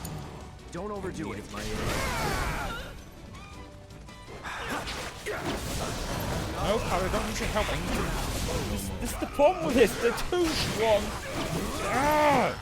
Don't overdo it, my No, Power, I don't need your help. I need you. This is the problem with this. They're too strong. Ah!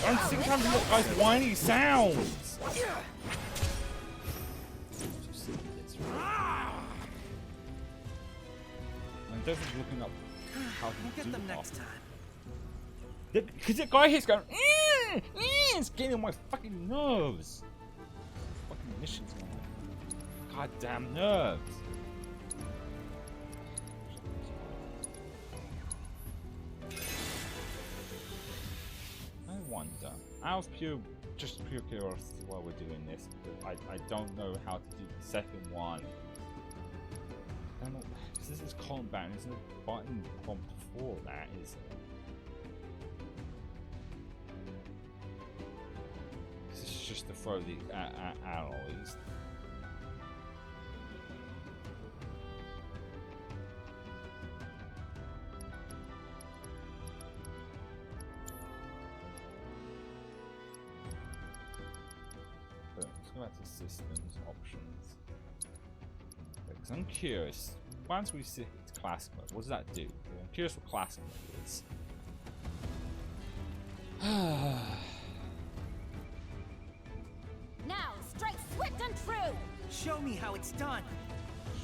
I'm sick of these guys' whiny sounds. I'm definitely looking up how to We'll get them next time. Because the guy here's going, it's getting on my fucking nerves. Fucking missions on my goddamn nerves. I wonder, out of pure curiosity while we're doing this, because I don't know how to do the second one. I don't know, because this is combat and there's no button prompt for that, is it? This is just to throw the alloys. Let's go back to systems options. Because I'm curious. Once we see it's classic mode, what does that do? I'm curious what classic mode is. Now, strike swift and true! Show me how it's done.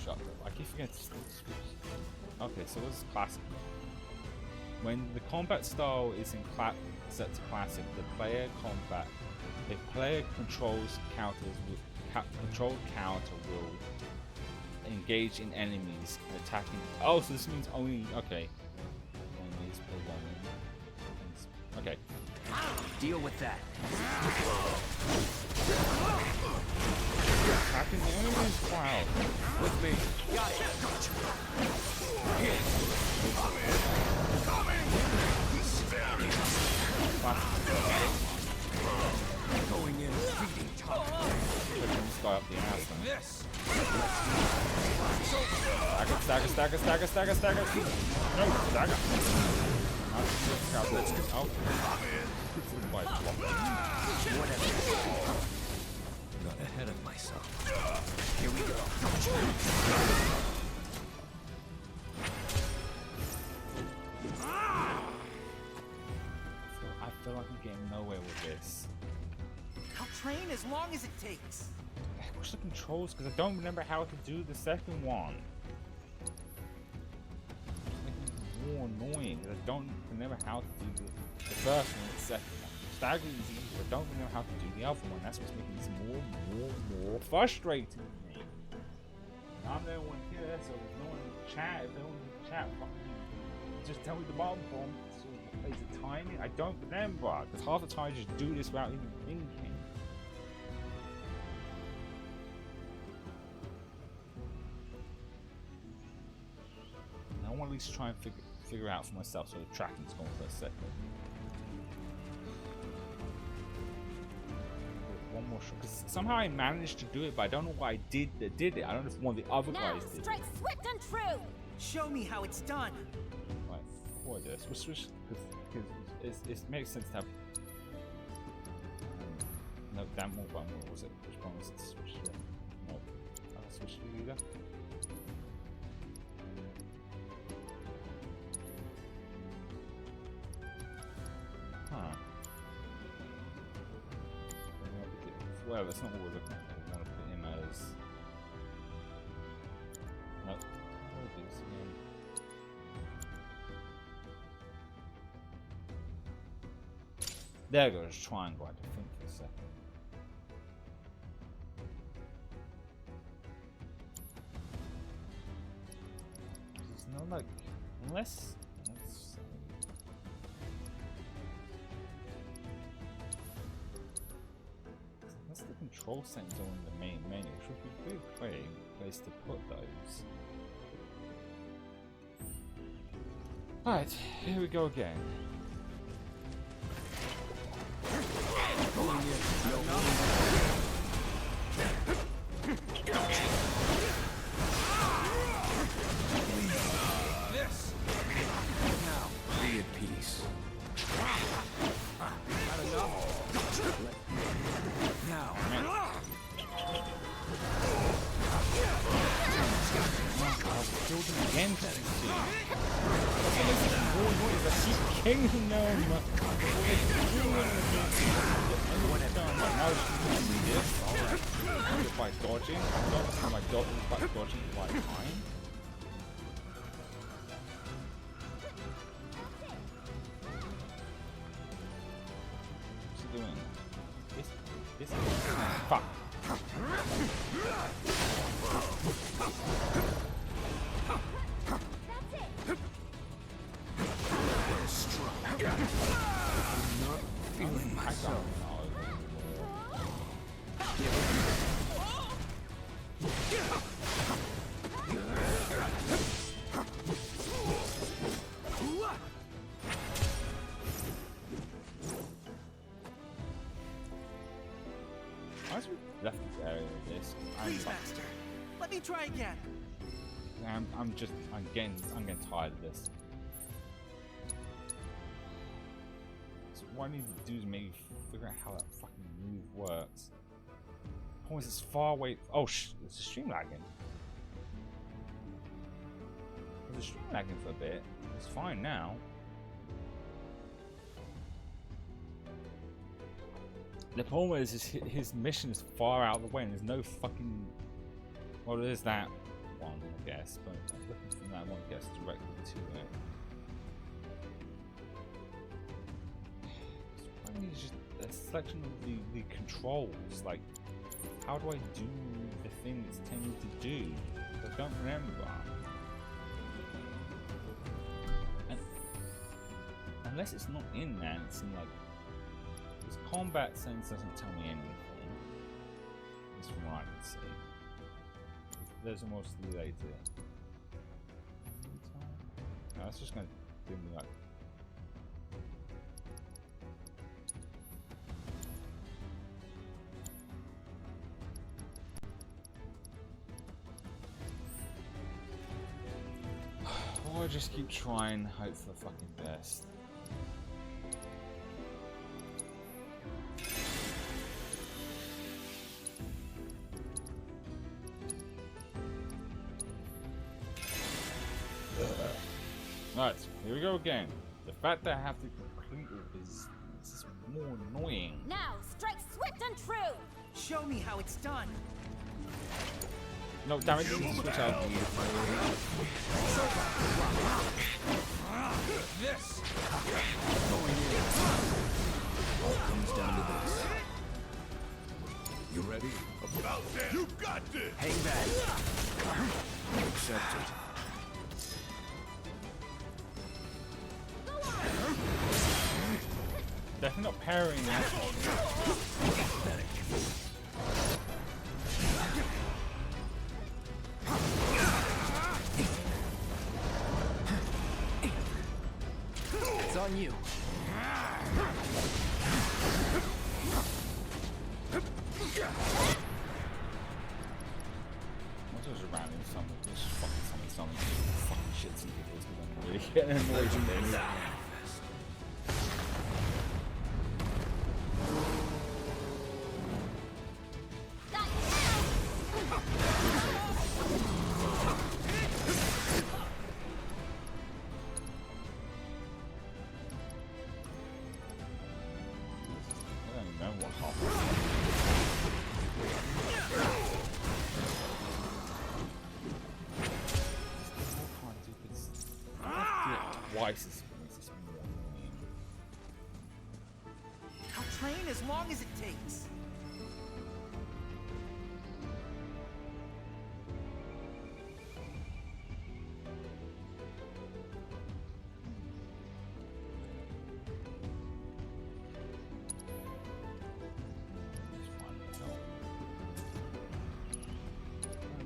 Shut up. I keep forgetting to switch. Okay, so what's classic mode? When the combat style is in set to classic, the player combat. If player controls counters with controlled counter will engage in enemies and attacking. Oh, so this means only okay. Enemies per one. Okay. Deal with that. Attacking the enemies. Wow. With me. Got it. Going in, feeding time. Pushing this guy up the ass. This. Stagger. No, stagger. Let's go. Oh. Got ahead of myself. Here we go. I feel like I'm getting nowhere with this. I'll train as long as it takes. What's the controls? Because I don't remember how to do the second one. It's making it more annoying because I don't remember how to do the first one and the second one. Stagger is easy, but I don't remember how to do the other one. That's what's making this more frustrating to me. And I'm the only one here, so there's no one in the chat. If no one in the chat, just tell me the bottom bomb. So is it timing? I don't remember because half the time I just do this without even thinking. I want to at least try and figure out for myself so the tracking's going for a second. One more shot, because somehow I managed to do it, but I don't know why I did it. I don't know if one of the other guys did. Now, strike swift and true! Show me how it's done. Right, before this, we'll switch, because it makes sense to have. No, damn, what was it? Which one was it? Switch to? No, switch to either. Huh. Well, that's not what we're looking at. We want to put him as. Nope. I'll do this again. There goes triangle. I had to think for a second. There's no like, unless. The control settings are in the main menu, which would be a good place to put those. Alright, here we go again. This. Now, be at peace. Not enough. Now. Killed him again. I keep killing him now. Now it's by dodging. By dodging the right time. What's he doing? This fuck. Feeling myself. Once we left this area of this, Please, Master. Let me try again. I'm getting tired of this. So what I need to do is maybe figure out how that fucking move works. Oh, is this far away? Oh, it's a stream lagging. the stream lagging for a bit. It's fine now. The problem is his mission is far out of the way and there's no fucking... Well, there's that one, I guess, but I was looking from that one, I guess, directly to it. It's just a selection of the controls, like, how do I do the thing it's telling me to do? I don't remember. And unless it's not in there, it's in like this combat sense doesn't tell me anything. That's from what I can see. There's almost later. No, it's just gonna give me like. I just keep trying, hope for the fucking best. Right, here we go again. The fact that I have to complete it is just more annoying. Now, strike swift and true! Show me how it's done. No, damn it, you can switch out. This! All comes down to this. You ready? About that. You got this! Hang back. Accepted. Definitely not parrying that. It's on you. What's those around in some of this fucking fucking shits and giggles because I'm really getting annoyed with this. I'll train as long as it takes.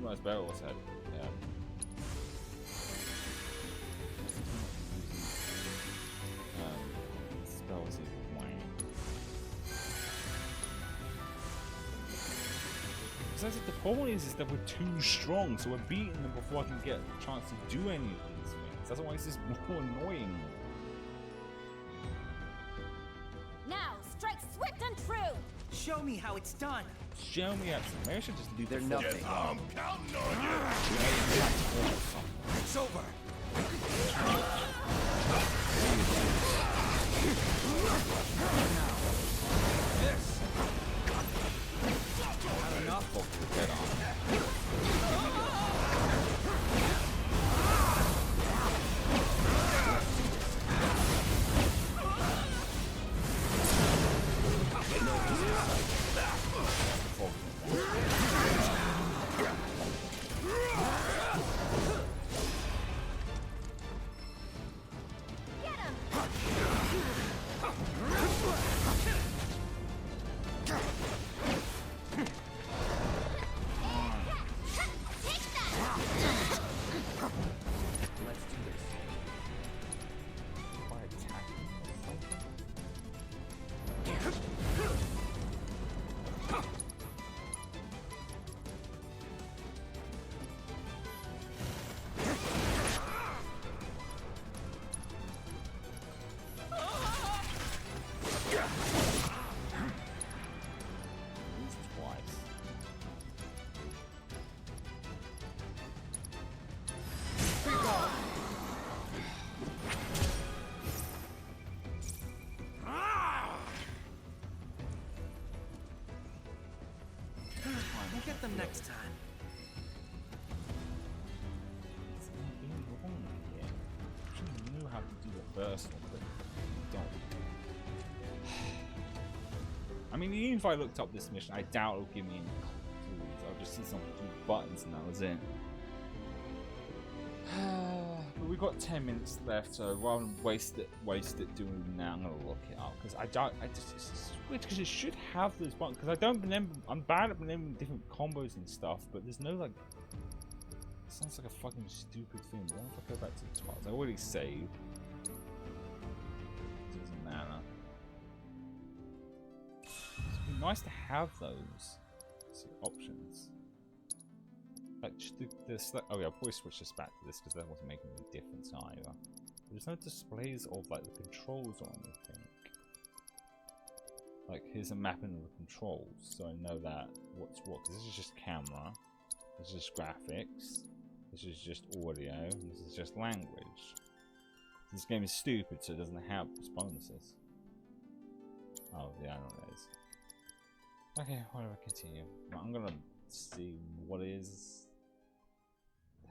That's better what's that? Yeah. Spell is equal wang. Because the problem is that we're too strong, so we're beating them before I can get a chance to do any of these things. That's why it's just more annoying. Now, strike swift and true! Show me how it's done. Show me up. Maybe I should just do They're the nothing. Yes, I'm counting on you. It's over! This! Not enough. Get on. Get him! You get them next time. I knew how to do the first one, but I don't. I mean, even if I looked up this mission, I doubt it'll give me any clues. I'll just see some buttons and that was it. But we've got 10 minutes left, so rather than waste it doing it now, I'm gonna look it up because it's weird because it should have those buttons. Because I don't remember. I'm bad at remembering different combos and stuff, but there's no like. It sounds like a fucking stupid thing. But what if I go back to the top? I already saved. It doesn't matter. It'd be nice to have those options. Like oh yeah, I'll probably switch this back to this because that wasn't making any difference either. There's no displays of like the controls or anything. Like here's a mapping of the controls, so I know that what's what. Because this is just camera, this is just graphics, this is just audio, and this is just language. This game is stupid, so it doesn't have bonuses. Oh yeah, I know what it is. Okay, why do I continue? Well, I'm gonna see what is.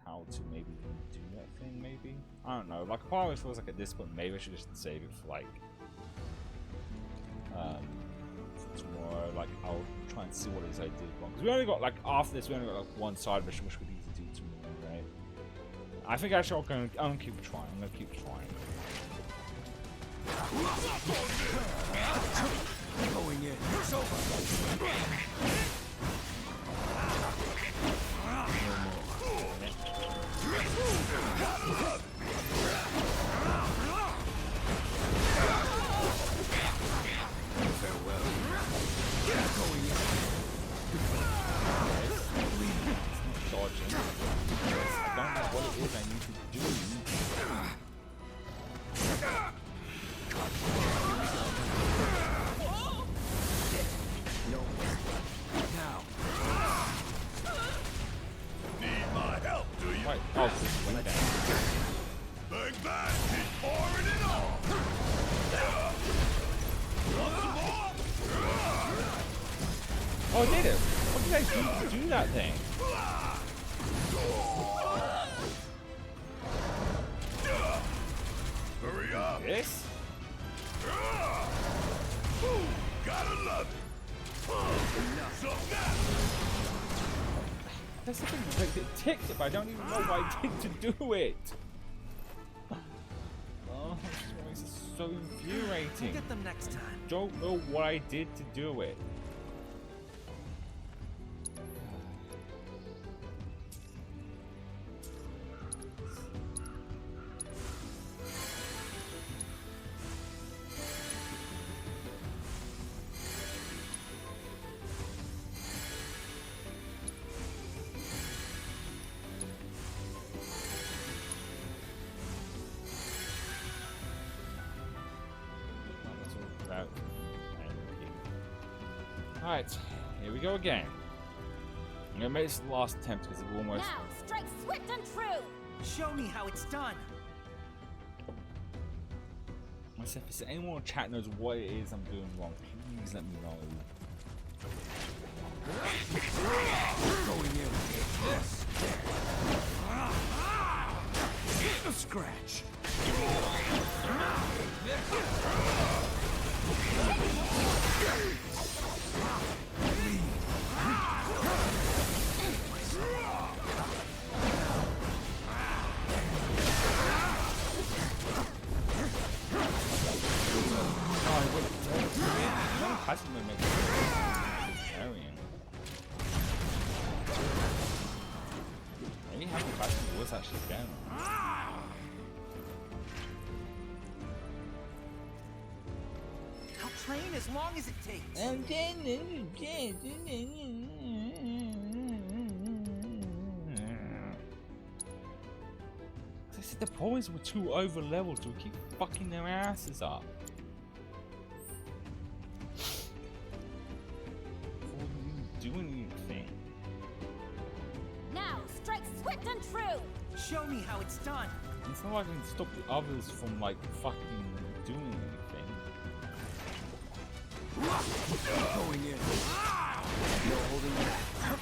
How to maybe do that thing, maybe? I don't know. Like, part of it feels like at this point, maybe I should just save it for like for tomorrow. Like, I'll try and see what it is I did wrong. Because we only got like after this, we only got like one side mission, which we need to do tomorrow, right? I think actually I'm gonna keep trying. I'm gonna keep trying. Going in. It's over. Farewell. Going in. Dodging. I don't know what it is I need to do. No. Now. Need my help, do you? Right. Oh, this went down. Bang bang! He's pouring it on! Oh, I did it! What did I do to do that thing? Hurry up! This? Gotta love it! So now! That's the thing, like, it ticked it, but I don't even know what I did to do it! Oh, this is so infuriating. Get them next time. Don't know what I did to do it. Alright, here we go again. I'm gonna make this the last attempt because we're almost. Now, strike swift and true! Show me how it's done. Myself, if anyone in chat knows what it is I'm doing wrong, please let me know. Going in. Yes. A scratch. Hasn't been making carrying. Maybe having passing was actually down. I'll train as long as it takes. I said the boys were too over leveled to keep fucking their asses up. Do anything. Now, strike swift and true! Show me how it's done. It's not like I can stop the others from like fucking doing anything. Going in. No holding back.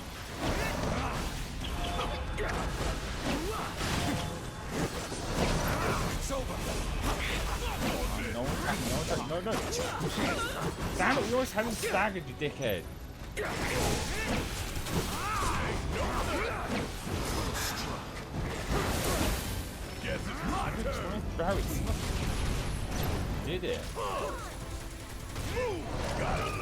Damn it, you always had him staggered, you dickhead. Guess it's my turn. Barry, did it? Got him.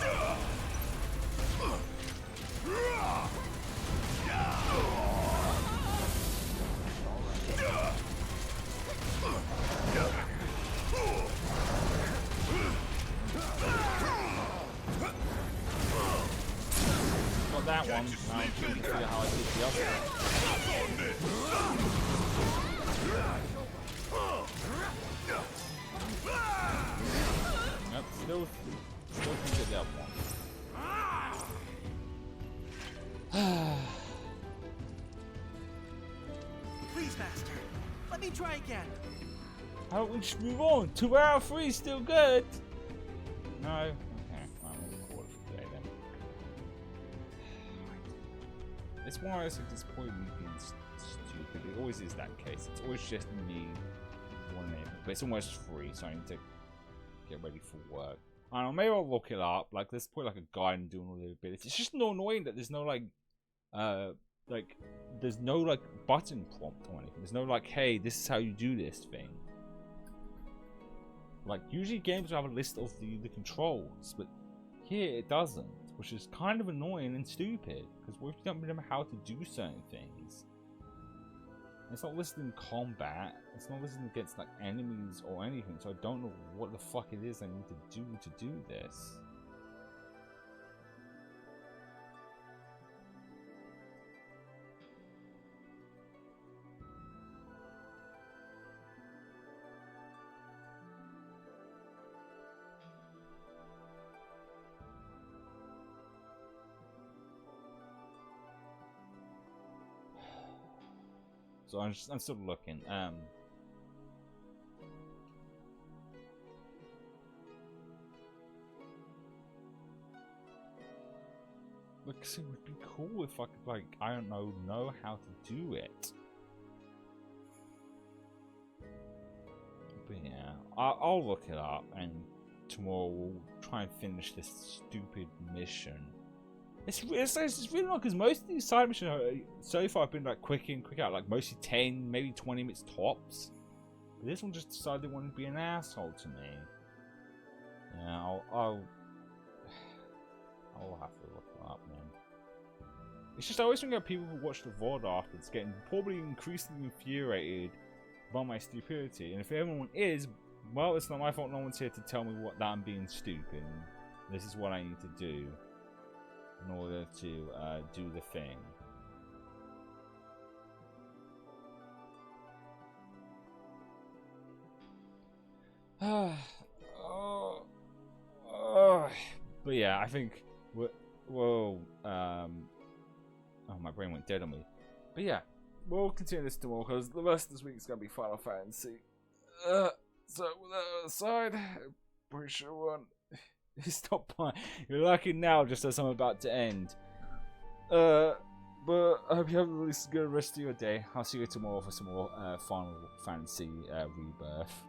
Got that one. Now I'm trying to figure out how I did the other one. Nope, still can get the other one. Please, Master. Let me try again. How about we just move on? 2 out of 3 is still good. No? Okay, well, we'll call it for today then. It's one of those things, this point me being stupid. It always is that case. It's always just me wanting it. But it's almost free, so I need to get ready for work. I don't know, maybe I'll look it up. Like, let's put like a guide and doing all the abilities. It's just no annoying that there's no there's no like button prompt or anything. There's no like, hey, this is how you do this thing. Like, usually games will have a list of the controls, but here it doesn't, which is kind of annoying and stupid, because what if you don't remember how to do certain things? It's not listed in combat, it's not listed against like enemies or anything, so I don't know what the fuck it is I need to do this. So I'm still looking. Look, it would be cool if I could, like, I don't know how to do it. But yeah, I'll look it up, and tomorrow we'll try and finish this stupid mission. It's really not, because most of these side missions so far have been like quick in, quick out, like mostly 10, maybe 20 minutes tops. But this one just decided they wanted to be an asshole to me. Yeah, I'll have to look it up, man. It's just I always think about people who watch the VOD afterwards getting probably increasingly infuriated by my stupidity. And if everyone is, well, it's not my fault. No one's here to tell me that I'm being stupid. This is what I need to do in order to do the thing. But yeah, I think oh, my brain went dead on me. But yeah, we'll continue this tomorrow because the rest of this week is going to be Final Fantasy. So with that aside, I'm pretty sure one. Stop playing. You're lucky now, just as I'm about to end. But I hope you have a really good rest of your day. I'll see you tomorrow for some more Final Fantasy Rebirth.